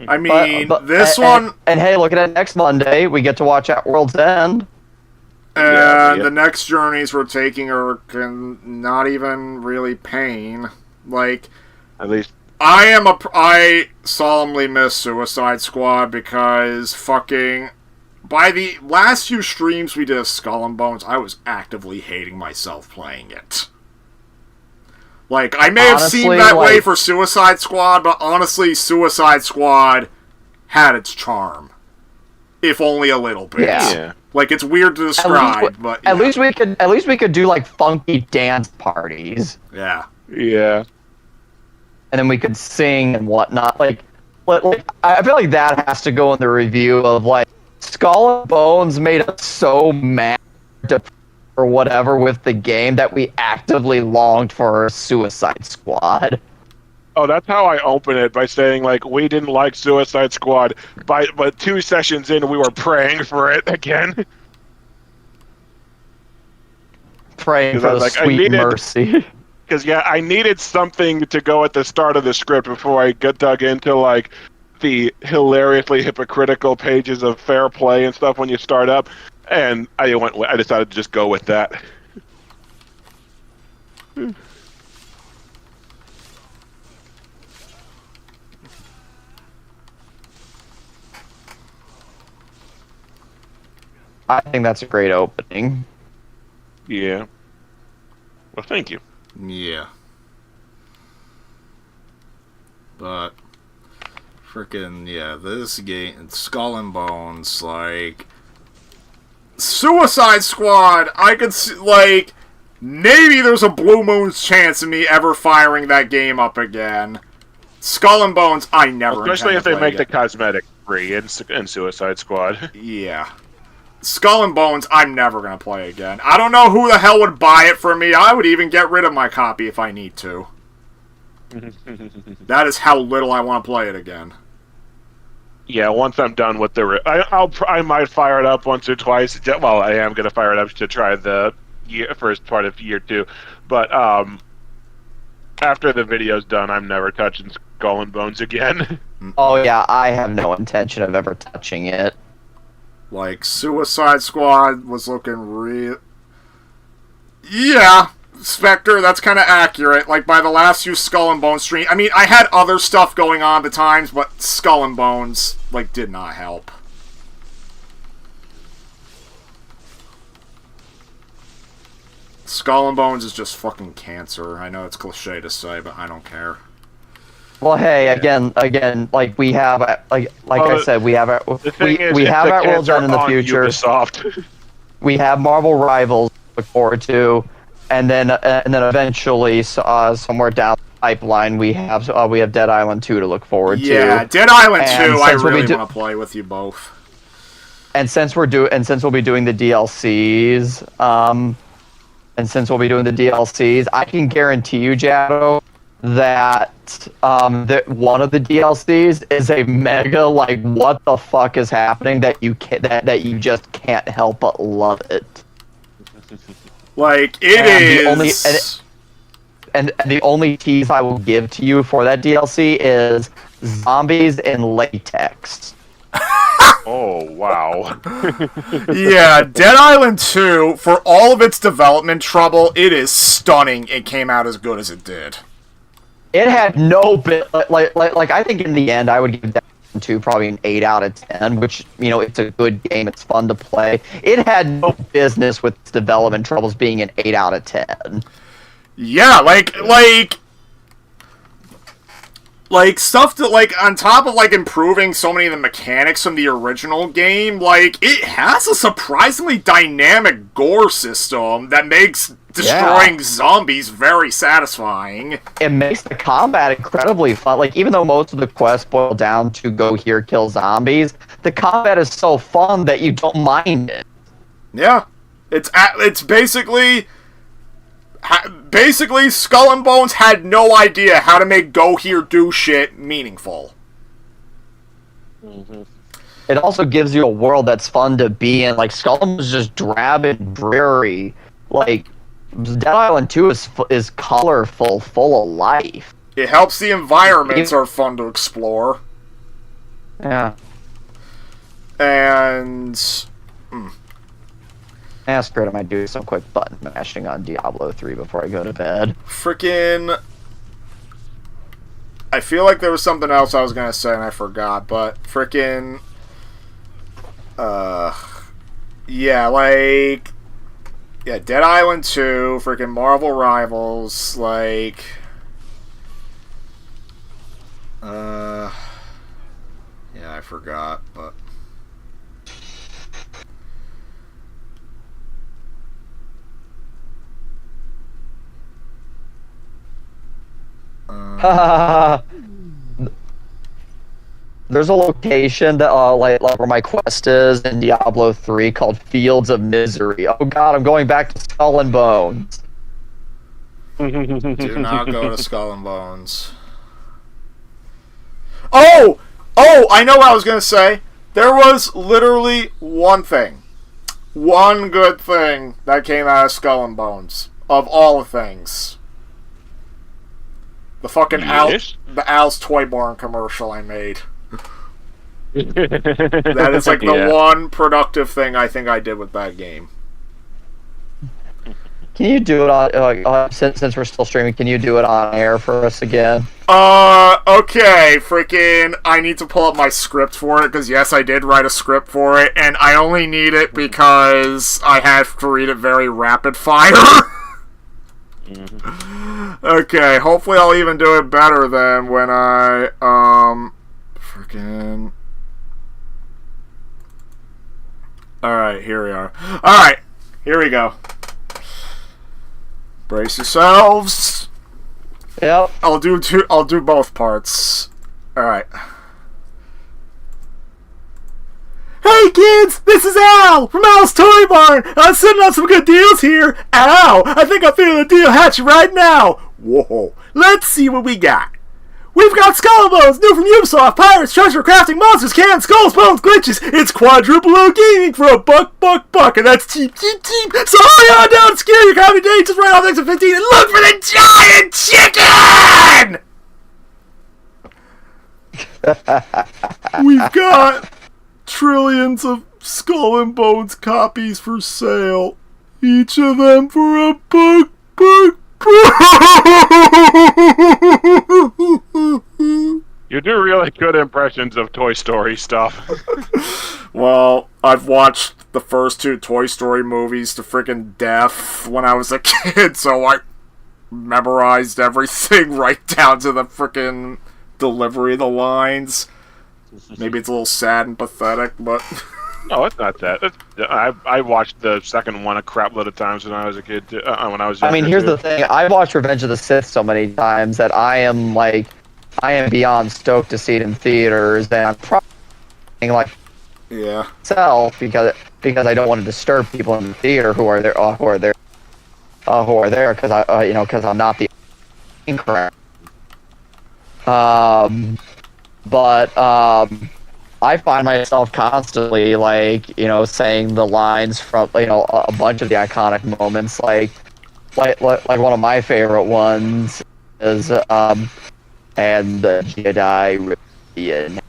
I mean, this and, one. And hey, look at it. Next Monday, we get to watch At World's End. And Yeah. the next journeys we're taking are not even really pain. Like, At least I solemnly miss Suicide Squad because fucking by the last few streams we did of Skull and Bones, I was actively hating myself playing it. Like, I may have seen Honestly, that way like- for Suicide Squad, but honestly, Suicide Squad had its charm. If only a little bit. Yeah. Like, it's weird to describe, but At yeah. least we could do like funky dance parties, Yeah. Yeah. and then we could sing and whatnot. Like I feel like that has to go in the review of like Skull and Bones made us so mad or whatever with the game that we actively longed for Suicide Squad. Oh, that's how I open it, by saying, like, we didn't like Suicide Squad, but 2 sessions in, we were praying for it again. Praying 'Cause for I the was like, I sweet needed- mercy. Because, yeah, I needed something to go at the start of the script before I got dug into, like, the hilariously hypocritical pages of fair play and stuff when you start up, and I decided to just go with that. I think that's a great opening. Yeah. Well, thank you. Yeah. But freaking yeah, this game, Skull and Bones, like Suicide Squad. I could see, like, maybe there's a blue moon's chance of me ever firing that game up again. Skull and Bones, I never. Especially intend if to they play make the again. cosmetic free in Suicide Squad. Yeah. Skull and Bones, I'm never gonna play again. I don't know who the hell would buy it for me. I would even get rid of my copy if I need to. That is how little I want to play it again. Yeah, once I'm done with the... I might fire it up once or twice. Well, I am going to fire it up to try the first part of year 2. But after the video's done, I'm never touching Skull and Bones again. Oh yeah, I have no intention of ever touching it. Like, Suicide Squad was looking real... Yeah, Spectre, that's kind of accurate. Like, by the last few Skull and Bones streams... I mean, I had other stuff going on at the times, but Skull and Bones, like, did not help. Skull and Bones is just fucking cancer. I know it's cliche to say, but I don't care. Well, hey, again, like we have, like I said, we have The thing is, we it's have the At World's cancer End in the on future. Ubisoft. We have Marvel Rivals to look forward to, and then eventually, somewhere down the pipeline, we have Dead Island 2 to look forward to. Yeah, Dead Island 2, And I since we'll be really want to play with you both. And since we'll be doing the DLCs, I can guarantee you, Jado, that that one of the DLCs is a mega, like, what the fuck is happening, that you you just can't help but love it. Like, it And the is... And the only tease I will give to you for that DLC is zombies in latex. Oh, wow. Yeah, Dead Island 2, for all of its development trouble, it is stunning it came out as good as it did. It had no bit like I think in the end I would give that 2 probably an 8 out of 10, which, you know, it's a good game, it's fun to play. It had no business with its development troubles being an 8 out of 10. Yeah, like like, stuff that, like, on top of, like, improving so many of the mechanics from the original game, like, it has a surprisingly dynamic gore system that makes destroying zombies very satisfying. It makes the combat incredibly fun. Like, even though most of the quests boil down to go here, kill zombies, the combat is so fun that you don't mind it. Yeah. It's basically... Basically, Skull and Bones had no idea how to make go here, do shit meaningful. Mm-hmm. It also gives you a world that's fun to be in. Like, Skull and Bones is just drab and dreary. Like, Dead Island 2 is colorful, full of life. It helps the environments are fun to explore. Yeah. And... Screw it, I might do some quick button mashing on Diablo 3 before I go to bed. Frickin'... I feel like there was something else I was gonna say and I forgot, but frickin'... Yeah, like... Yeah, Dead Island 2, frickin' Marvel Rivals, like... Yeah, I forgot, but... There's a location that like where my quest is in Diablo 3 called Fields of Misery. Oh god, I'm going back to Skull and Bones. Do not go to Skull and Bones. Oh! I know what I was gonna say. There was literally one thing. One good thing that came out of Skull and Bones. Of all the things. The fucking the Al's Toy Barn commercial I made. That is like the one productive thing I think I did with that game. Can you do it on since we're still streaming? Can you do it on air for us again? Okay, freaking. I need to pull up my script for it because yes, I did write a script for it, and I only need it because I have to read it very rapid fire. Okay, hopefully I'll even do it better than when I, freaking... Alright, here we are. Alright, here we go. Brace yourselves. Yep. I'll do both parts. Alright. Hey kids, this is Al from Al's Toy Barn. I'm sending out some good deals here. Ow, I think I'm feeling a deal hatching right now. Whoa, let's see what we got. We've got Skull and Bones, new from Ubisoft, Pirates, Treasure, Crafting, Monsters, Cans, Skulls, Bones, Glitches. It's quadruple O gaming for a buck, and that's cheap. So hurry on down and scare your comedy day, just right off exit 15 and look for the giant chicken! We've got trillions of Skull and Bones copies for sale. Each of them for a buck. You do really good impressions of Toy Story stuff. Well, I've watched the first two Toy Story movies to freaking death when I was a kid, so I memorized everything right down to the freaking delivery of the lines. Maybe it's a little sad and pathetic, but... No, it's not that. I watched the second one a crap load of times when I was a kid. When I was younger, here's the thing. I've watched Revenge of the Sith so many times that I am beyond stoked to see it in theaters, and I'm probably myself because I don't want to disturb people in the theater who are there because I'm not the incorrect. I find myself constantly, saying the lines from, a bunch of the iconic moments, like one of my favorite ones is, and the Jedi rebellion.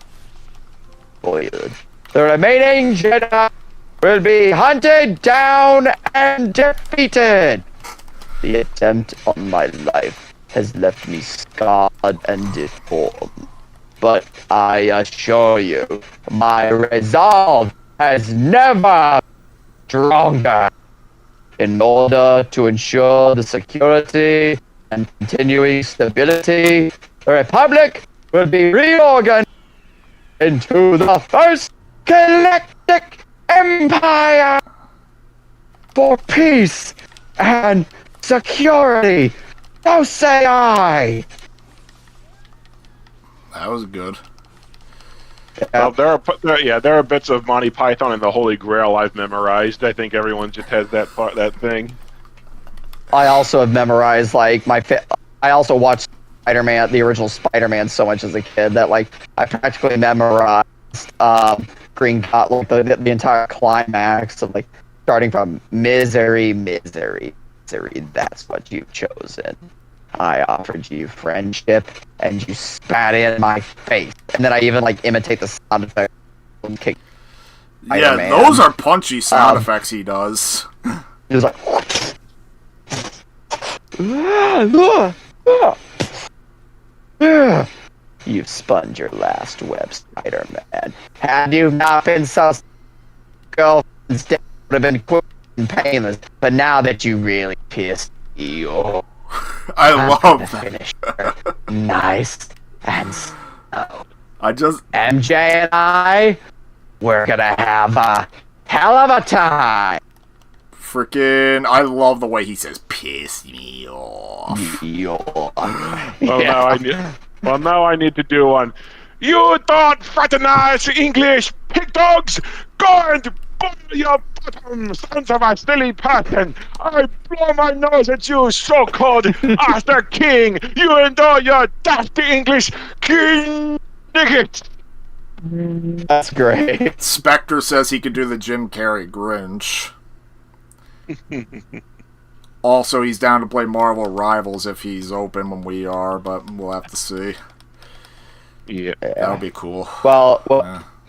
The remaining Jedi will be hunted down and defeated. The attempt on my life has left me scarred and deformed. But I assure you, my resolve has never been stronger. In order to ensure the security and continuing stability, the Republic will be reorganized into the first galactic empire for peace and security. So say I. That was good. Well, there are bits of Monty Python and the Holy Grail I've memorized. I think everyone just has that thing. I also have memorized like I also watched Spider-Man, the original Spider-Man, so much as a kid that like I practically memorized Green Goblin, the entire climax of like starting from misery, that's what you've chosen. I offered you friendship, and you spat in my face. And then I even like imitate the sound effect. Kick Yeah, those are punchy sound effects he does. He was like, you've spun your last web, Spider-Man. Had you not been so instead would have been quick and painless. But now that you really pissed me off, I love that. finish nice and slow. MJ and I, we're gonna have a hell of a time. Freaking, I love the way he says, piss me off. Now I need to do one. You don't fraternize English pig dogs? Go and boil your bottom, sons of a silly person. I blow my nose at you, so-called Arthur King. You and all your dusty English king niggas. That's great. Spectre says he could do the Jim Carrey Grinch. Also, he's down to play Marvel Rivals if he's open when we are, but we'll have to see. Yeah, that'll be cool. Well,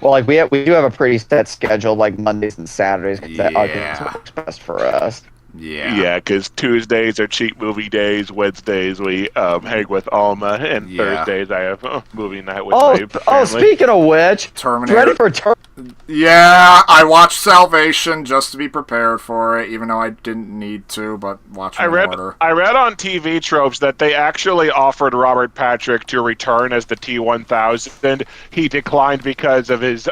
like we do have a pretty set schedule, like Mondays and Saturdays. That works best for us. Yeah, because Tuesdays are cheap movie days. Wednesdays we hang with Alma, and Thursdays I have movie night with my family. Oh, speaking of which, Terminator. Ready for Yeah, I watched Salvation just to be prepared for it, even though I didn't need to, but watch it in order. I read on TV Tropes that they actually offered Robert Patrick to return as the T-1000. He declined because of his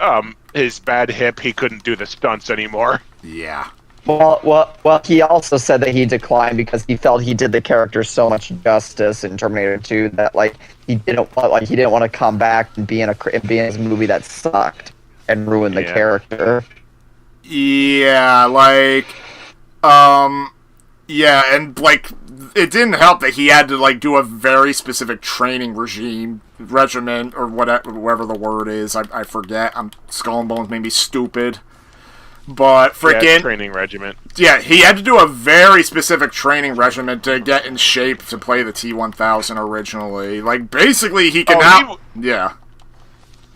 bad hip. He couldn't do the stunts anymore. Yeah. Well, he also said that he declined because he felt he did the character so much justice in Terminator 2 that like he didn't want to come back and be in his movie that sucked and ruin the character. Yeah, like, yeah, and like it didn't help that he had to like do a very specific training regimen, or whatever the word is. I forget. Skull and Bones made me stupid. But freaking training regiment. Yeah, he had to do a very specific training regimen to get in shape to play the T-1000 originally. Like basically, he can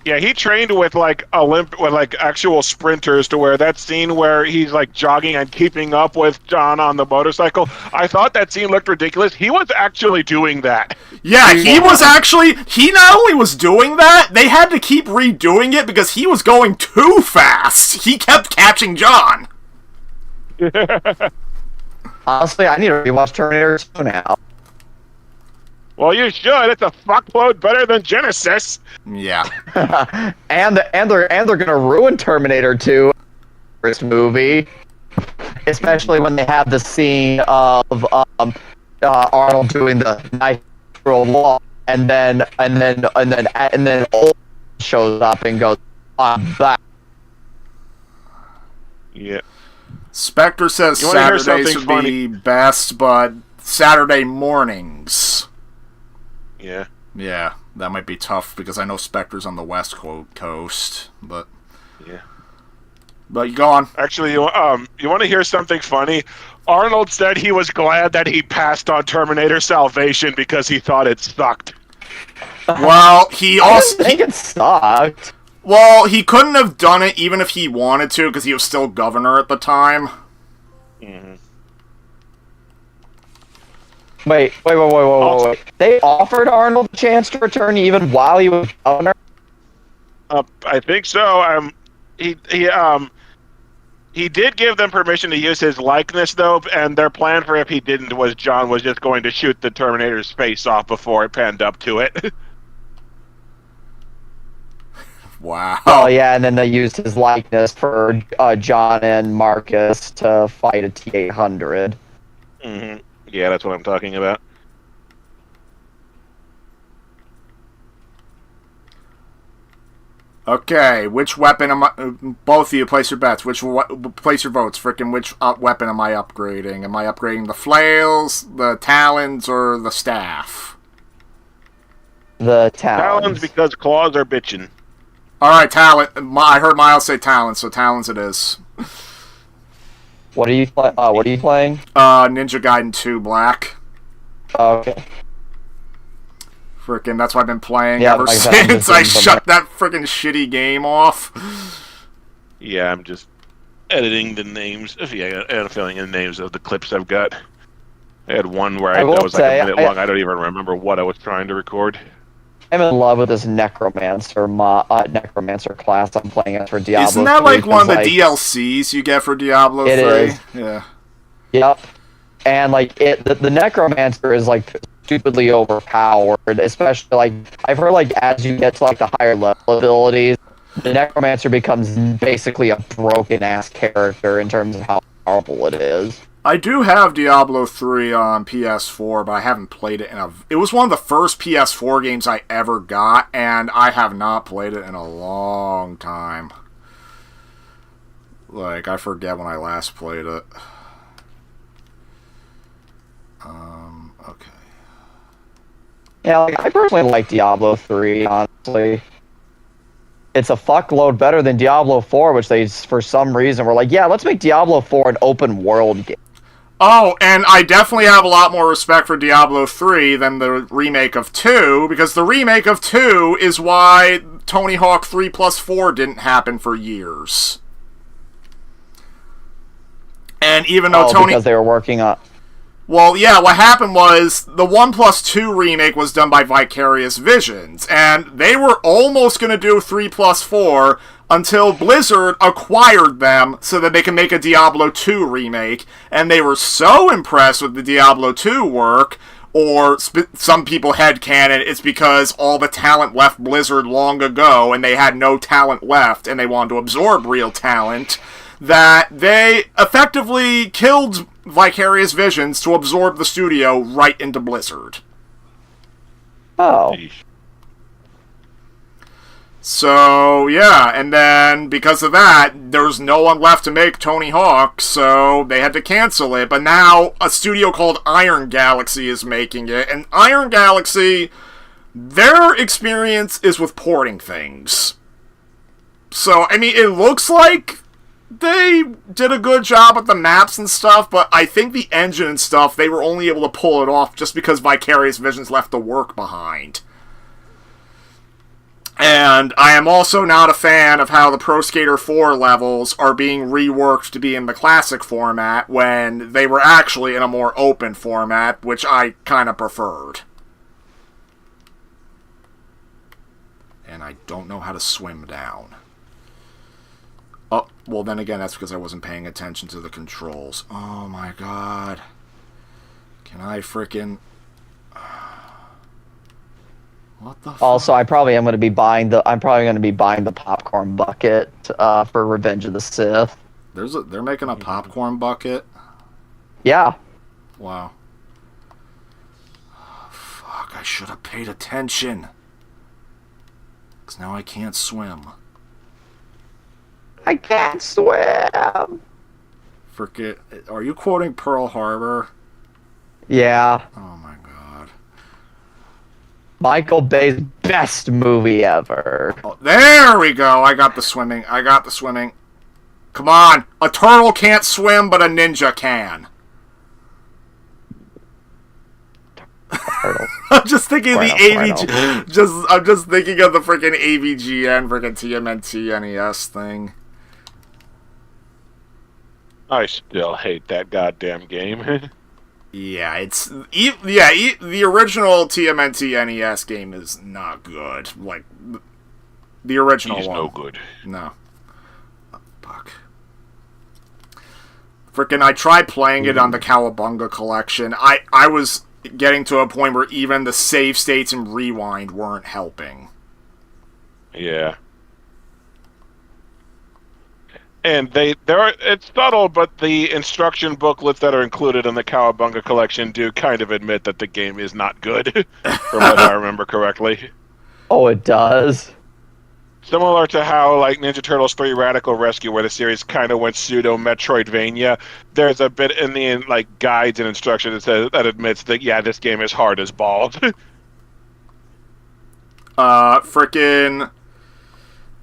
Yeah, he trained with like actual sprinters to where that scene where he's like jogging and keeping up with John on the motorcycle. I thought that scene looked ridiculous. He was actually doing that. Yeah, he not only was doing that, they had to keep redoing it because he was going too fast. He kept catching John. Honestly, I need to rewatch Terminator 2 now. Well, you should. It's a fuckload better than Genesis. Yeah. and they're gonna ruin Terminator 2 first movie, especially when they have the scene of Arnold doing the natural law, and then Old shows up and goes, "I'm back." Yeah. Spectre says Saturdays would be best, but Saturday mornings. Yeah. Yeah, that might be tough because I know Spectre's on the West Coast, but yeah. But go on. Actually, you want to hear something funny? Arnold said he was glad that he passed on Terminator Salvation because he thought it sucked. Well, he also I think it sucked. Well, he couldn't have done it even if he wanted to because he was still governor at the time. Mm-hmm. Wait. They offered Arnold a chance to return even while he was governor? I think so. He did give them permission to use his likeness, though, and their plan for if he didn't was John was just going to shoot the Terminator's face off before it panned up to it. Wow. Oh yeah, and then they used his likeness for John and Marcus to fight a T-800. Mm-hmm. Yeah, that's what I'm talking about. Okay, which weapon am I... both of you, place your bets. Place your votes. Frickin' which weapon am I upgrading? Am I upgrading the flails, the talons, or the staff? The talons. Talons because claws are bitchin'. Alright, talon. I heard Miles say talons, so talons it is. What are you playing? What are you playing? Ninja Gaiden 2 Black. Okay. Frickin', that's what I've been playing Yeah, ever like that, I'm since just I doing some- shut that frickin' shitty game off. Yeah, I'm just editing the names. Yeah, I had a feeling in the names of the clips I've got. I had one where I will that was like say, a minute long. I don't even remember what I was trying to record. I'm in love with this necromancer class I'm playing as for Diablo. Isn't that 3, like one of the 'cause, DLCs you get for Diablo 3? It is. Yeah. Yep. And like the necromancer is like stupidly overpowered, especially like I've heard like as you get to like the higher level abilities, the necromancer becomes basically a broken ass character in terms of how powerful it is. I do have Diablo 3 on PS4, but I haven't played it in a... It was one of the first PS4 games I ever got, and I have not played it in a long time. Like, I forget when I last played it. Okay. Yeah, like, I personally like Diablo 3, honestly. It's a fuckload better than Diablo 4, which they, for some reason, were like, yeah, let's make Diablo 4 an open world game. Oh, and I definitely have a lot more respect for Diablo 3 than the remake of 2, because the remake of 2 is why Tony Hawk 3+4 didn't happen for years. And even though Because they were working on... Well, yeah, what happened was the 1+2 remake was done by Vicarious Visions, and they were almost going to do 3+4 until Blizzard acquired them so that they can make a Diablo 2 remake, and they were so impressed with the Diablo 2 work, or some people headcanon it's because all the talent left Blizzard long ago, and they had no talent left, and they wanted to absorb real talent, that they effectively killed Vicarious Visions to absorb the studio right into Blizzard. Oh. So, yeah, and then because of that, there's no one left to make Tony Hawk, so they had to cancel it. But now a studio called Iron Galaxy is making it, and Iron Galaxy, their experience is with porting things. So, I mean, it looks like they did a good job with the maps and stuff, but I think the engine and stuff, they were only able to pull it off just because Vicarious Visions left the work behind. And I am also not a fan of how the Pro Skater 4 levels are being reworked to be in the classic format when they were actually in a more open format, which I kind of preferred. And I don't know how to swim down. Oh, well then again, that's because I wasn't paying attention to the controls. Oh my god. Can I frickin'... What the fuck? Also, I probably am going to be buying the popcorn bucket for Revenge of the Sith. They're making a popcorn bucket? Yeah. Wow. Oh, fuck, I should have paid attention. Because now I can't swim. I can't swim. Forget... Are you quoting Pearl Harbor? Yeah. Oh my god. Michael Bay's best movie ever. Oh, there we go. I got the swimming. Come on. A turtle can't swim, but a ninja can. I'm just thinking of the AVG. I'm just thinking of the freaking AVGN, freaking TMNT NES thing. I still hate that goddamn game. Yeah, the original TMNT NES game is not good. Like, the original He's one. no good. No. Oh, fuck. Frickin' I tried playing it on the Cowabunga collection. I was getting to a point where even the save states and rewind weren't helping. Yeah. And it's subtle, but the instruction booklets that are included in the Cowabunga collection do kind of admit that the game is not good, from what I remember correctly. Oh, it does. Similar to how like Ninja Turtles 3 Radical Rescue, where the series kind of went pseudo Metroidvania, there's a bit in the like guides and instructions that admits that this game is hard as balls. Frickin'.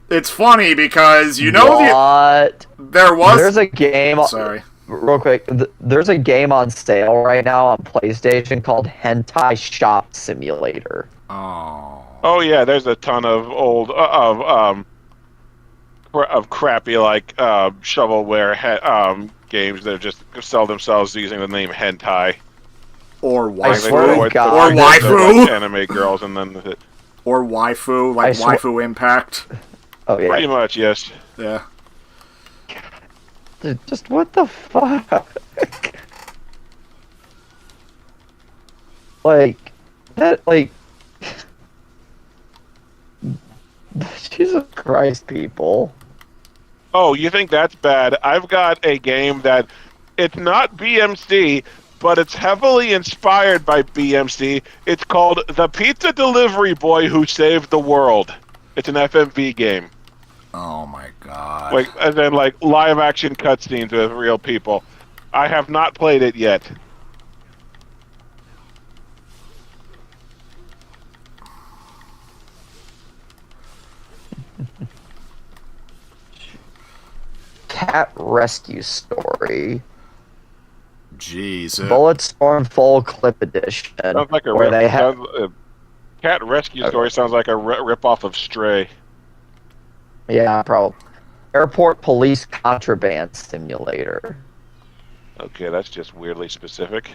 It's funny because you know what? There's a game. Sorry. Real quick, there's a game on sale right now on PlayStation called Hentai Shop Simulator. Oh yeah, there's a ton of old of crappy like shovelware games that just sell themselves using the name hentai or waifu or waifu anime girls, and then or waifu like waifu impact. Oh yeah, pretty much yes. Yeah. Just what the fuck? like that like. Jesus Christ, people. Oh, you think that's bad? I've got a game that it's not BMC, but it's heavily inspired by BMC. It's called The Pizza Delivery Boy Who Saved the World. It's an FMV game. Oh my god. Like, and then like live action cutscenes with real people. I have not played it yet. Cat Rescue Story. Jeez. Bulletstorm Full Clip Edition. Sounds like Cat Rescue Story sounds like a rip-off of Stray. Yeah, probably. Airport Police Contraband Simulator. Okay, that's just weirdly specific.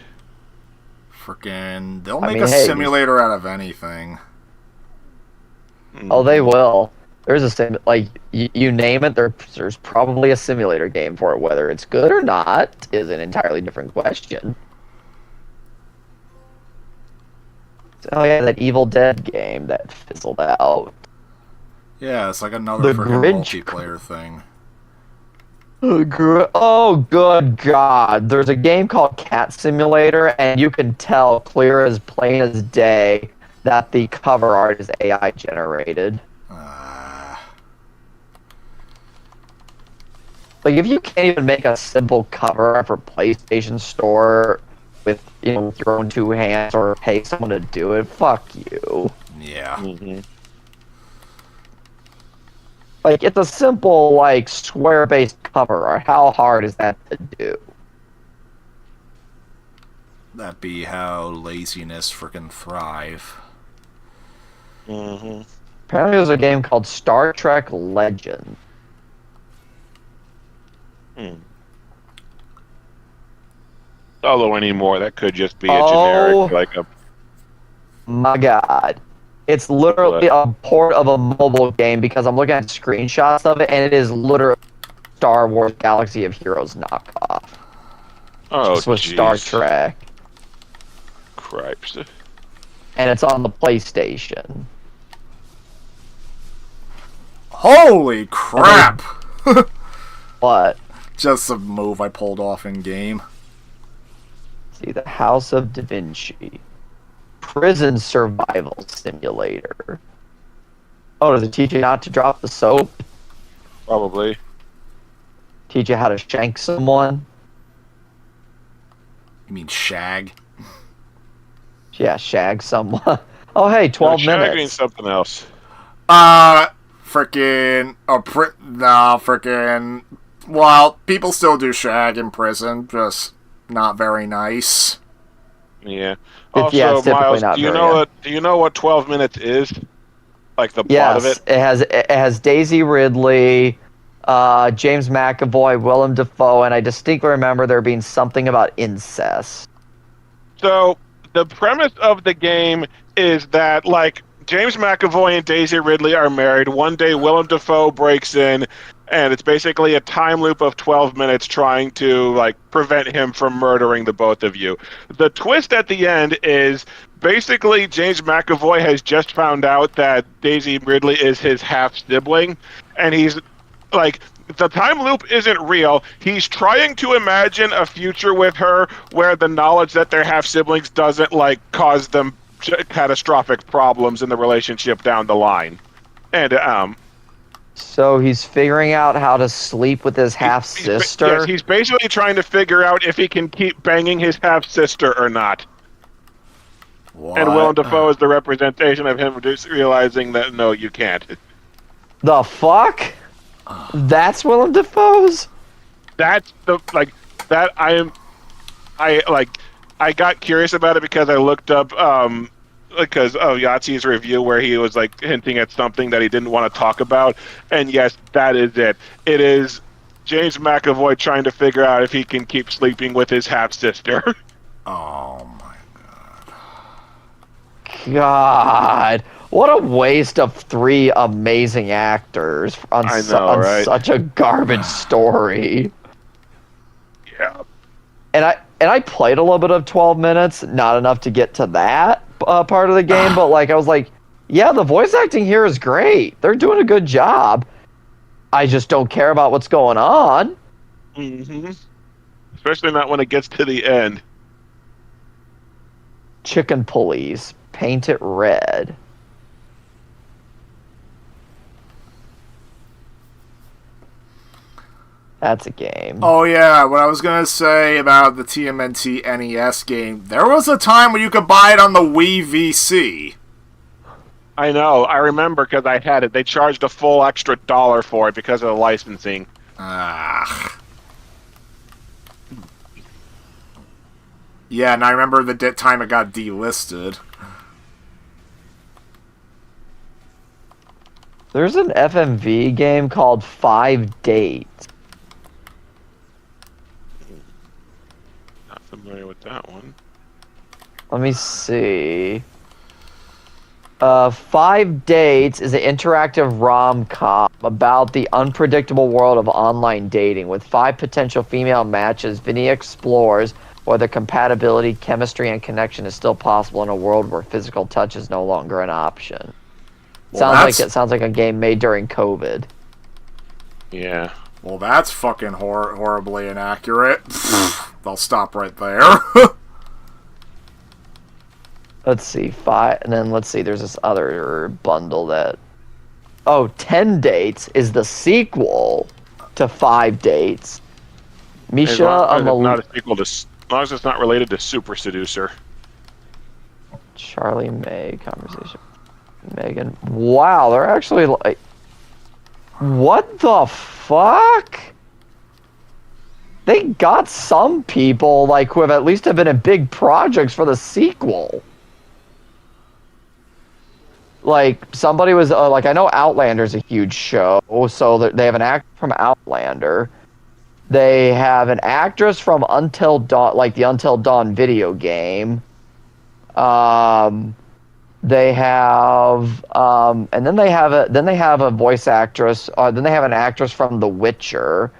Frickin', they'll make a simulator out of anything. Oh, they will. There's a you name it, there's probably a simulator game for it. Whether it's good or not is an entirely different question. Oh yeah, that Evil Dead game that fizzled out. Yeah, it's like another multiplayer thing. Oh, good God. There's a game called Cat Simulator, and you can tell clear as plain as day that the cover art is AI generated. Like, if you can't even make a simple cover art for PlayStation Store with, with your own two hands or pay someone to do it, fuck you. Yeah. Mm-hmm. Like, it's a simple, like, square-based cover art. How hard is that to do? That'd be how laziness frickin' thrive. Mm-hmm. Apparently there's a game called Star Trek Legend. Although anymore, that could just be a generic, like a... My God. It's literally a port of a mobile game because I'm looking at screenshots of it, and it is literally Star Wars Galaxy of Heroes knockoff. Oh, just with Star Trek. Cripes. And it's on the PlayStation. Holy crap! What? Just a move I pulled off in game. See, the House of Da Vinci. Prison Survival Simulator. Oh, does it teach you not to drop the soap? Probably. Teach you how to shank someone? You mean shag? Yeah, shag someone. Oh, hey, 12 minutes. Shag means something else. Frickin'... frickin'... Well, people still do shag in prison, just not very nice. Yeah. Yeah, Also, Miles, do you know what 12 minutes is? Like the plot of it? It has Daisy Ridley, James McAvoy, Willem Dafoe, and I distinctly remember there being something about incest. So, the premise of the game is that, like, James McAvoy and Daisy Ridley are married. One day, Willem Dafoe breaks in, and it's basically a time loop of 12 minutes trying to, like, prevent him from murdering the both of you. The twist at the end is basically James McAvoy has just found out that Daisy Ridley is his half-sibling, and he's, like, the time loop isn't real. He's trying to imagine a future with her where the knowledge that they're half siblings doesn't like cause them catastrophic problems in the relationship down the line. And So he's figuring out how to sleep with his half sister. Yes, he's basically trying to figure out if he can keep banging his half sister or not. What? And Willem Dafoe is the representation of him just realizing that no, you can't. The fuck? That's Willem Dafoe's? That's the like that I got curious about it because I looked up because of Yahtzee's review where he was like hinting at something that he didn't want to talk about, and yes, that is it. It is James McAvoy trying to figure out if he can keep sleeping with his half sister. Oh my God. What a waste of 3 amazing actors on, I know, right? such a garbage story. Yeah. And I played a little bit of 12 minutes, not enough to get to that part of the game, but like I was like, yeah, the voice acting here is great. They're doing a good job. I just don't care about what's going on. Mm-hmm. Especially not when it gets to the end. Chicken Police, paint it red. That's a game. Oh yeah, what I was gonna say about the TMNT NES game, there was a time when you could buy it on the Wii VC. I know. I remember because I had it. They charged a full extra $1 for it because of the licensing. Ah. Yeah, and I remember the time it got delisted. There's an FMV game called 5 Dates. Not familiar with that one. Let me see. 5 Dates is an interactive rom-com about the unpredictable world of online dating. With 5 potential female matches, Vinny explores whether compatibility, chemistry, and connection is still possible in a world where physical touch is no longer an option. Well, Sounds like a game made during COVID. Yeah. Well, that's fucking horribly inaccurate. I'll stop right there. Let's see, 5, and then let's see, there's this other bundle that... Oh, 10 Dates is the sequel to 5 Dates. Misha, as not a sequel to, as long as it's not related to Super Seducer. Charlie May, conversation. Megan. Wow, they're actually like... What the fuck? They got some people, like, who have at least have been in big projects for the sequel. Like, somebody was, like, I know Outlander's a huge show, so they have an actor from Outlander. They have an actress from Until Dawn, like the Until Dawn video game. They have, and then they have a voice actress. Then they have an actress from The Witcher,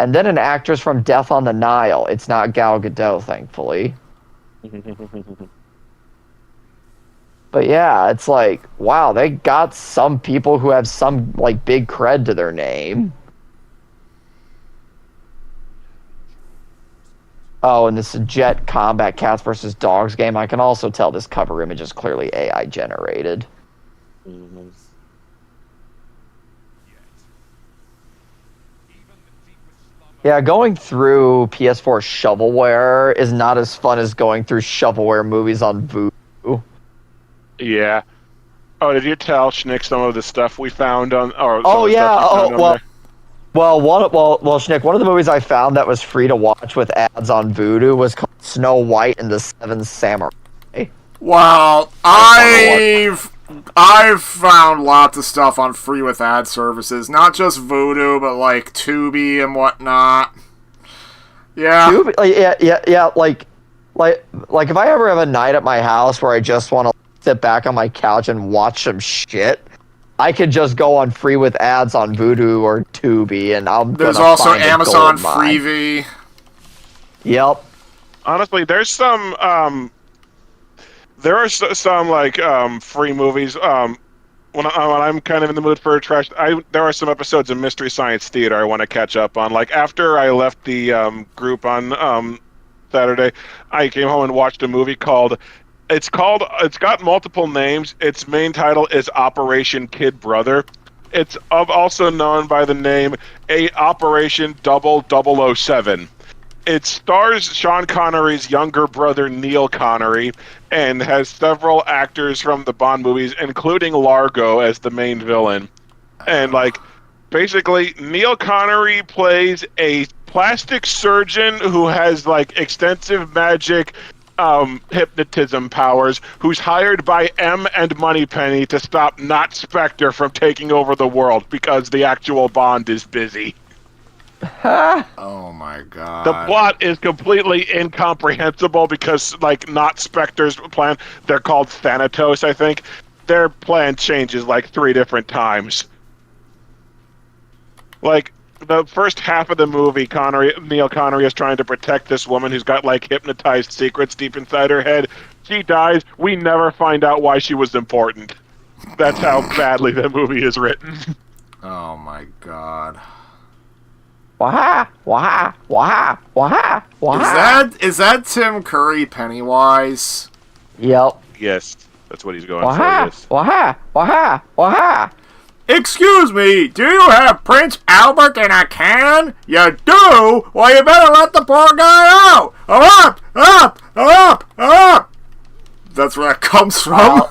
and then an actress from Death on the Nile. It's not Gal Gadot, thankfully. But yeah, it's like, wow, they got some people who have some like big cred to their name. Oh, and this Jet Combat Cats vs. Dogs game, I can also tell this cover image is clearly AI generated. Mm-hmm. Yeah, going through PS4 shovelware is not as fun as going through shovelware movies on Vudu. Yeah. Oh, did you tell Schnick some of the stuff we found on? Schnick, one of the movies I found that was free to watch with ads on Vudu was called Snow White and the Seven Samurai. Well, I've found lots of stuff on free with ad services, not just Vudu, but like Tubi and whatnot. Yeah. Tubi, like if I ever have a night at my house where I just want to sit back on my couch and watch some shit, I could just go on free with ads on Vudu or Tubi, and There's also Amazon Freevee. Yep. Honestly, there's some. There are some like free movies. when I'm kind of in the mood for a trash, there are some episodes of Mystery Science Theater I want to catch up on. Like after I left the group on Saturday, I came home and watched a movie called. It's got multiple names. Its main title is Operation Kid Brother. It's also known by the name Operation 0007. It stars Sean Connery's younger brother Neil Connery and has several actors from the Bond movies, including Largo as the main villain. And basically, Neil Connery plays a plastic surgeon who has extensive magic hypnotism powers, who's hired by M and Moneypenny to stop Not Spectre from taking over the world because the actual Bond is busy. Oh my god. The plot is completely incomprehensible because, Not Spectre's plan, they're called Thanatos, I think. Their plan changes 3 different times. The first half of the movie, Neil Connery is trying to protect this woman who's got hypnotized secrets deep inside her head. She dies. We never find out why she was important. That's how badly the movie is written. Oh my god. Is that Tim Curry Pennywise? Yep. Yes, that's what he's going for. Yes. Excuse me, do you have Prince Albert in a can? You do? Well, you better let the poor guy out! Up! Up! Up! Up! That's where that comes from.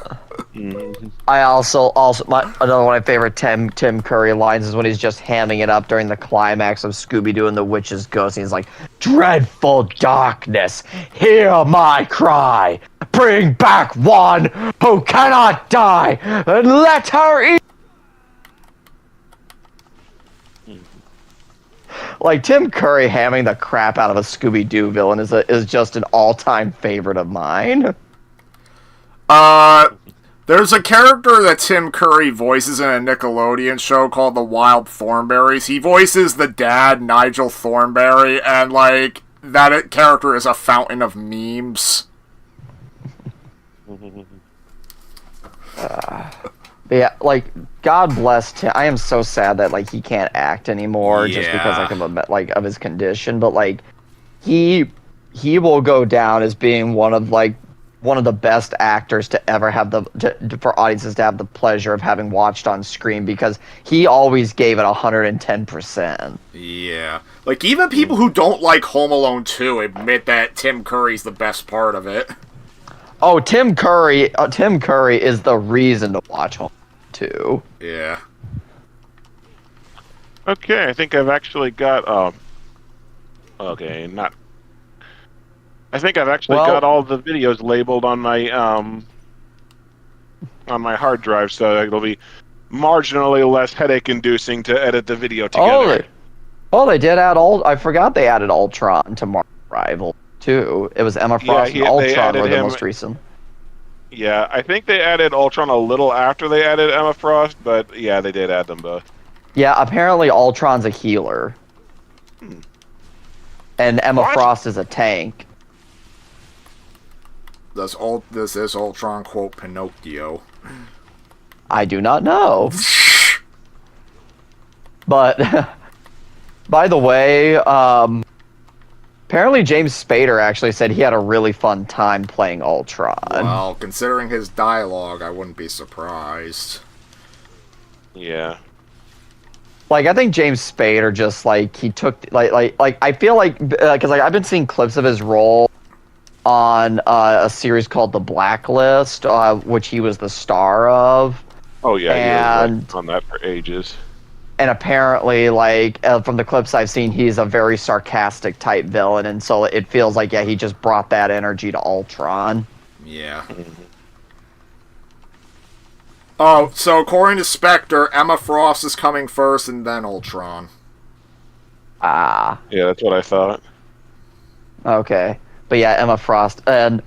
I also another one of my favorite Tim Curry lines is when he's just hamming it up during the climax of Scooby-Doo and the Witch's Ghost. And he's like, "Dreadful darkness, hear my cry. Bring back one who cannot die, and let her eat." Tim Curry hamming the crap out of a Scooby-Doo villain is just an all-time favorite of mine. There's a character that Tim Curry voices in a Nickelodeon show called The Wild Thornberrys. He voices the dad, Nigel Thornberry, and, that character is a fountain of memes. Yeah, God bless Tim. I am so sad that he can't act anymore just because of his condition. But he will go down as being one of the best actors to ever have for audiences to have the pleasure of having watched on screen, because he always gave it 110%. Yeah, even people who don't like Home Alone 2 admit that Tim Curry's the best part of it. Oh, Tim Curry is the reason to watch Home Alone 2. Yeah. Okay, I think I've actually got okay, not. I think I've actually got all the videos labeled on my hard drive, so it'll be marginally less headache-inducing to edit the video together. They did add I forgot they added Ultron to Marvel Rival too. It was Emma Frost and Ultron were the most recent. Yeah, I think they added Ultron a little after they added Emma Frost, but yeah, they did add them both. Yeah, apparently Ultron's a healer. And Emma Frost is a tank. Does this Ultron quote Pinocchio? I do not know. But, by the way, apparently James Spader actually said he had a really fun time playing Ultron. Well, considering his dialogue, I wouldn't be surprised. Yeah. I think James Spader just, he took, I feel because, I've been seeing clips of his role on a series called The Blacklist, which he was the star of. Oh, yeah, and he was on that for ages. And apparently, from the clips I've seen, he's a very sarcastic type villain, and so it feels like, he just brought that energy to Ultron. Yeah. Oh, so according to Spectre, Emma Frost is coming first and then Ultron. Ah. Yeah, that's what I thought. Okay. But yeah, Emma Frost. And,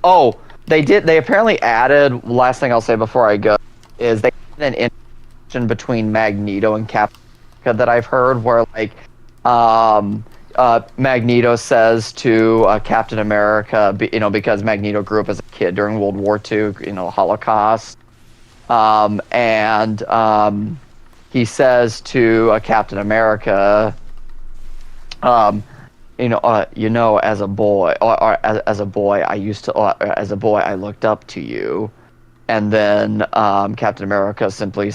they apparently added, last thing I'll say before I go, is they added an interaction between Magneto and Captain America that I've heard, where, Magneto says to Captain America, because Magneto grew up as a kid during World War II, Holocaust, And he says to Captain America, as a boy, as a boy, I looked up to you. And then Captain America simply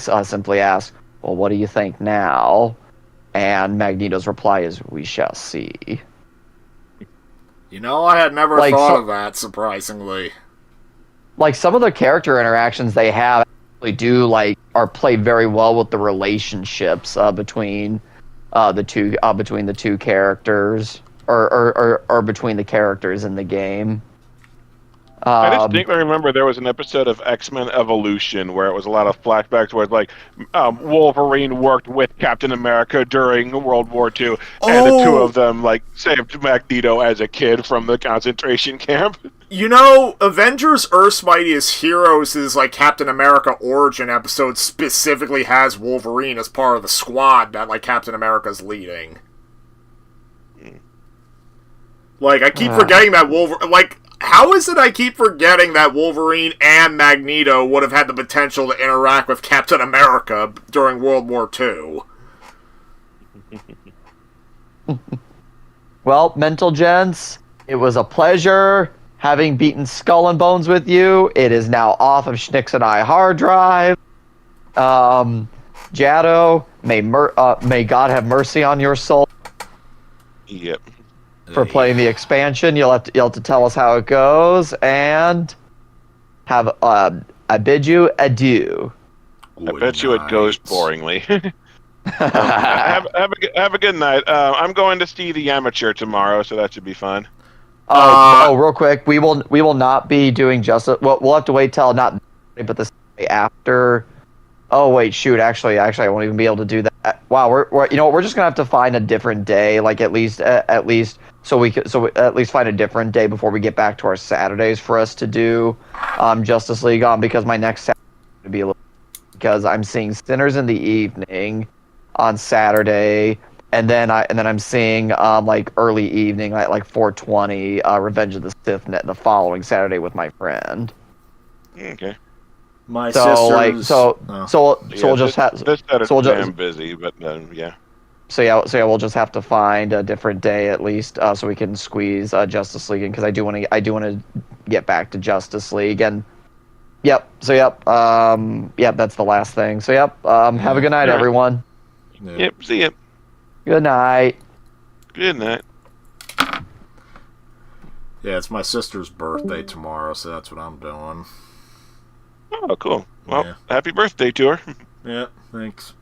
asks, "Well, what do you think now?" And Magneto's reply is, "We shall see." I had never thought of that, surprisingly. Like, some of the character interactions they have actually do, are play very well with the relationships between the two characters, or between the characters in the game. I distinctly remember there was an episode of X-Men Evolution where it was a lot of flashbacks where, Wolverine worked with Captain America during World War II, and the two of them, saved Magneto as a kid from the concentration camp. Avengers Earth's Mightiest Heroes is, Captain America origin episode specifically has Wolverine as part of the squad that, Captain America's leading. I keep forgetting that Wolverine... how is it I keep forgetting that Wolverine and Magneto would have had the potential to interact with Captain America during World War II? Well, Mental Gents, it was a pleasure having beaten Skull and Bones with you. It is now off of Schnicks and I hard drive. Jado, may God have mercy on your soul. Yep. For playing the expansion. You'll have to tell us how it goes, and I bid you adieu. I bet you it goes boringly. Have a good night. I'm going to see The Amateur tomorrow, so that should be fun. Real quick, we will not be doing Justice. Well, we'll have to wait till not, but the day after. Oh wait, shoot! Actually, I won't even be able to do that. Wow, we're just gonna have to find a different day, at least so at least find a different day before we get back to our Saturdays for us to do Justice League on, because my next Saturday is gonna be a little, because I'm seeing Sinners in the evening on Saturday, and then I'm seeing early evening like 4:20 Revenge of the Sith the following Saturday with my friend. Okay. My sisters. We'll just have. This Saturday I'm busy, but yeah. So we'll just have to find a different day at least, so we can squeeze Justice League in, because I do want to get back to Justice League. And yep. That's the last thing. So have a good night, everyone. Yep. See ya. Good night. Good night. Yeah, it's my sister's birthday tomorrow, so that's what I'm doing. Oh, cool. Well, Happy birthday to her. Yeah, thanks.